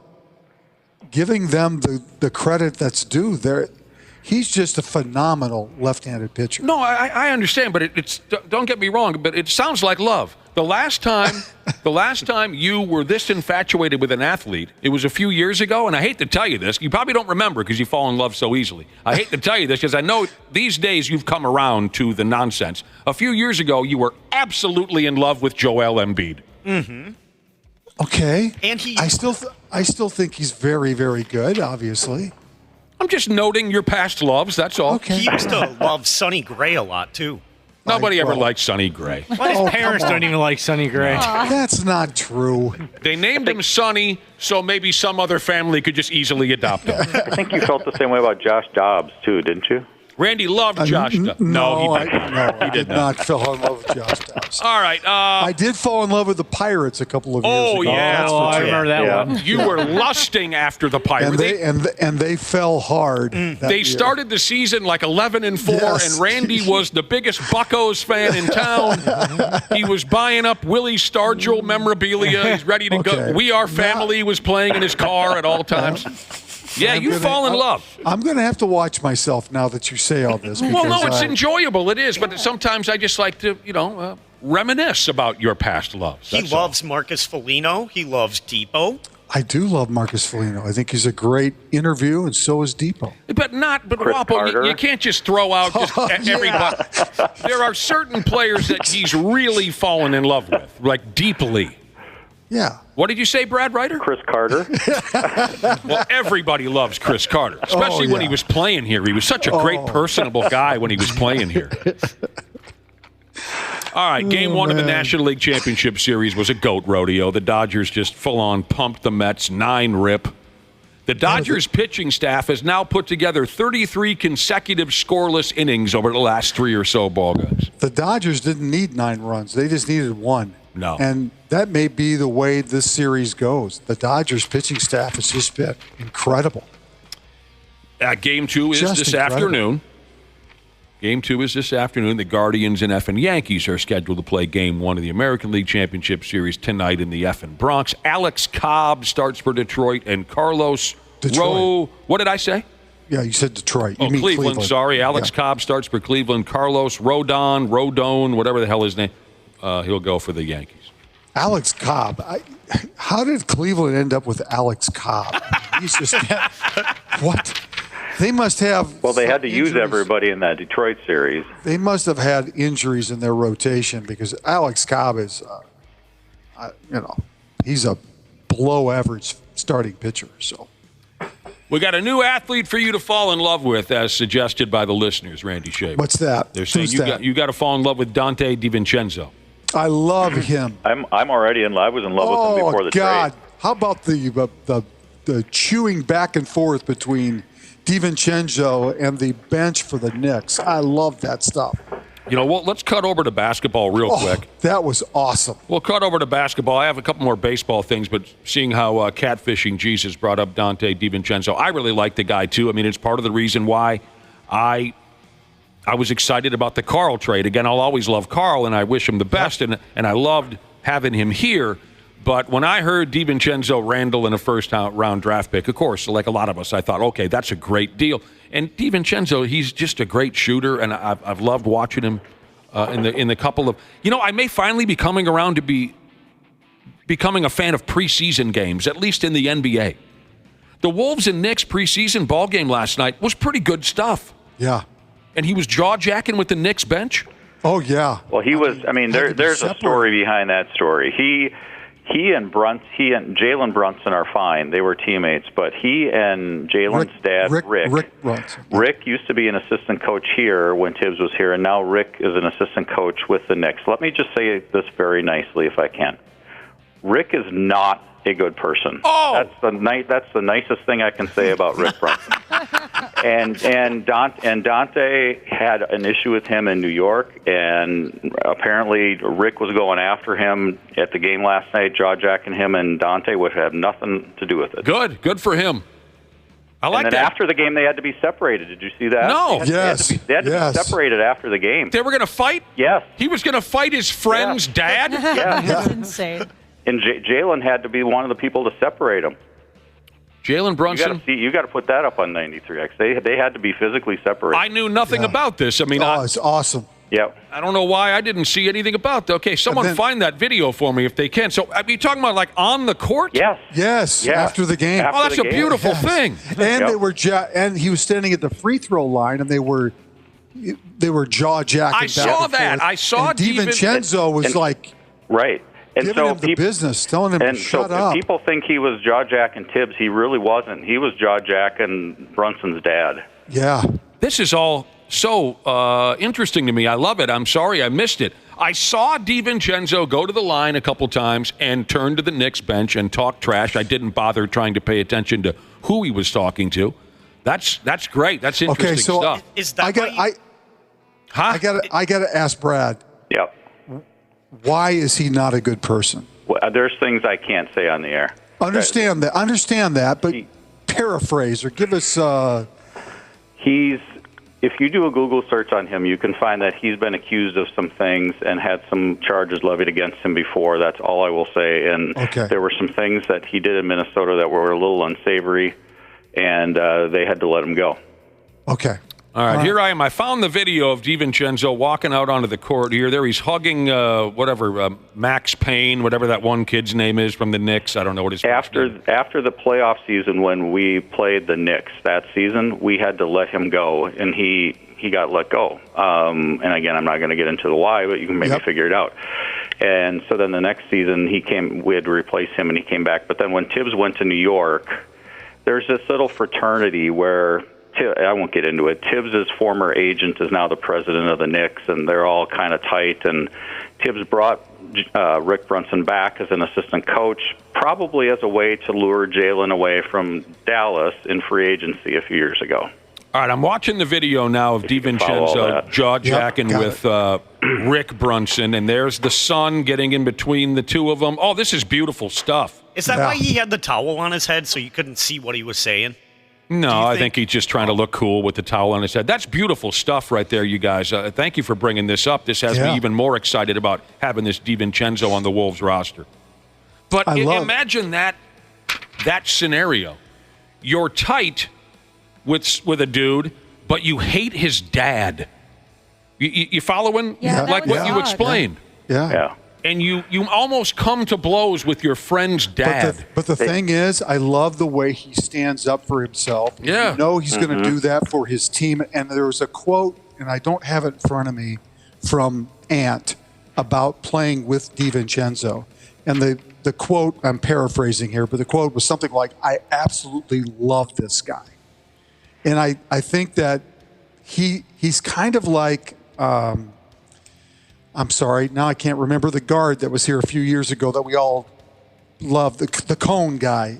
giving them the credit that's due. He's just a phenomenal left-handed pitcher. No, I understand, but it's don't get me wrong, but it sounds like love. The last time you were this infatuated with an athlete, it was a few years ago, and I hate to tell you this. You probably don't remember because you fall in love so easily. I hate to tell you this because I know these days you've come around to the nonsense. A few years ago, you were absolutely in love with Joel Embiid. Okay. And I still think he's very, very good, obviously. I'm just noting your past loves, that's all. Okay. He used to love Sonny Gray a lot, too. Nobody ever liked Sonny Gray. His parents don't even like Sonny Gray. That's not true. They named him Sonny so maybe some other family could just easily adopt him. I think you felt the same way about Josh Dobbs, too, didn't you? Randy loved Josh Dobbs. I did not fall in love with Josh Dobbs. All right. I did fall in love with the Pirates a couple of years ago. Oh, yeah. I remember that one. You were lusting after the Pirates. And they fell hard. They started the season like 11-4, Yes. and Randy was the biggest Buccos fan in town. He was buying up Willie Stargell memorabilia. He's ready to go. We Are Family was playing in his car at all times. Yeah, you fall in love. I'm going to have to watch myself now that you say all this. Well, no, it's enjoyable. It is, but sometimes I just like to, reminisce about your past loves. He loves Marcus Foligno. He loves Depot. I do love Marcus Foligno. I think he's a great interview, and so is Depot. But Wapo, you can't just throw out just everybody. There are certain players that he's really fallen in love with, like deeply. Yeah. What did you say, Brad Ryder? Chris Carter. Well, everybody loves Chris Carter, especially when he was playing here. He was such a great, personable guy when he was playing here. All right, Game 1 of the National League Championship Series was a goat rodeo. The Dodgers just full-on pumped the Mets 9-rip. The Dodgers pitching staff has now put together 33 consecutive scoreless innings over the last 3 or so ball games. The Dodgers didn't need 9 runs. They just needed 1. No. And that may be the way this series goes. The Dodgers pitching staff has just been incredible. Game 2 is Just this incredible. afternoon. Game 2 is this afternoon. The Guardians and effing Yankees are scheduled to play Game 1 of the American League Championship Series tonight in the effing Bronx. Alex Cobb starts for Detroit, and Carlos Rowe. What did I say? Yeah, you said Detroit. You Oh, mean Cleveland. Sorry. Alex Yeah. Cobb starts for Cleveland. Carlos Rodon, whatever the hell his name, he'll go for the Yankees. Alex Cobb. How did Cleveland end up with Alex Cobb? He's just what? They must have. Well, they had to injuries. use everybody in that Detroit series. They must have had injuries in their rotation because Alex Cobb is, he's a below-average starting pitcher. So We got a new athlete for you to fall in love with, as suggested by the listeners, Randy Shaver. What's that? They're saying Who's you got to fall in love with Dante DiVincenzo. I love him. I'm already in love. I was in love with him before the God. trade. How about the chewing back and forth between DiVincenzo and the bench for the Knicks? I love that stuff. You know what? Let's cut over to basketball real quick. That was awesome. We'll cut over to basketball. I have a couple more baseball things, but seeing how catfishing Jesus brought up Dante DiVincenzo, I really like the guy too. I mean, it's part of the reason why I was excited about the Carl trade. Again, I'll always love Carl, and I wish him the best, and I loved having him here. But when I heard DiVincenzo Randall in a first-round draft pick, of course, like a lot of us, I thought, okay, that's a great deal. And DiVincenzo, he's just a great shooter, and I've loved watching him in the couple of. You know, I may finally be coming around to becoming a fan of preseason games, at least in the NBA. The Wolves and Knicks preseason ball game last night was pretty good stuff. Yeah. And he was jaw-jacking with the Knicks bench? Oh, yeah. Well, he was. I mean, there's a story behind that story. He and Jalen Brunson are fine. They were teammates, but he and Jalen's dad, Rick Brunson. Rick used to be an assistant coach here when Tibbs was here, and now Rick is an assistant coach with the Knicks. Let me just say this very nicely, if I can. Rick is not a good person. Oh, that's the nicest thing I can say about Rick Brunson. and Dante had an issue with him in New York, and apparently Rick was going after him at the game last night, jaw-jacking him, and Dante would have nothing to do with it. Good for him. I like and then that. After the game, they had to be separated. Did you see that? No. They had to be separated after the game. They were going to fight? Yes. He was going to fight his friend's dad? Yeah. That's insane. And Jalen had to be one of the people to separate them. Jalen Brunson? You got to put that up on 93X. They had to be physically separated. I knew nothing about this. I mean, it's awesome. Yep. I don't know why I didn't see anything about that. Okay, someone find that video for me if they can. So, are you talking about like on the court? Yes. After the game. That's a beautiful thing. And they were and he was standing at the free throw line, and they were jaw jacking. I saw that. Forth. I saw and DiVincenzo was like right. And giving him the business, telling him to shut up. If people think he was jaw-jacking Tibbs, he really wasn't. He was jaw-jacking Brunson's dad. Yeah. This is all so interesting to me. I love it. I'm sorry I missed it. I saw DiVincenzo go to the line a couple times and turn to the Knicks bench and talk trash. I didn't bother trying to pay attention to who he was talking to. That's great. That's interesting stuff. Is that I got to ask Brad. Yep. Why is he not a good person? Well, there's things I can't say on the air. Understand that, but paraphrase or give us. If you do a Google search on him, you can find that he's been accused of some things and had some charges levied against him before. That's all I will say. And there were some things that he did in Minnesota that were a little unsavory, and they had to let him go. Okay. All right, here I am. I found the video of DiVincenzo walking out onto the court here. There he's hugging Max Payne, whatever that one kid's name is from the Knicks. I don't know what his After the playoff season, when we played the Knicks that season, we had to let him go, and he got let go. And again, I'm not going to get into the why, but you can maybe figure it out. And so then the next season, we had to replace him, and he came back. But then when Tibbs went to New York, there's this little fraternity where I won't get into it. Tibbs' former agent is now the president of the Knicks, and they're all kind of tight. And Tibbs brought Rick Brunson back as an assistant coach, probably as a way to lure Jalen away from Dallas in free agency a few years ago. All right, I'm watching the video now of DiVincenzo jaw-jacking with Rick Brunson, and there's the son getting in between the two of them. Oh, this is beautiful stuff. Is that why he had the towel on his head so you couldn't see what he was saying? No, I think he's just trying to look cool with the towel on his head. That's beautiful stuff right there, you guys. Thank you for bringing this up. This has me even more excited about having this DiVincenzo on the Wolves roster. But imagine that scenario. You're tight with a dude, but you hate his dad. You following? Yeah, like what you explained. Yeah. And you almost come to blows with your friend's dad. But the thing is, I love the way he stands up for himself. Yeah. You know he's going to do that for his team. And there was a quote, and I don't have it in front of me, from Ant about playing with DiVincenzo. And the quote, I'm paraphrasing here, but the quote was something like, I absolutely love this guy. And I think that he's kind of like... I'm sorry, now I can't remember the guard that was here a few years ago that we all love the Cone guy.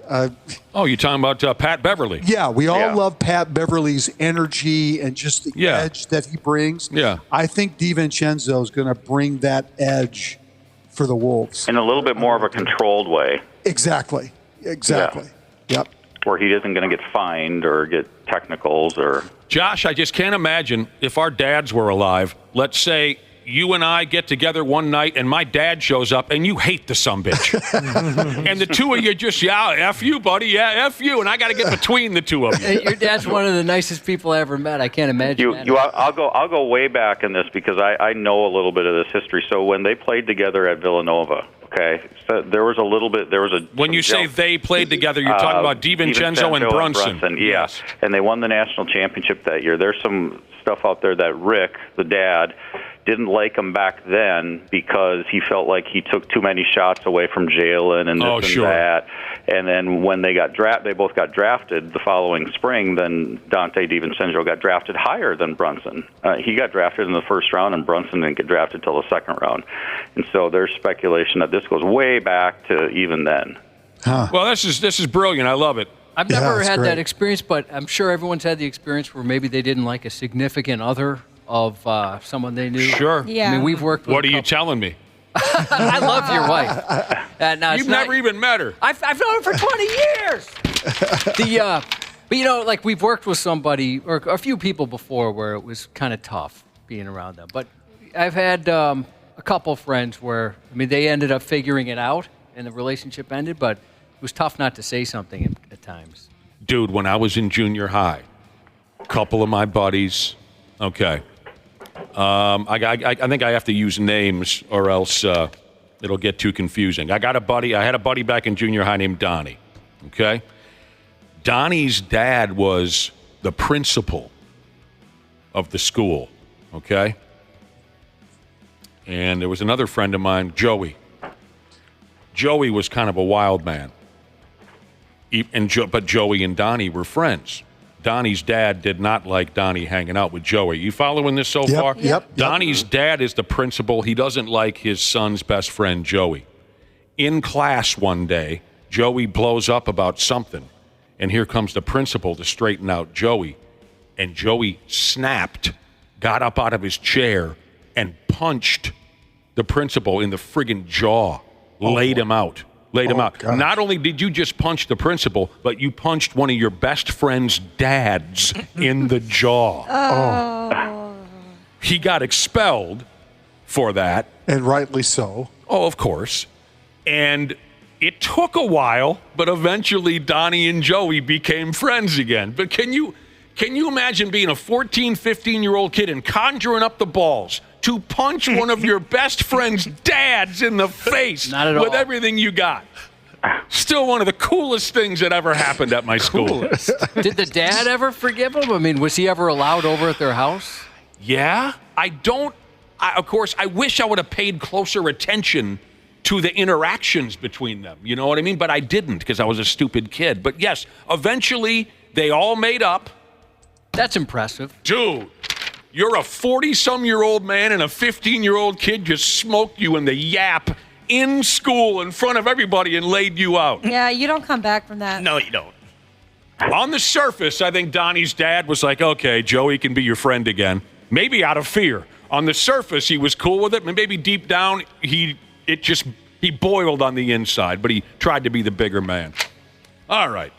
Oh, you're talking about Pat Beverly? Yeah, we all love Pat Beverly's energy and just the edge that he brings. Yeah. I think DiVincenzo is going to bring that edge for the Wolves. In a little bit more of a controlled way. Exactly. Yep. Where he isn't going to get fined or get technicals or... Josh, I just can't imagine if our dads were alive. Let's say you and I get together one night and my dad shows up and you hate the sumbitch. And the two of you just, F you, buddy, F you. And I got to get between the two of you. Your dad's one of the nicest people I ever met. I can't imagine that. I'll go way back in this because I know a little bit of this history. So when they played together at Villanova, okay, so there was a... When you say they played together, you're talking about DiVincenzo and Brunson. Yes. And they won the national championship that year. There's some stuff out there that Rick, the dad, didn't like him back then because he felt like he took too many shots away from Jalen and this and that. And then when they both got drafted the following spring, then Dante DiVincenzo got drafted higher than Brunson. He got drafted in the first round, and Brunson didn't get drafted till the second round. And so there's speculation that this goes way back to even then. Well, this is brilliant. I love it. I've never had that experience, but I'm sure everyone's had the experience where maybe they didn't like a significant other of someone they knew. Sure. Yeah. I mean, we've worked with What are you telling me? I love your wife. No, You've never even met her. I've known her for 20 years. But, like we've worked with somebody or a few people before where it was kind of tough being around them. But I've had a couple friends where, they ended up figuring it out and the relationship ended, but it was tough not to say something at times. Dude, when I was in junior high, a couple of my buddies, okay, I think I have to use names or else it'll get too confusing. I had a buddy back in junior high named Donnie, okay? Donnie's dad was the principal of the school, okay? And there was another friend of mine, Joey. Joey was kind of a wild man. But Joey and Donnie were friends. Donnie's dad did not like Donnie hanging out with Joey. You following this so far? Yep. Donnie's dad is the principal. He doesn't like his son's best friend, Joey. In class one day, Joey blows up about something, and here comes the principal to straighten out Joey. And Joey snapped, got up out of his chair, and punched the principal in the friggin' jaw, laid him out. Gosh. Not only did you just punch the principal, but you punched one of your best friend's dads in the jaw. He got expelled for that. And rightly so. Oh, of course. And it took a while, but eventually Donnie and Joey became friends again. But can you imagine being a 14, 15-year-old kid and conjuring up the balls to punch one of your best friend's dads in the face with everything you got? Still one of the coolest things that ever happened at my school. Did the dad ever forgive him? Was he ever allowed over at their house? Yeah. Of course, I wish I would have paid closer attention to the interactions between them. You know what I mean? But I didn't because I was a stupid kid. But yes, eventually they all made up. That's impressive. Dude, you're a 40-some-year-old man and a 15-year-old kid just smoked you in the yap in school in front of everybody and laid you out. Yeah, you don't come back from that. No, you don't. On the surface, I think Donnie's dad was like, okay, Joey can be your friend again. Maybe out of fear. On the surface, he was cool with it, and maybe deep down, he boiled on the inside, but he tried to be the bigger man. All right.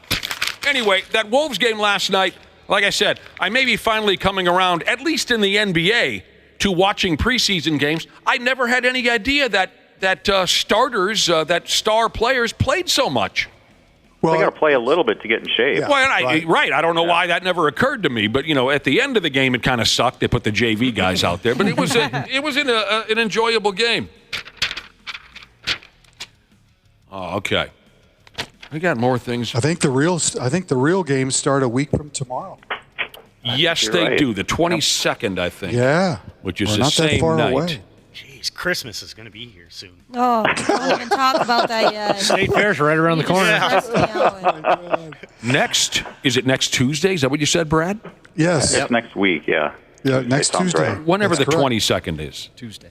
Anyway, that Wolves game last night, like I said, I may be finally coming around, at least in the NBA, to watching preseason games. I never had any idea that starters, that star players played so much. Well, they got to play a little bit to get in shape. Yeah, well, right. I don't know why that never occurred to me, but at the end of the game, it kind of sucked. They put the JV guys out there, but it was an enjoyable game. Oh, okay. We got more things. I think the real games start a week from tomorrow. Yes, they do. The 22nd, I think. Yeah. Which is We're the not that same far night. away. Jeez, Christmas is going to be here soon. Oh, don't even talk about that yet. State Fair's right around the corner. Is it next Tuesday? Is that what you said, Brad? Yes. It's next week, yeah. Yeah, next Tuesday. Whenever That's the correct. 22nd is. Tuesday.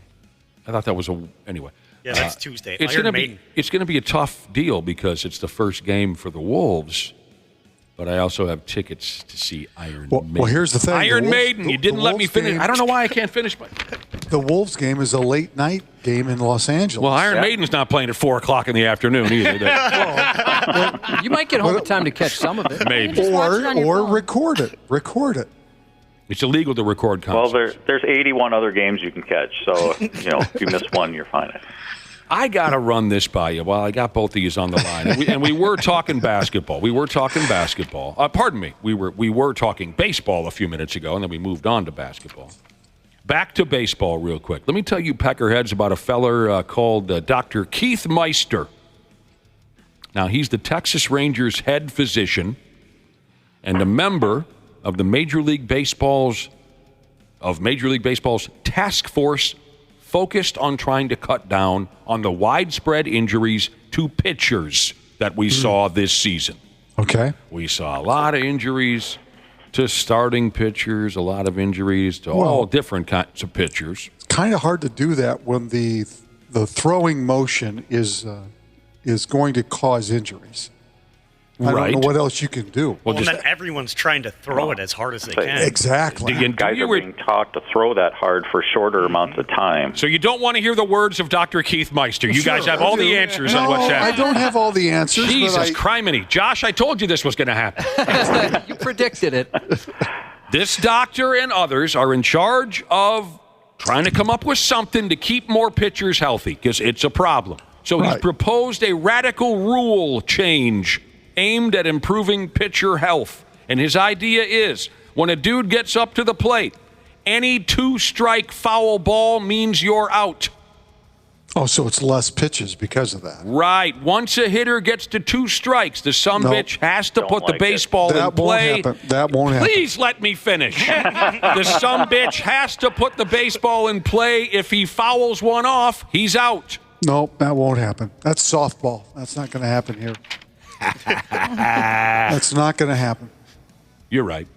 I thought that was anyway. Yeah, that's Tuesday. It's Iron going to Maiden. be it's going to be a tough deal because it's the first game for the Wolves. But I also have tickets to see Iron Maiden. Well, here's the thing. Iron Maiden. You didn't let me finish. I don't know why I can't finish. The Wolves game is a late night game in Los Angeles. Well, Iron Maiden's not playing at 4 o'clock in the afternoon either. You might get home in time to catch some of it. Maybe. Or record it. Record it. It's illegal to record concerts. Well, there's 81 other games you can catch, so if you miss one, you're fine. I got to run this by you while I got both of you on the line. And we were talking basketball. Pardon me. We were talking baseball a few minutes ago, and then we moved on to basketball. Back to baseball real quick. Let me tell you, Peckerheads, about a feller called Dr. Keith Meister. Now, he's the Texas Rangers head physician and a member of the Major League Baseball's task force focused on trying to cut down on the widespread injuries to pitchers that we saw this season. Okay. We saw a lot of injuries to starting pitchers, a lot of injuries to all different kinds of pitchers. It's kind of hard to do that when the throwing motion is going to cause injuries. I don't know what else you can do. Well, then everyone's trying to throw it as hard as they can. Exactly. Guys are being taught to throw that hard for shorter amounts of time. So you don't want to hear the words of Dr. Keith Meister. You guys have all the answers on what's happening. I don't have all the answers. Jesus criminy. Josh, I told you this was going to happen. You predicted it. This doctor and others are in charge of trying to come up with something to keep more pitchers healthy because it's a problem. So he's proposed a radical rule change aimed at improving pitcher health. And his idea is when a dude gets up to the plate, any 2-strike foul ball means you're out. Oh, so it's less pitches because of that. Right. Once a hitter gets to 2 strikes, the sumbitch has to put the baseball in play. That won't happen. Please let me finish. The sumbitch has to put the baseball in play. If he fouls one off, he's out. Nope, that won't happen. That's softball. That's not going to happen here. That's not going to happen. You're right.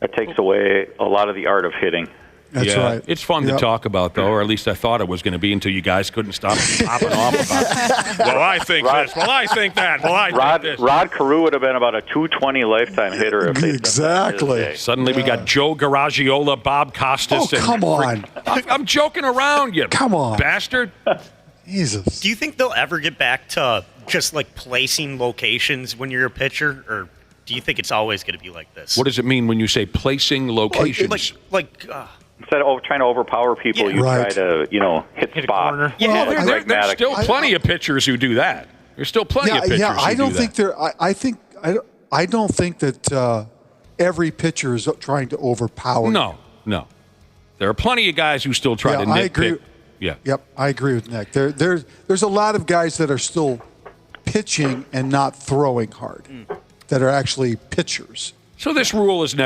That takes away a lot of the art of hitting. That's right. It's fun to talk about, though, or at least I thought it was going to be until you guys couldn't stop popping off about it. Well, I think this. Well, I think that. Well, I think this. Rod Carew would have been about a 220 lifetime hitter. If exactly. Suddenly we got Joe Garagiola, Bob Costas. Oh, come on. I'm joking around, you come on, bastard. Jesus. Do you think they'll ever get back to just like placing locations when you're a pitcher, or do you think it's always going to be like this? What does it mean when you say placing locations? Instead of trying to overpower people, you try to, hit spot. Yeah, there's still plenty of pitchers who do that. There's still plenty of pitchers who do that. I don't think that every pitcher is trying to overpower. No. There are plenty of guys who still try to nitpick. I agree. Yeah. Yep, I agree with Nick. There's a lot of guys that are still pitching and not throwing hard, that are actually pitchers. So this rule is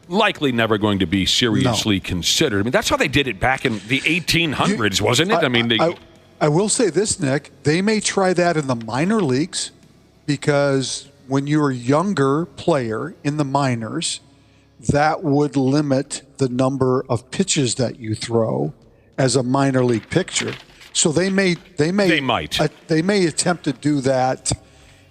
likely never going to be seriously considered. I mean, that's how they did it back in the 1800s, wasn't it? I will say this, Nick. They may try that in the minor leagues because when you're a younger player in the minors, that would limit the number of pitches that you throw as a minor league pitcher. So they may attempt to do that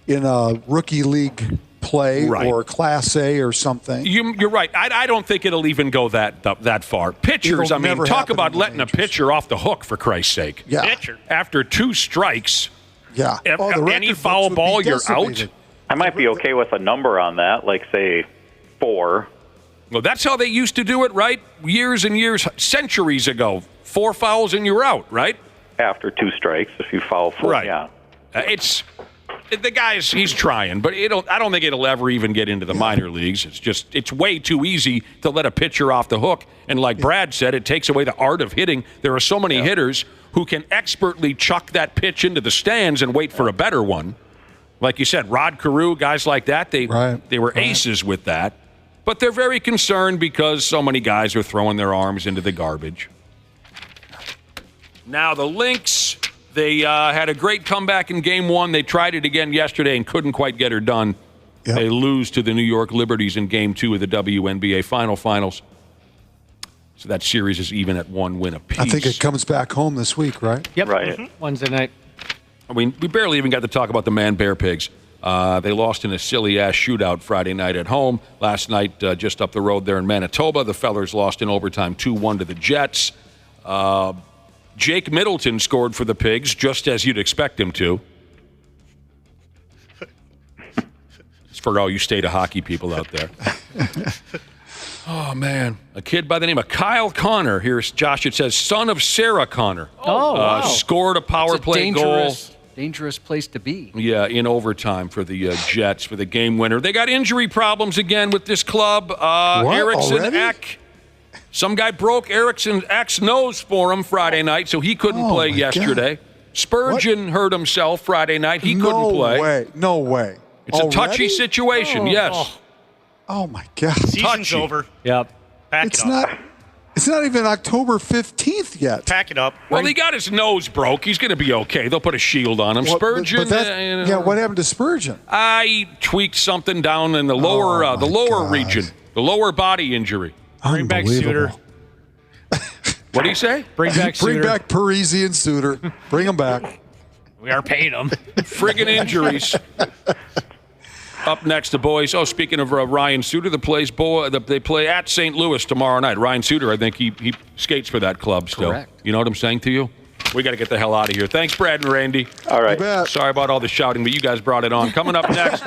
in a rookie league play or Class A or something. You're right. I don't think it'll even go that far. Pitchers, talk about letting a pitcher off the hook, for Christ's sake. Yeah. Pitcher. After 2 strikes, any foul would ball, be you're decimated. out. I might be okay with a number on that, like, say, 4. Well, that's how they used to do it, right? Years and years, centuries ago. 4 fouls and you're out, right? After 2 strikes, if you foul 4, right. Yeah. It's the guy's. He's trying, but I don't think it'll ever even get into the minor leagues. It's way too easy to let a pitcher off the hook. And like Brad said, it takes away the art of hitting. There are so many hitters who can expertly chuck that pitch into the stands and wait for a better one. Like you said, Rod Carew, guys like that, they were aces with that. But they're very concerned because so many guys are throwing their arms into the garbage. Now the Lynx, they had a great comeback in Game 1. They tried it again yesterday and couldn't quite get her done. Yep. They lose to the New York Liberties in Game 2 of the WNBA Finals. So that series is even at 1 win apiece. I think it comes back home this week, right? Yep. Right. Wednesday night. I mean, we barely even got to talk about the Man-Bear Pigs. They lost in a silly-ass shootout Friday night at home. Last night, just up the road there in Manitoba, the Fellers lost in overtime 2-1 to the Jets. Jake Middleton scored for the Pigs, just as you'd expect him to. It's for all you state of hockey people out there. Oh, man. A kid by the name of Kyle Connor. Here's Josh. It says, son of Sarah Connor. Oh, wow. Scored a power play goal. Dangerous place to be. Yeah, in overtime for the Jets for the game winner. They got injury problems again with this club. Eriksson Ek. Some guy broke Eriksson Ek's nose for him Friday night, so he couldn't play yesterday. God. Spurgeon hurt himself Friday night. He couldn't play. No way. It's a touchy situation, yes. Oh, my God. Season's over. Yep. Pack It's it up. It's not even October 15th yet. Pack it up. Well, he got his nose broke. He's going to be okay. They'll put a shield on him. Spurgeon. What happened to Spurgeon? He tweaked something down in the lower region, the lower body injury. Bring back Suter. What do you say? Bring back Suter. Bring back Parisi and Suter. Bring them back. We are paying them. Friggin' injuries. Up next, the boys. Oh, speaking of Ryan Suter, they play at St. Louis tomorrow night. Ryan Suter, I think he skates for that club still. Correct. You know what I'm saying to you? We got to get the hell out of here. Thanks, Brad and Randy. All right. Sorry about all the shouting, but you guys brought it on. Coming up next,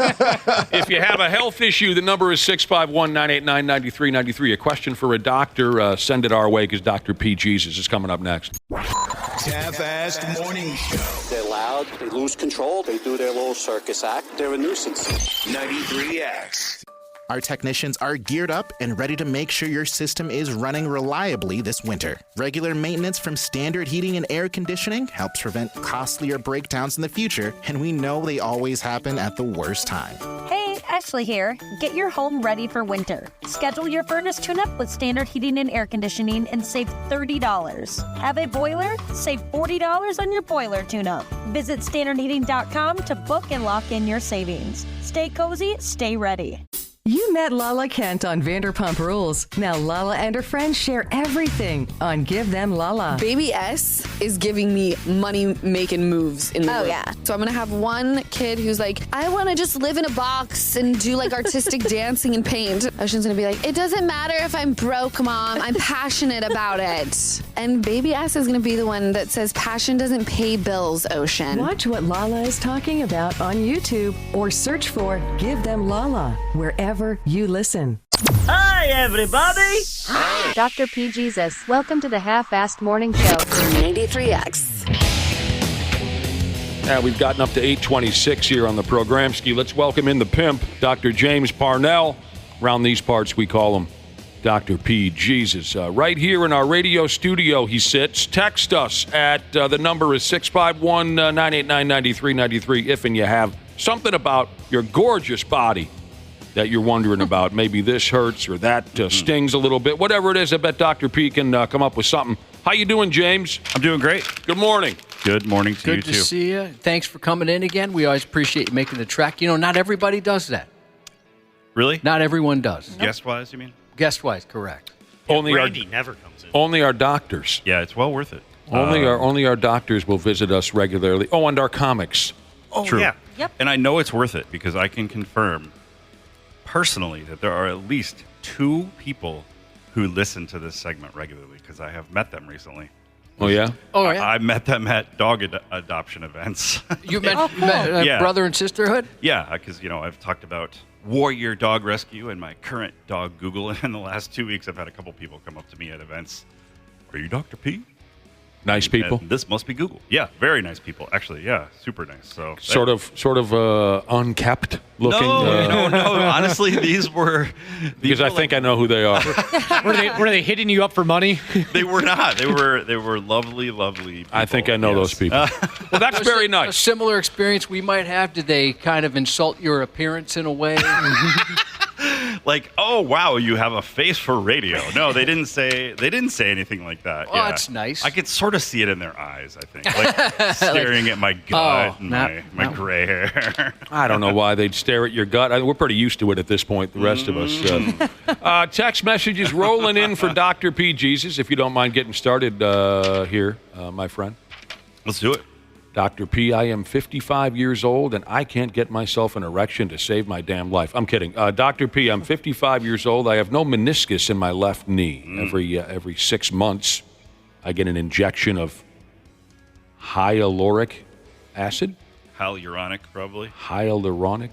if you have a health issue, the number is 651-989-9393. A question for a doctor, send it our way because Dr. P. Jesus is coming up next. Half-assed morning show. They're loud, they lose control, they do their little circus act, they're a nuisance. 93X. Our technicians are geared up and ready to make sure your system is running reliably this winter. Regular maintenance from Standard Heating and Air Conditioning helps prevent costlier breakdowns in the future, and we know they always happen at the worst time. Hey, Ashley here. Get your home ready for winter. Schedule your furnace tune-up with Standard Heating and Air Conditioning and save $30. Have a boiler? Save $40 on your boiler tune-up. Visit standardheating.com to book and lock in your savings. Stay cozy, stay ready. You met Lala Kent on Vanderpump Rules. Now Lala and her friends share everything on Give Them Lala. Baby S is giving me money-making moves in the room. Yeah. So I'm going to have one kid who's like, I want to just live in a box and do like artistic dancing and paint. Ocean's going to be like, it doesn't matter if I'm broke, Mom. I'm passionate about it. And Baby S is going to be the one that says passion doesn't pay bills, Ocean. Watch what Lala is talking about on YouTube or search for Give Them Lala wherever you listen. Hi, everybody. Hi. Dr. P. Jesus. Welcome to the Half-Assed Morning Show. 93X. We've gotten up to 8:26 here on the program. Let's welcome in the pimp, Dr. James Parnell. Around these parts, we call him Dr. P. Jesus. Right here in our radio studio, he sits. Text us at the number is 651-989-9393 if and you have something about your gorgeous body that you're wondering about. Maybe this hurts or that stings a little bit. Whatever it is, I bet Dr. P can come up with something. How you doing, James? I'm doing great. Good morning. Good morning to you, too. Good to see you. Thanks for coming in again. We always appreciate you making the trek. You know, not everybody does that. Really? Not everyone does. Guest-wise, you mean? Guest-wise, correct. Randy never comes in. Only our doctors. Yeah, it's well worth it. Only our doctors will visit us regularly. Oh, and our comics. Oh, True. yeah. Yep. And I know it's worth it because I can confirm personally that there are at least 2 people who listen to this segment regularly because I have met them recently. Oh, yeah? Oh, yeah. I met them at dog adoption events. You met brother and sisterhood? Yeah, because, I've talked about warrior dog rescue and my current dog Google. And in the last 2 weeks, I've had a couple people come up to me at events. Are you Dr. P? Nice people. And this must be Google. Yeah, very nice people. Actually, yeah, super nice. So sort of unkept looking. No. Honestly, these were because I think I know who they are. Were they hitting you up for money? They were not. They were lovely people. I think I know those people. Well, that's very nice. A similar experience we might have. Did they kind of insult your appearance in a way? like, oh wow, you have a face for radio. No, they didn't say anything like that. Oh, that's nice. I could sort of see it in their eyes. I think, like staring at my gut and my gray hair. I don't know why they'd stare at your gut. We're pretty used to it at this point. The rest of us. Text messages rolling in for Dr. P. Jesus. If you don't mind getting started here, my friend. Let's do it. Dr. P, I am 55 years old, and I can't get myself an erection to save my damn life. I'm kidding. Dr. P, I'm 55 years old. I have no meniscus in my left knee. Every 6 months, I get an injection of hyaluronic acid. Hyaluronic, probably. Hyaluronic.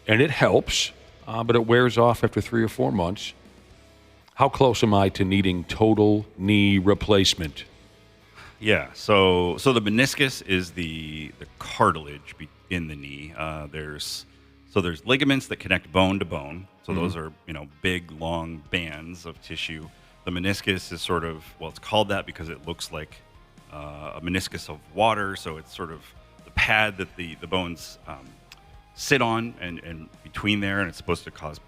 And it helps, but it wears off after 3 or 4 months. How close am I to needing total knee replacement? Yeah, so the meniscus is the cartilage in the knee. There's ligaments that connect bone to bone. So those are big long bands of tissue. The meniscus is sort of, well, it's called that because it looks like a meniscus of water. So it's sort of the pad that the bones sit on and between there, and it's supposed to cause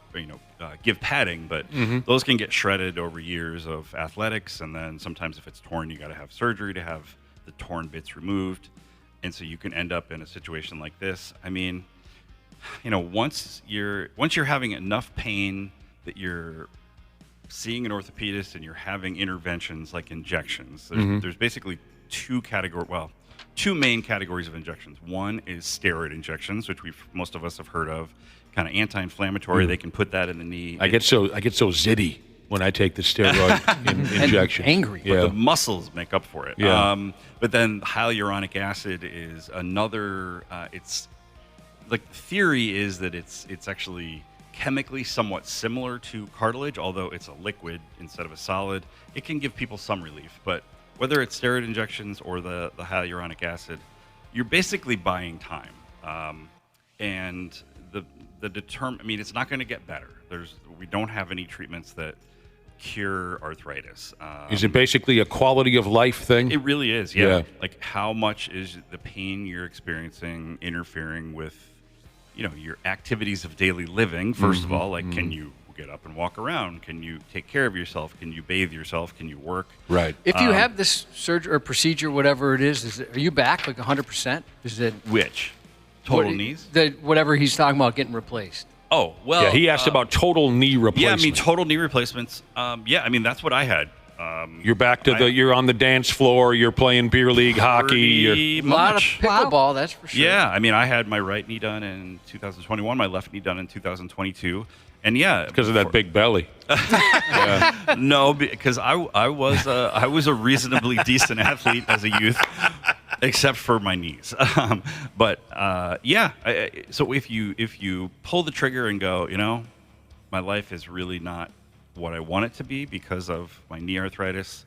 give padding, but those can get shredded over years of athletics, and then sometimes if it's torn, you got to have surgery to have the torn bits removed, and so you can end up in a situation like this. I mean, once you're having enough pain that you're seeing an orthopedist and you're having interventions like injections, there's basically two main categories of injections. One is steroid injections, which most of us have heard of. Kind of anti-inflammatory. They can put that in the knee. I get so zitty when I take the steroid injection. Angry. But the muscles make up for it. Yeah. But then hyaluronic acid is another. It's like the theory is that it's actually chemically somewhat similar to cartilage, although it's a liquid instead of a solid. It can give people some relief, but whether it's steroid injections or the hyaluronic acid, you're basically buying time. And it's not going to get better. We don't have any treatments that cure arthritis. Is it basically a quality of life thing? It really is, yeah. Like how much is the pain you're experiencing interfering with, your activities of daily living? First of all, like can you get up and walk around? Can you take care of yourself? Can you bathe yourself? Can you work? Right. If you have this surgery or procedure, whatever it is, are you back like 100%? Is it which? Total knees? Whatever he's talking about getting replaced. Oh, well. Yeah, he asked about total knee replacement. Yeah, total knee replacements. That's what I had. You're back to you're on the dance floor, you're playing beer league hockey. A lot of pickleball, that's for sure. Yeah, I had my right knee done in 2021, my left knee done in 2022. And because of that big belly. No, because I was a reasonably decent athlete as a youth. Except for my knees, so if you pull the trigger and go, my life is really not what I want it to be because of my knee arthritis.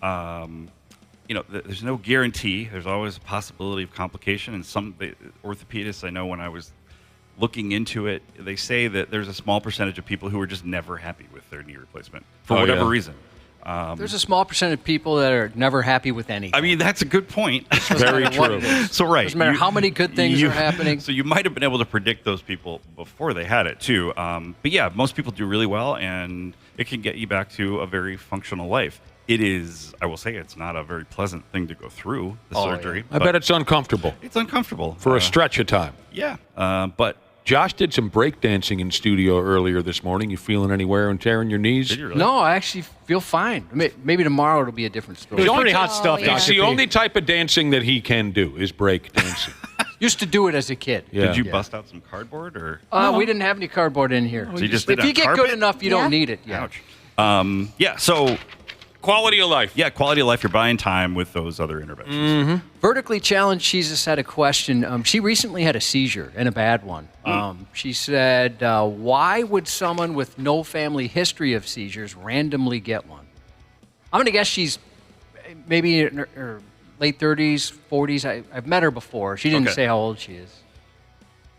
There's no guarantee. There's always a possibility of complication. And some orthopedists I know, when I was looking into it, they say that there's a small percentage of people who are just never happy with their knee replacement for whatever reason. There's a small percent of people that are never happy with anything. That's a good point. Very true. So, right. Doesn't matter how many good things are happening. So you might have been able to predict those people before they had it, too. But yeah, most people do really well, and it can get you back to a very functional life. It is, I will say, it's not a very pleasant thing to go through, the surgery. Yeah. I bet it's uncomfortable. It's uncomfortable. For a stretch of time. Yeah. But Josh did some breakdancing in studio earlier this morning. You feeling any wear and tear in your knees? Did you really? No, I actually feel fine. Maybe tomorrow it'll be a different story. It's pretty hot stuff. It's the only type of dancing that he can do is breakdancing. Used to do it as a kid. Yeah. Did you bust out some cardboard or? We didn't have any cardboard in here. So you just if you get carpet? good enough, you don't need it. Yeah. Ouch. So quality of life. Yeah, quality of life. You're buying time with those other interventions. Vertically Challenged Jesus had a question. She recently had a seizure, and a bad one. She said, why would someone with no family history of seizures randomly get one? I'm going to guess she's maybe in her late 30s, 40s. I've met her before. She didn't say how old she is.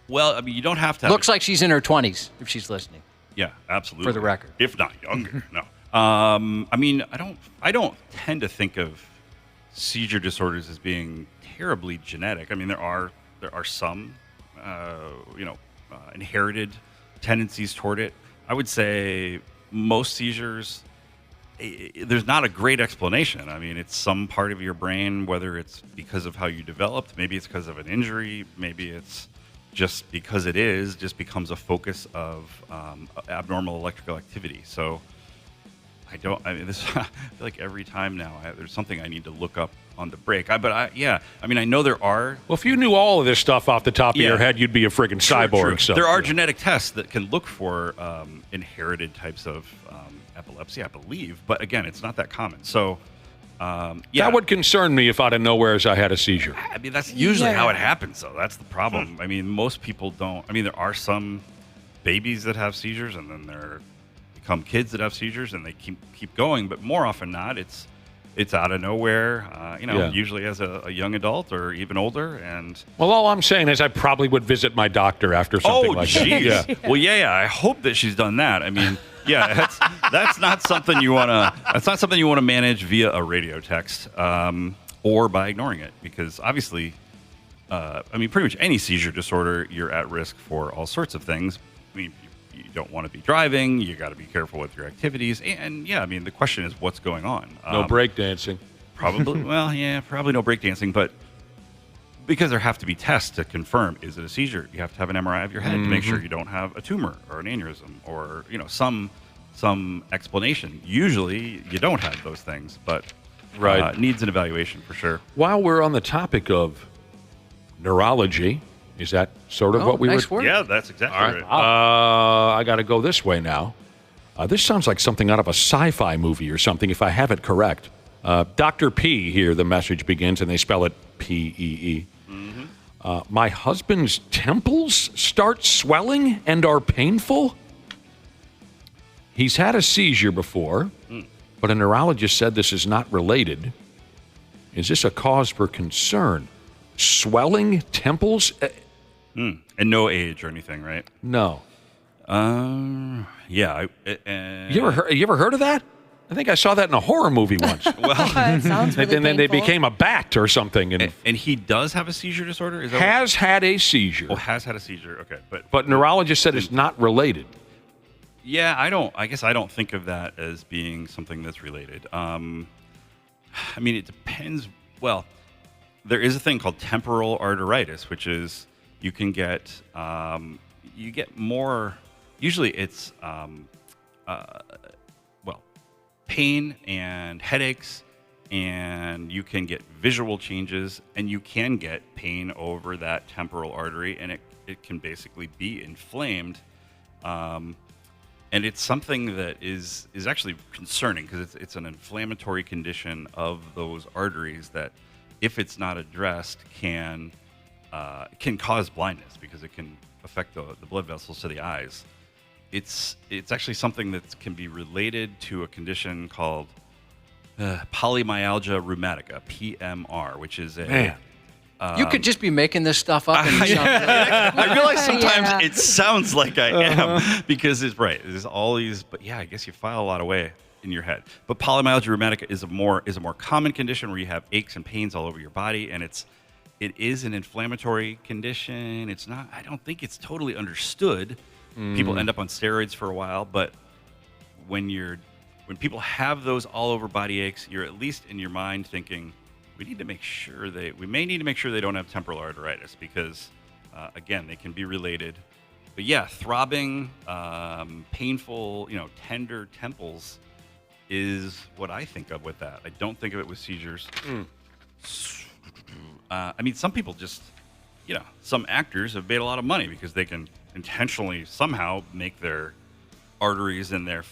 Well, you don't have to. Looks like she's in her 20s if she's listening. Yeah, absolutely. For the record. If not younger, no. I don't tend to think of seizure disorders as being terribly genetic. There are some, inherited tendencies toward it. I would say most seizures, there's not a great explanation. I mean, it's some part of your brain, whether it's because of how you developed, maybe it's because of an injury, maybe it's just because just becomes a focus of abnormal electrical activity. So I feel like every time now there's something I need to look up on the break. I know there are. Well, if you knew all of this stuff off the top of your head, you'd be a friggin' cyborg. True. So there are genetic tests that can look for inherited types of epilepsy, I believe. But again, it's not that common. So, that would concern me if out of nowhere I had a seizure. I mean, that's usually how it happens, though. That's the problem. I mean, most people don't. I mean, there are some babies that have seizures, and then there become kids that have seizures, and they keep going. But more often not, it's out of nowhere. Usually as a young adult or even older. And well, all I'm saying is I probably would visit my doctor after something like that. Yeah. Well, yeah. I hope that she's done that. I mean. Yeah, that's not something you want to. That's not something you want to manage via a radio text or by ignoring it, because obviously, pretty much any seizure disorder, you're at risk for all sorts of things. I mean, you don't want to be driving. You got to be careful with your activities, and the question is, what's going on? No breakdancing. Probably. Well, yeah, probably no breakdancing, but. Because there have to be tests to confirm, is it a seizure? You have to have an MRI of your head to make sure you don't have a tumor or an aneurysm or some explanation. Usually you don't have those things, but needs an evaluation for sure. While we're on the topic of neurology, is that sort of what we were? Yeah, that's exactly right. I got to go this way now. This sounds like something out of a sci-fi movie or something, if I have it correct. Dr. P here, the message begins, and they spell it P-E-E. My husband's temples start swelling and are painful. He's had a seizure before, but a neurologist said this is not related. Is this a cause for concern? Swelling temples? And no age or anything, right? No. Yeah. You ever heard of that? I think I saw that in a horror movie once. It sounds really and then they painful. became a bat or something. And he does have a seizure disorder? Is that has had a seizure. Oh, has had a seizure. Okay. But neurologist said it's not related. Yeah, I guess I don't think of that as being something that's related. It depends. Well, there is a thing called temporal arteritis, which is you can get you get more. Usually, it's pain and headaches, and you can get visual changes, and you can get pain over that temporal artery, and it can basically be inflamed. And it's something that is actually concerning because it's an inflammatory condition of those arteries that, if it's not addressed, can cause blindness because it can affect the blood vessels to the eyes. It's actually something that can be related to a condition called polymyalgia rheumatica, PMR, which is a. You could just be making this stuff up. And I realize sometimes it sounds like I am because it's right. There's all these, but yeah, I guess you file a lot away in your head. But polymyalgia rheumatica is a more common condition where you have aches and pains all over your body, and it is an inflammatory condition. It's not. I don't think it's totally understood. People end up on steroids for a while, but when people have those all over body aches, you're at least in your mind thinking, we may need to make sure they don't have temporal arteritis because, again, they can be related. But yeah, throbbing, painful, tender temples is what I think of with that. I don't think of it with seizures. Some people just, some actors have made a lot of money because they can intentionally somehow make their arteries in their,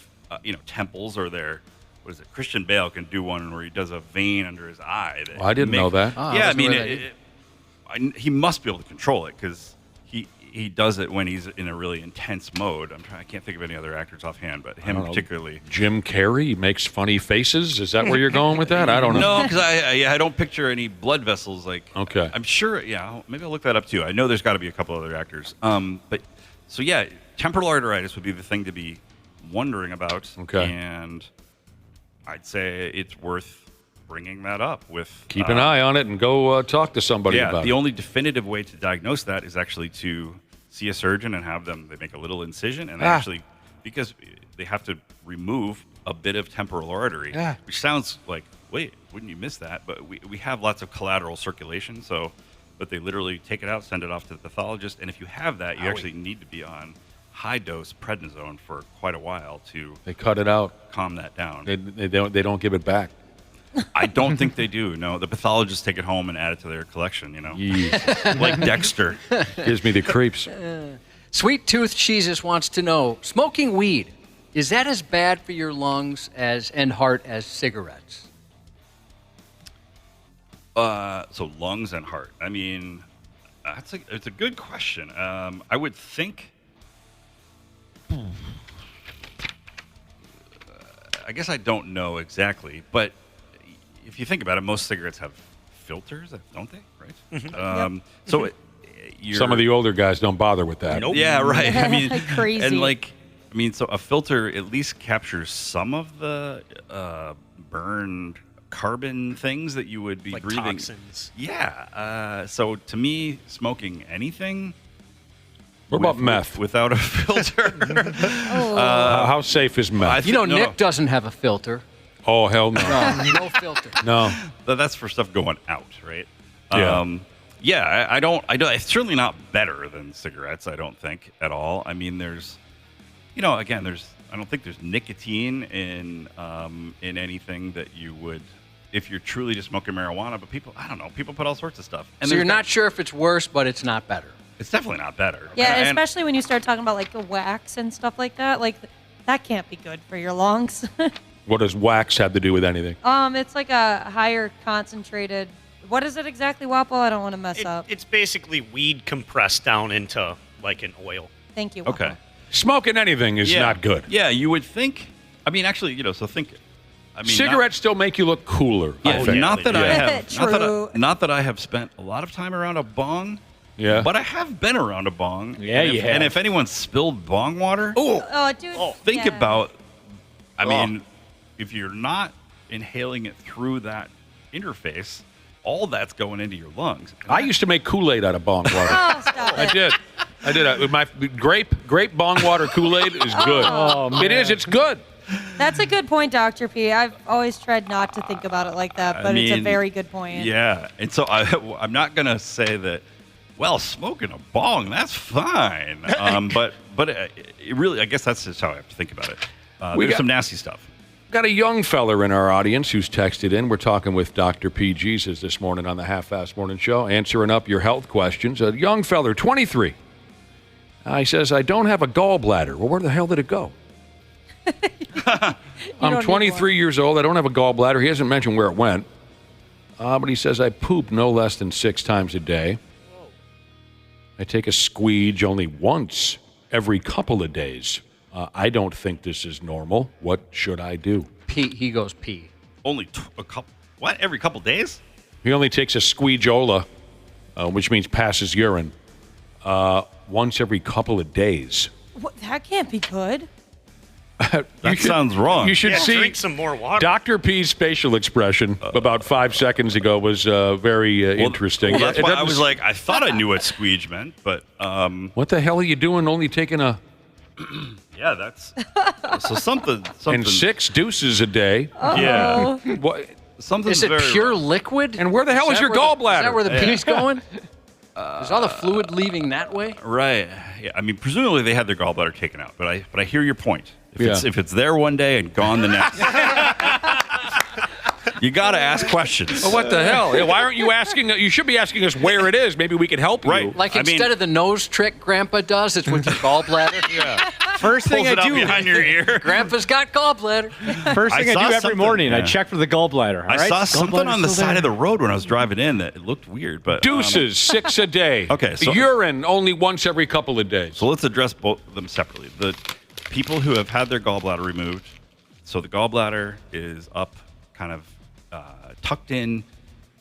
temples or their, what is it? Christian Bale can do one where he does a vein under his eye. I didn't know that. He must be able to control it because he does it when he's in a really intense mode. I can't think of any other actors offhand, but him particularly. Jim Carrey makes funny faces. Is that where you're going with that? I don't know. No, because I don't picture any blood vessels. Okay. I'm sure. Yeah, maybe I'll look that up too. I know there's got to be a couple other actors. Temporal arteritis would be the thing to be wondering about. Okay. And I'd say it's worth bringing that up with. Keep an eye on it and go talk to somebody about it. Yeah, the only definitive way to diagnose that is actually to see a surgeon and have them. They make a little incision and they actually because they have to remove a bit of temporal artery, which sounds like, wait, wouldn't you miss that? But we have lots of collateral circulation, but they literally take it out, send it off to the pathologist, and if you have that, you actually need to be on high-dose prednisone for quite a while to They cut it out. calm that down. They don't give it back. I don't think they do. No, the pathologists take it home and add it to their collection, like Dexter. Gives me the creeps. Sweet Tooth Jesus wants to know, smoking weed, is that as bad for your lungs and heart as cigarettes? So lungs and heart. I mean, it's a good question. I would think. I guess I don't know exactly, but if you think about it, most cigarettes have filters, don't they? Right. So some of the older guys don't bother with that. Nope. Yeah, right. I mean, Crazy. And so a filter at least captures some of the burned carbon things that you would be like breathing. Toxins. Yeah. So to me, smoking anything. What about meth? Without a filter. How safe is meth? Nick doesn't have a filter. Oh, hell no. No filter. No. That's for stuff going out, right? Yeah. I don't. It's certainly not better than cigarettes. I don't think at all. I mean, there's. Again, I don't think there's nicotine in anything that you would, if you're truly just smoking marijuana. But people put all sorts of stuff. And so you're not sure if it's worse, but it's not better. It's definitely not better. Yeah, especially when you start talking about like the wax and stuff like that. Like that can't be good for your lungs. What does wax have to do with anything? It's like a higher concentrated. What is it exactly, Wapo? I don't want to mess up. It's basically weed compressed down into like an oil. Thank you. Okay. Smoking anything is not good. Yeah, you would think. I mean, actually, so think. I mean, cigarettes still make you look cooler. Yeah, not that I have. True. Not that I have spent a lot of time around a bong. Yeah. But I have been around a bong. Yeah, you have. And if anyone spilled bong water, Oh, dude. think yeah. about. I mean, if you're not inhaling it through that interface, all that's going into your lungs. I used to make Kool-Aid out of bong water. Oh, stop I it. did. My grape bong water Kool-Aid is good. Oh, man. It is. It's good. That's a good point, Dr. P. I've always tried not to think about it like that, but it's a very good point. Yeah, and so I'm not gonna say that. Well, smoking a bong, that's fine. But it really, I guess that's just how I have to think about it. There's some nasty stuff. Got a young feller in our audience who's texted in. We're talking with Dr. P. Jesus this morning on the Half-Assed Morning Show, answering up your health questions. A young feller, 23. He says, I don't have a gallbladder. Well, where the hell did it go? I'm 23 years old. I don't have a gallbladder. He hasn't mentioned where it went. But he says, I poop no less than 6 times a day. I take a squeege only once every couple of days. I don't think this is normal. What should I do? He goes pee. Only a couple. What? Every couple days? He only takes a squeegeola, which means passes urine, once every couple of days. What, that can't be good. Sounds wrong. You should see drink some more water. Dr. P's facial expression about 5 seconds ago was very interesting. Well, that's why I was like, I thought I knew what squeege meant, but what the hell are you doing? Only taking a yeah, that's so something. And 6 deuces a day. Yeah. What? Something's Is it very pure wrong. liquid? And where the hell is your gallbladder? Is that where the pee's going? Is all the fluid leaving that way? Right. Yeah. I mean, presumably they had their gallbladder taken out, but I hear your point. If it's there one day and gone the next, you got to ask questions. Well, what the hell? Why aren't you asking? You should be asking us where it is. Maybe we can help you. Right. Like instead of the nose trick Grandpa does, it's with your gallbladder. Yeah. First thing Pulls it I out do behind your ear. Grandpa's got gallbladder. First thing I do every morning, I yeah. check for the gallbladder. I saw something on the side of the road when I was driving in that it looked weird, but Deuces, 6 a day. Okay, so urine only once every couple of days. So let's address both of them separately. The people who have had their gallbladder removed, so the gallbladder is up, kind of tucked in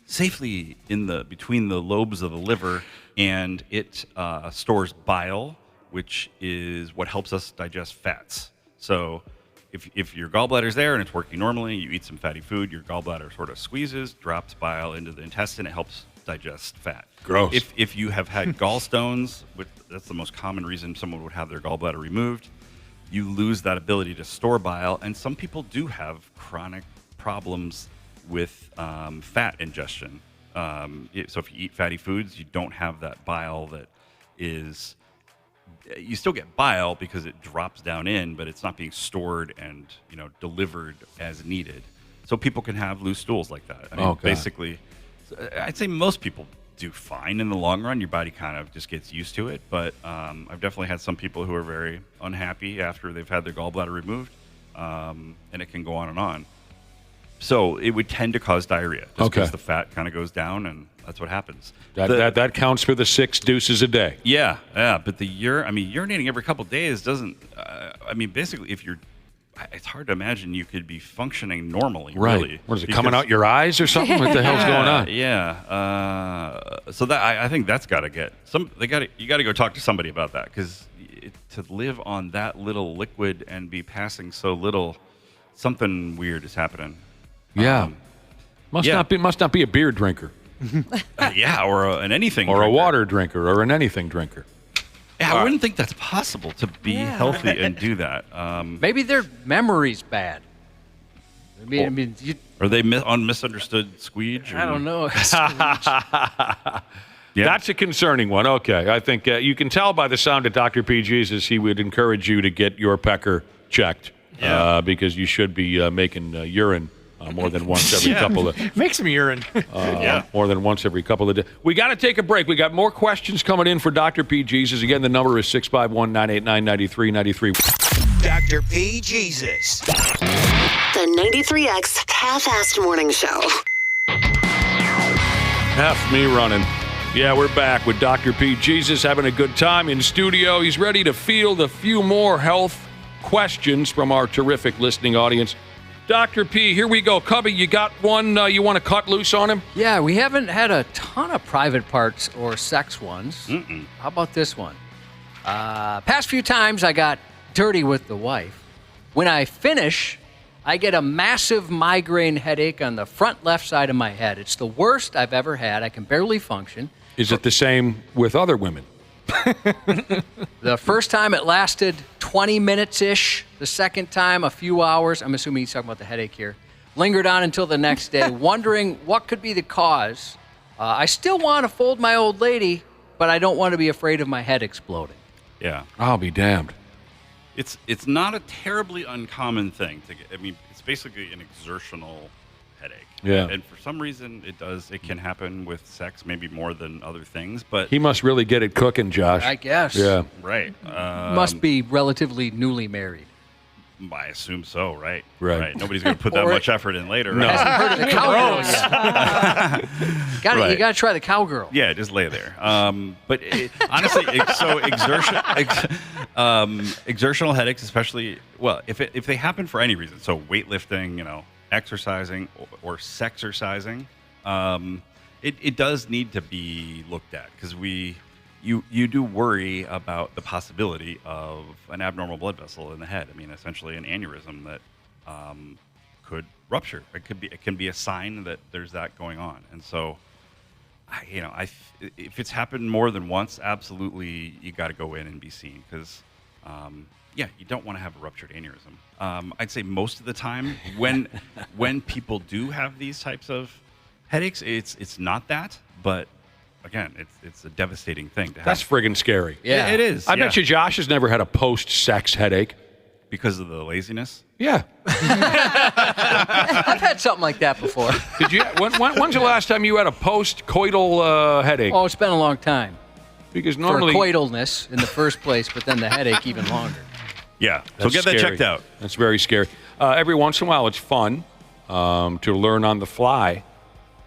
safely in between the lobes of the liver, and it stores bile, which is what helps us digest fats. So if your gallbladder's there and it's working normally, you eat some fatty food, your gallbladder sort of squeezes, drops bile into the intestine, it helps digest fat. Gross. If you have had gallstones, that's the most common reason someone would have their gallbladder removed. you lose that ability to store bile. And some people do have chronic problems with fat ingestion. So if you eat fatty foods, you don't have that bile that is. You still get bile because it drops down in, but it's not being stored and delivered as needed. So people can have loose stools like that. I mean, basically, I'd say most people do fine in the long run. Your body kind of just gets used to it. But I've definitely had some people who are very unhappy after they've had their gallbladder removed, and it can go on and on. So it would tend to cause diarrhea just because the fat kind of goes down, and that's what happens. That counts for the 6 deuces a day. Yeah. But urinating every couple of days doesn't. Basically, if you're, it's hard to imagine you could be functioning normally. Right. Really. What is it, coming out your eyes or something? What the hell's going on? Yeah. So that I think that's got to get you got to go talk to somebody about that, because to live on that little liquid and be passing so little, something weird is happening. Yeah. Must not be a beer drinker. Or an anything or drinker. a water drinker or an anything drinker. Yeah, I wouldn't think that's possible to be healthy and do that. Maybe their memory's bad. Are they misunderstood squeege? I don't know. Yeah. That's a concerning one. Okay. I think you can tell by the sound of Dr. P. Jesus, he would encourage you to get your pecker checked because you should be making urine more than once every couple of... Make some urine. More than once every couple of days. We got to take a break. We got more questions coming in for Dr. P. Jesus. Again, the number is 651-989-9393. Dr. P. Jesus. The 93X Half-Assed Morning Show. Half me running. Yeah, we're back with Dr. P. Jesus, having a good time in studio. He's ready to field a few more health questions from our terrific listening audience. Dr. P, here we go. Cubby, you got one you want to cut loose on him? Yeah, we haven't had a ton of private parts or sex ones. How about this one? Past few times I got dirty with the wife. When I finish, I get a massive migraine headache on the front left side of my head. It's the worst I've ever had. I can barely function. Is it the same with other women? The first time it lasted 20 minutes-ish. The second time, a few hours. I'm assuming he's talking about the headache here. Lingered on until the next day, wondering what could be the cause. I still want to fold my old lady, but I don't want to be afraid of my head exploding. Yeah. I'll be damned. It's not a terribly uncommon thing to get. I mean, it's basically an exertional headache. Yeah. And for some reason, it can happen with sex, maybe more than other things. But he must really get it cooking, Josh. I guess. Yeah. Right. Must be relatively newly married. I assume so, right? Right. Nobody's going to put that much effort in later. No. Right? Hasn't heard of the cowgirl yet. You got to try the cowgirl. Yeah, just lay there. But honestly, exertional headaches, especially, well, if they happen for any reason, so weightlifting, exercising or sexercising, it does need to be looked at, because you do worry about the possibility of an abnormal blood vessel in the head. I mean, essentially an aneurysm that could rupture. It can be a sign that there's that going on. And so, if it's happened more than once, absolutely you got to go in and be seen, because you don't want to have a ruptured aneurysm. I'd say most of the time when people do have these types of headaches, it's not that, but again, it's a devastating thing to have. That's friggin' scary. Yeah, it is. I bet you Josh has never had a post-sex headache. Because of the laziness? Yeah. I've had something like that before. Did you? When's the last time you had a post-coital headache? Oh, it's been a long time. Because normally... For coitalness in the first place, but then the headache even longer. Yeah, so That's get that scary. checked out. That's very scary. Every once in a while, it's fun to learn on the fly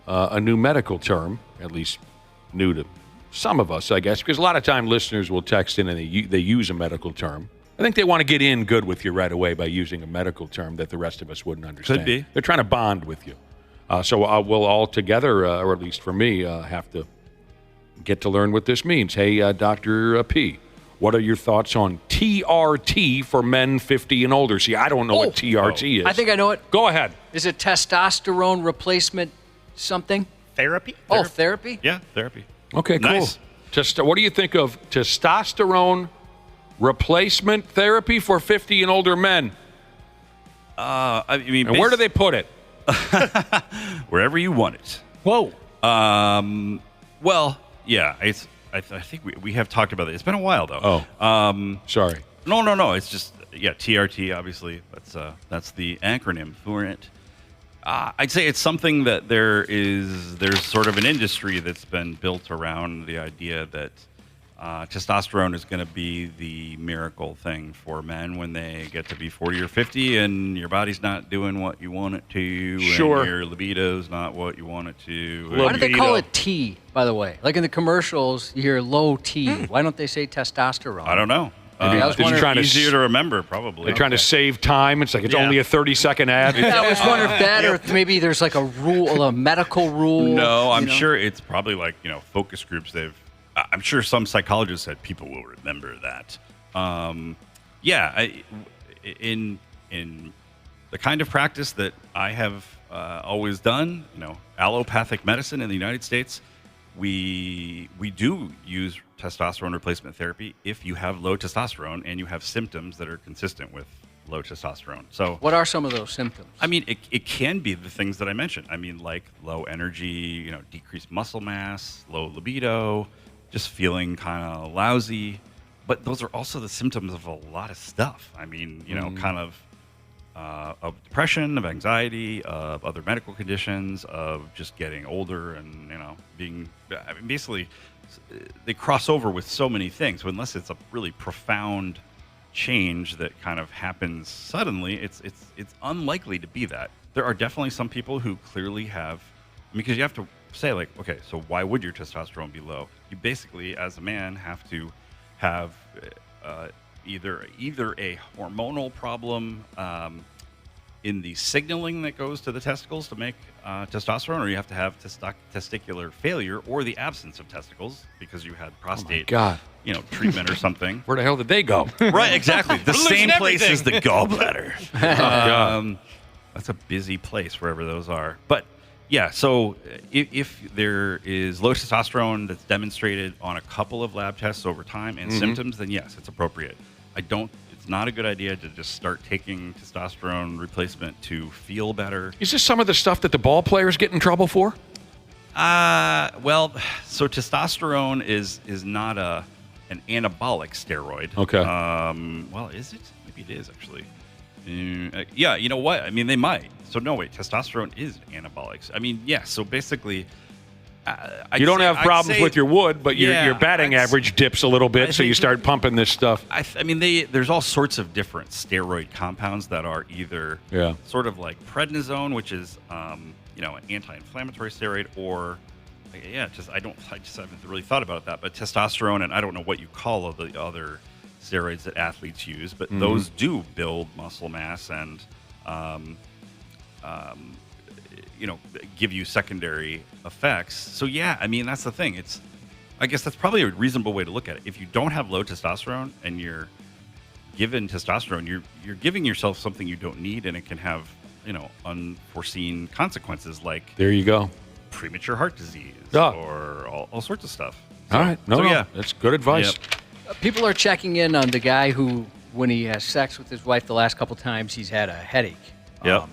a new medical term, at least new to some of us, I guess, because a lot of time listeners will text in and they use a medical term. I think they want to get in good with you right away by using a medical term that the rest of us wouldn't understand. Could be. They're trying to bond with you. So we'll all together, or at least for me, have to get to learn what this means. Hey, Dr. P, what are your thoughts on TRT for men 50 and older? See, I don't know what TRT is. I think I know it. Go ahead. Is it testosterone replacement something? Therapy? Oh, therapy? Yeah, therapy. Okay, cool. Nice. What do you think of testosterone replacement therapy for 50 and older men. I mean, and where do they put it? Wherever you want it. Whoa. Well, yeah. I think we have talked about it. It's been a while though. Oh. Sorry. No. It's just TRT. Obviously, that's the acronym for it. I'd say it's something that there's sort of an industry that's been built around the idea that testosterone is going to be the miracle thing for men when they get to be 40 or 50 and your body's not doing what you want it to. Sure. And your libido's not what you want it to. Why do they call it T, by the way? Like in the commercials, you hear low T. Why don't they say testosterone? I don't know. Easier to remember, probably. They're trying to save time. It's like it's only a 30-second ad. I was wondering if that, or maybe there's like a rule, a medical rule. No, I'm sure it's probably like focus groups. I'm sure some psychologists said people will remember that. In the kind of practice that I have always done, allopathic medicine in the United States, we do use testosterone replacement therapy if you have low testosterone and you have symptoms that are consistent with low testosterone. So what are some of those symptoms? I mean, it can be the things that I mentioned. I mean, like low energy, decreased muscle mass, low libido, just feeling kind of lousy. But those are also the symptoms of a lot of stuff. I mean, kind of depression, of anxiety, of other medical conditions, of just getting older and, basically they cross over with so many things. So unless it's a really profound change that kind of happens suddenly, it's unlikely to be that. There are definitely some people who clearly have, because you have to say like, okay, so why would your testosterone be low? You basically, as a man, have to have either a hormonal problem in the signaling that goes to the testicles to make testosterone, or you have to have testicular failure or the absence of testicles because you had prostate treatment or something. Where the hell did they go? Right, exactly. The same place as the gallbladder. That's a busy place wherever those are. But yeah, so if there is low testosterone that's demonstrated on a couple of lab tests over time and symptoms, then yes, it's appropriate. It's not a good idea to just start taking testosterone replacement to feel better. Is this some of the stuff that the ball players get in trouble for? Well, so testosterone is not an anabolic steroid. Okay. Well, is it? Maybe it is actually. Yeah, you know what? I mean, they might. So no, wait, testosterone is anabolic. I mean, yeah. So basically, you don't have problems with your wood, but your batting average dips a little bit, so you start pumping this stuff. I mean, there's all sorts of different steroid compounds that are either sort of like prednisone, which is an anti-inflammatory steroid, or I just haven't really thought about that. But testosterone, and I don't know what you call the other steroids that athletes use, but those do build muscle mass and give you secondary effects. So yeah, I mean, that's the thing. I guess that's probably a reasonable way to look at it. If you don't have low testosterone and you're given testosterone, you're giving yourself something you don't need, and it can have unforeseen consequences like there you go, premature heart disease or all sorts of stuff. So, all right, yeah, that's good advice. Yep. People are checking in on the guy who, when he has sex with his wife the last couple times, he's had a headache. Yep.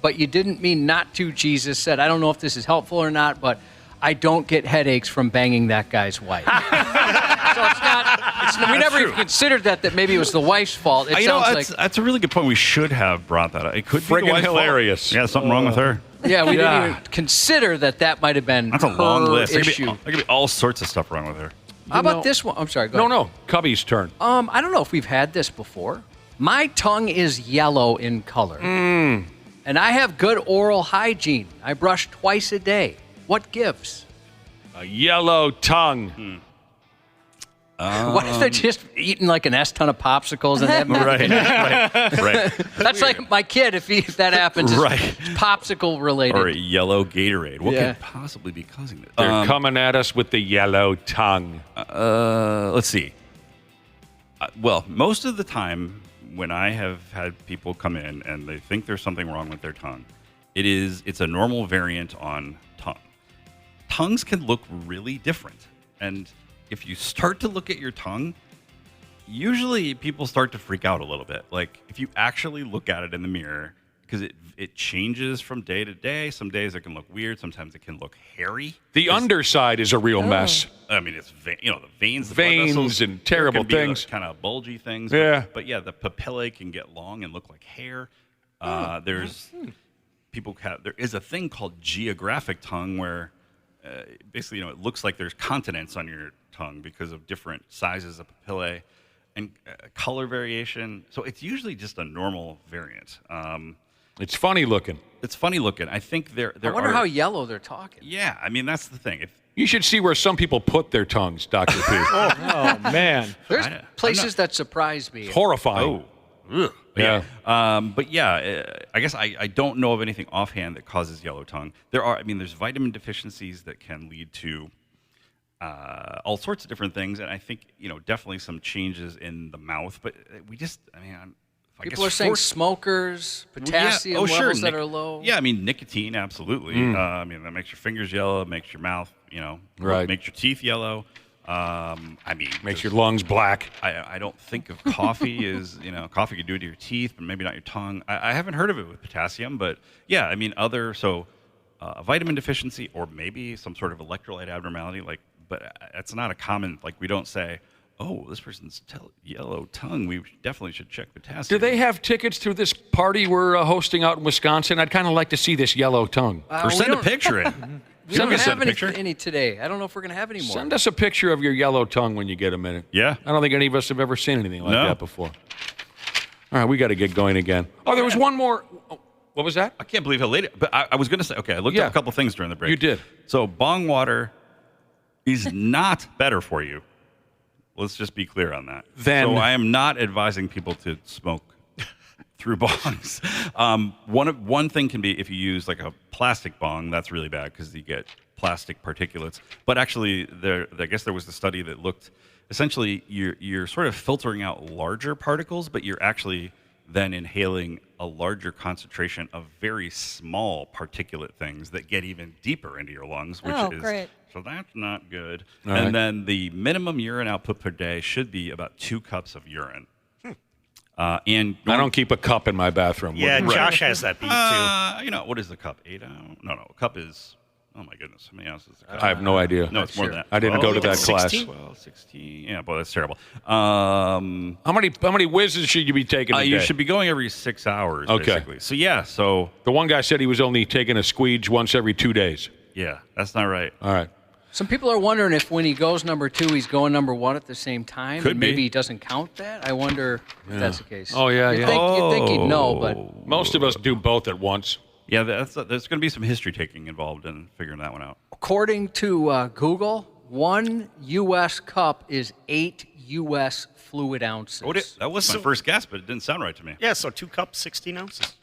But you didn't mean not to. Jesus said, I don't know if this is helpful or not, but I don't get headaches from banging that guy's wife. So it's not. We never even considered that maybe it was the wife's fault. It sounds like that's a really good point. We should have brought that up. It could be the wife's hilarious. Fault. Yeah, something wrong with her. Yeah, we didn't even consider that might have been. That's a long list. Issue. There could be all sorts of stuff wrong with her. How about this one? I'm sorry. Go ahead. No. Cubby's turn. I don't know if we've had this before. My tongue is yellow in color. And I have good oral hygiene. I brush twice a day. What gives? A yellow tongue. What if they're just eating like an S-ton of popsicles and that? Right. That's like my kid. If that happens, it's popsicle related. Or a yellow Gatorade. What could possibly be causing this? They're coming at us with the yellow tongue. Let's see. Well, most of the time when I have had people come in and they think there's something wrong with their tongue, it's a normal variant on tongue. Tongues can look really different, and if you start to look at your tongue, Usually people start to freak out a little bit. Like if you actually look at it in the mirror, because it changes from day to day. Some days it can look weird. Sometimes it can look hairy. The underside is a real mess. I mean, it's the veins, the Veins blood vessels, and terrible there can be things. kind of bulgy things. Yeah. But yeah, the papillae can get long and look like hair. There's people have. There is a thing called geographic tongue where basically, it looks like there's continents on your tongue because of different sizes of papillae and color variation. So it's usually just a normal variant. It's funny looking. It's funny looking. I think there I wonder how yellow they're talking. Yeah, I mean that's the thing. You should see where some people put their tongues, Dr. P. Oh man, there's places that surprise me. It's horrifying. Oh, yeah. But yeah, I guess I don't know of anything offhand that causes yellow tongue. There's vitamin deficiencies that can lead to all sorts of different things, and I think definitely some changes in the mouth. But People are saying smokers, potassium levels that are low. Yeah, I mean nicotine, absolutely. That makes your fingers yellow, makes your mouth, right, makes your teeth yellow. Makes your lungs black. I don't think of coffee as coffee could do it to your teeth, but maybe not your tongue. I haven't heard of it with potassium, but yeah, vitamin deficiency or maybe some sort of electrolyte abnormality, but that's not a common. We don't say, oh, this person's yellow tongue. We definitely should check potassium. Do they have tickets to this party we're hosting out in Wisconsin? I'd kind of like to see this yellow tongue. Or send a picture in. We don't have any today. I don't know if we're going to have any more. Send us a picture of your yellow tongue when you get a minute. Yeah. I don't think any of us have ever seen anything like that before. All right, we got to get going again. Oh, there was one more. Oh, what was that? I can't believe how late it. But I was going to say, I looked up a couple things during the break. You did. So bong water is not better for you. Let's just be clear on that. So I am not advising people to smoke through bongs. One thing can be if you use a plastic bong, that's really bad because you get plastic particulates. But actually, I guess there was a study that looked essentially you're sort of filtering out larger particles, but you're actually then inhaling a larger concentration of very small particulate things that get even deeper into your lungs, which is great. So that's not good. All and right. then the minimum urine output per day should be about 2 cups of urine. And I don't keep a cup in my bathroom. Yeah, Josh has that beat too. What is the cup? 8 ounce? No, a cup is. Oh my goodness, how many ounces is a cup? I have no idea. No, it's more than that. I didn't go to that class. 12, 16. Yeah, boy, that's terrible. How many whizzes should you be taking a day? You should be going every 6 hours, basically. So the one guy said he was only taking a squeege once every 2 days. Yeah, that's not right. All right. Some people are wondering if when he goes number 2, he's going number 1 at the same time. Could and be. maybe he doesn't count that. I wonder if that's the case. Oh, yeah, You'd think he'd know, but most of us do both at once. Yeah, there's going to be some history taking involved in figuring that one out. according to Google, 1 U.S. cup is 8 U.S. fluid ounces. That was my first guess, but it didn't sound right to me. Yeah, so 2 cups, 16 ounces.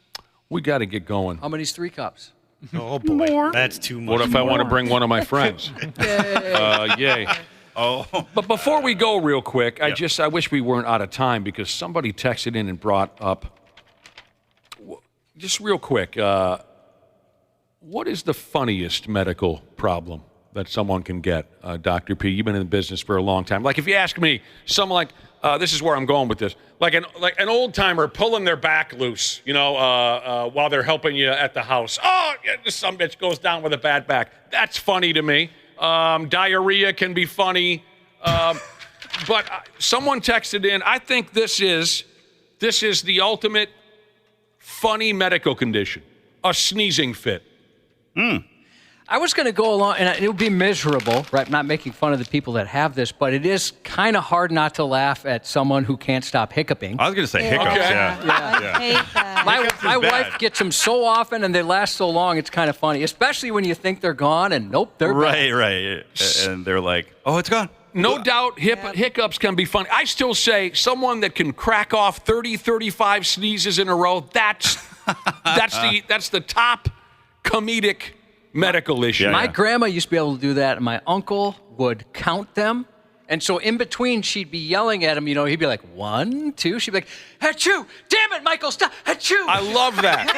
We got to get going. How many's 3 cups? Oh, boy. That's too much. What if I want to bring one of my friends? Yay. Oh. But before we go real quick, I wish we weren't out of time because somebody texted in and brought up, just real quick, what is the funniest medical problem that someone can get, Dr. P? You've been in the business for a long time. Like if you ask me, someone like, this is where I'm going with this, like an old timer pulling their back loose, while they're helping you at the house. Oh, yeah, some bitch goes down with a bad back. That's funny to me. Diarrhea can be funny. But someone texted in, I think this is the ultimate funny medical condition, a sneezing fit. I was going to go along, and it would be miserable, right? I'm not making fun of the people that have this, but it is kind of hard not to laugh at someone who can't stop hiccuping. I was going to say hiccups, I hate that. My wife gets them so often, and they last so long, it's kind of funny, especially when you think they're gone, and nope, they're back. Right. And they're like, oh, it's gone. No doubt hiccups can be funny. I still say someone that can crack off 30, 35 sneezes in a row, that's the top comedic medical issue. My grandma used to be able to do that, and my uncle would count them. And so in between, she'd be yelling at him, he'd be like, 1, 2. She'd be like, achoo! Damn it, Michael, stop! Achoo! I love that.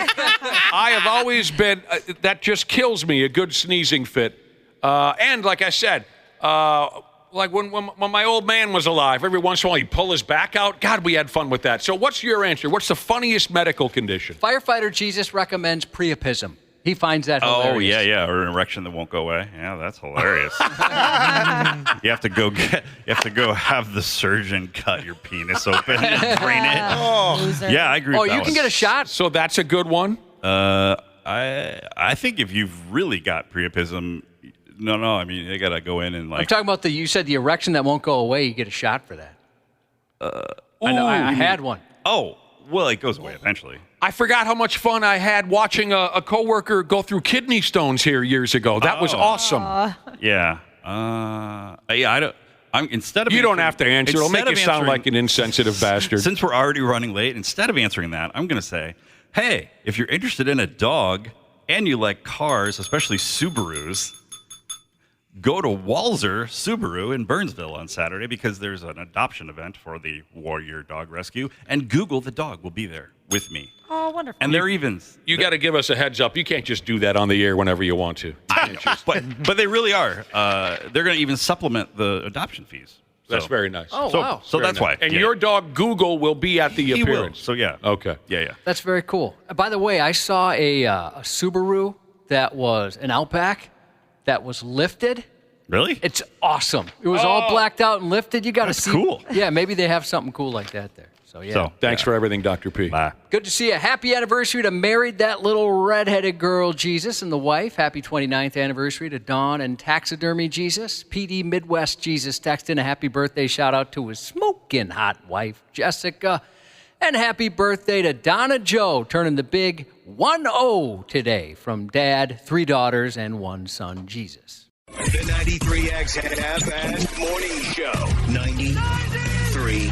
I have always been, that just kills me, a good sneezing fit. And like I said, like when my old man was alive, every once in a while he'd pull his back out. God, we had fun with that. So what's your answer? What's the funniest medical condition? Firefighter Jesus recommends priapism. He finds that hilarious. Oh, yeah, or an erection that won't go away. Yeah, that's hilarious. You have to go have the surgeon cut your penis open and drain it. Loser. Yeah, I agree with that you one. can get a shot. So that's a good one? I think if you've really got priapism, no, I mean, you got to go in and I'm talking about you said the erection that won't go away, you get a shot for that. I know, I had one. Oh, well, it goes away eventually. I forgot how much fun I had watching a coworker go through kidney stones here years ago. That was awesome. Yeah. I don't. Instead of you don't have to answer. It'll make you sound like an insensitive bastard. Since we're already running late, instead of answering that, I'm going to say, hey, if you're interested in a dog and you like cars, especially Subarus, go to Walzer Subaru in Burnsville on Saturday because there's an adoption event for the Warrior Dog Rescue, and Google the dog will be there with me. Oh, wonderful. And they're even... You got to give us a heads up. You can't just do that on the air whenever you want to. But they really are. They're going to even supplement the adoption fees. That's very nice. Oh, wow. So that's why. And your dog, Google, will be at the appearance. So, yeah. Okay. Yeah. That's very cool. By the way, I saw a Subaru that was an Outback that was lifted. Really? It's awesome. It was all blacked out and lifted. You got to see. Cool. Yeah, maybe they have something cool like that there. So, yeah. So, thanks for everything, Dr. P. Bye. Good to see you. Happy anniversary to Married That Little Redheaded Girl Jesus and the wife. Happy 29th anniversary to Dawn and Taxidermy Jesus. PD Midwest Jesus texted in a happy birthday shout out to his smoking hot wife, Jessica. And happy birthday to Donna Joe, turning the big 1-0 today from Dad, 3 daughters, and 1 son, Jesus. The 93X Half-Assed Morning Show. 93.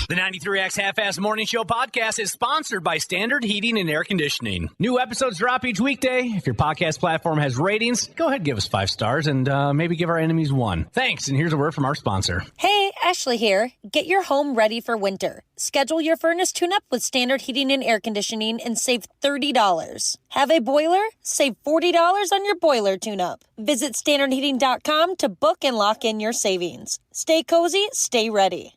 The 93X Half-Assed Morning Show podcast is sponsored by Standard Heating and Air Conditioning. New episodes drop each weekday. If your podcast platform has ratings, go ahead and give us 5 stars and maybe give our enemies 1. Thanks, and here's a word from our sponsor. Hey, Ashley here. Get your home ready for winter. Schedule your furnace tune-up with Standard Heating and Air Conditioning and save $30. Have a boiler? Save $40 on your boiler tune-up. Visit standardheating.com to book and lock in your savings. Stay cozy, stay ready.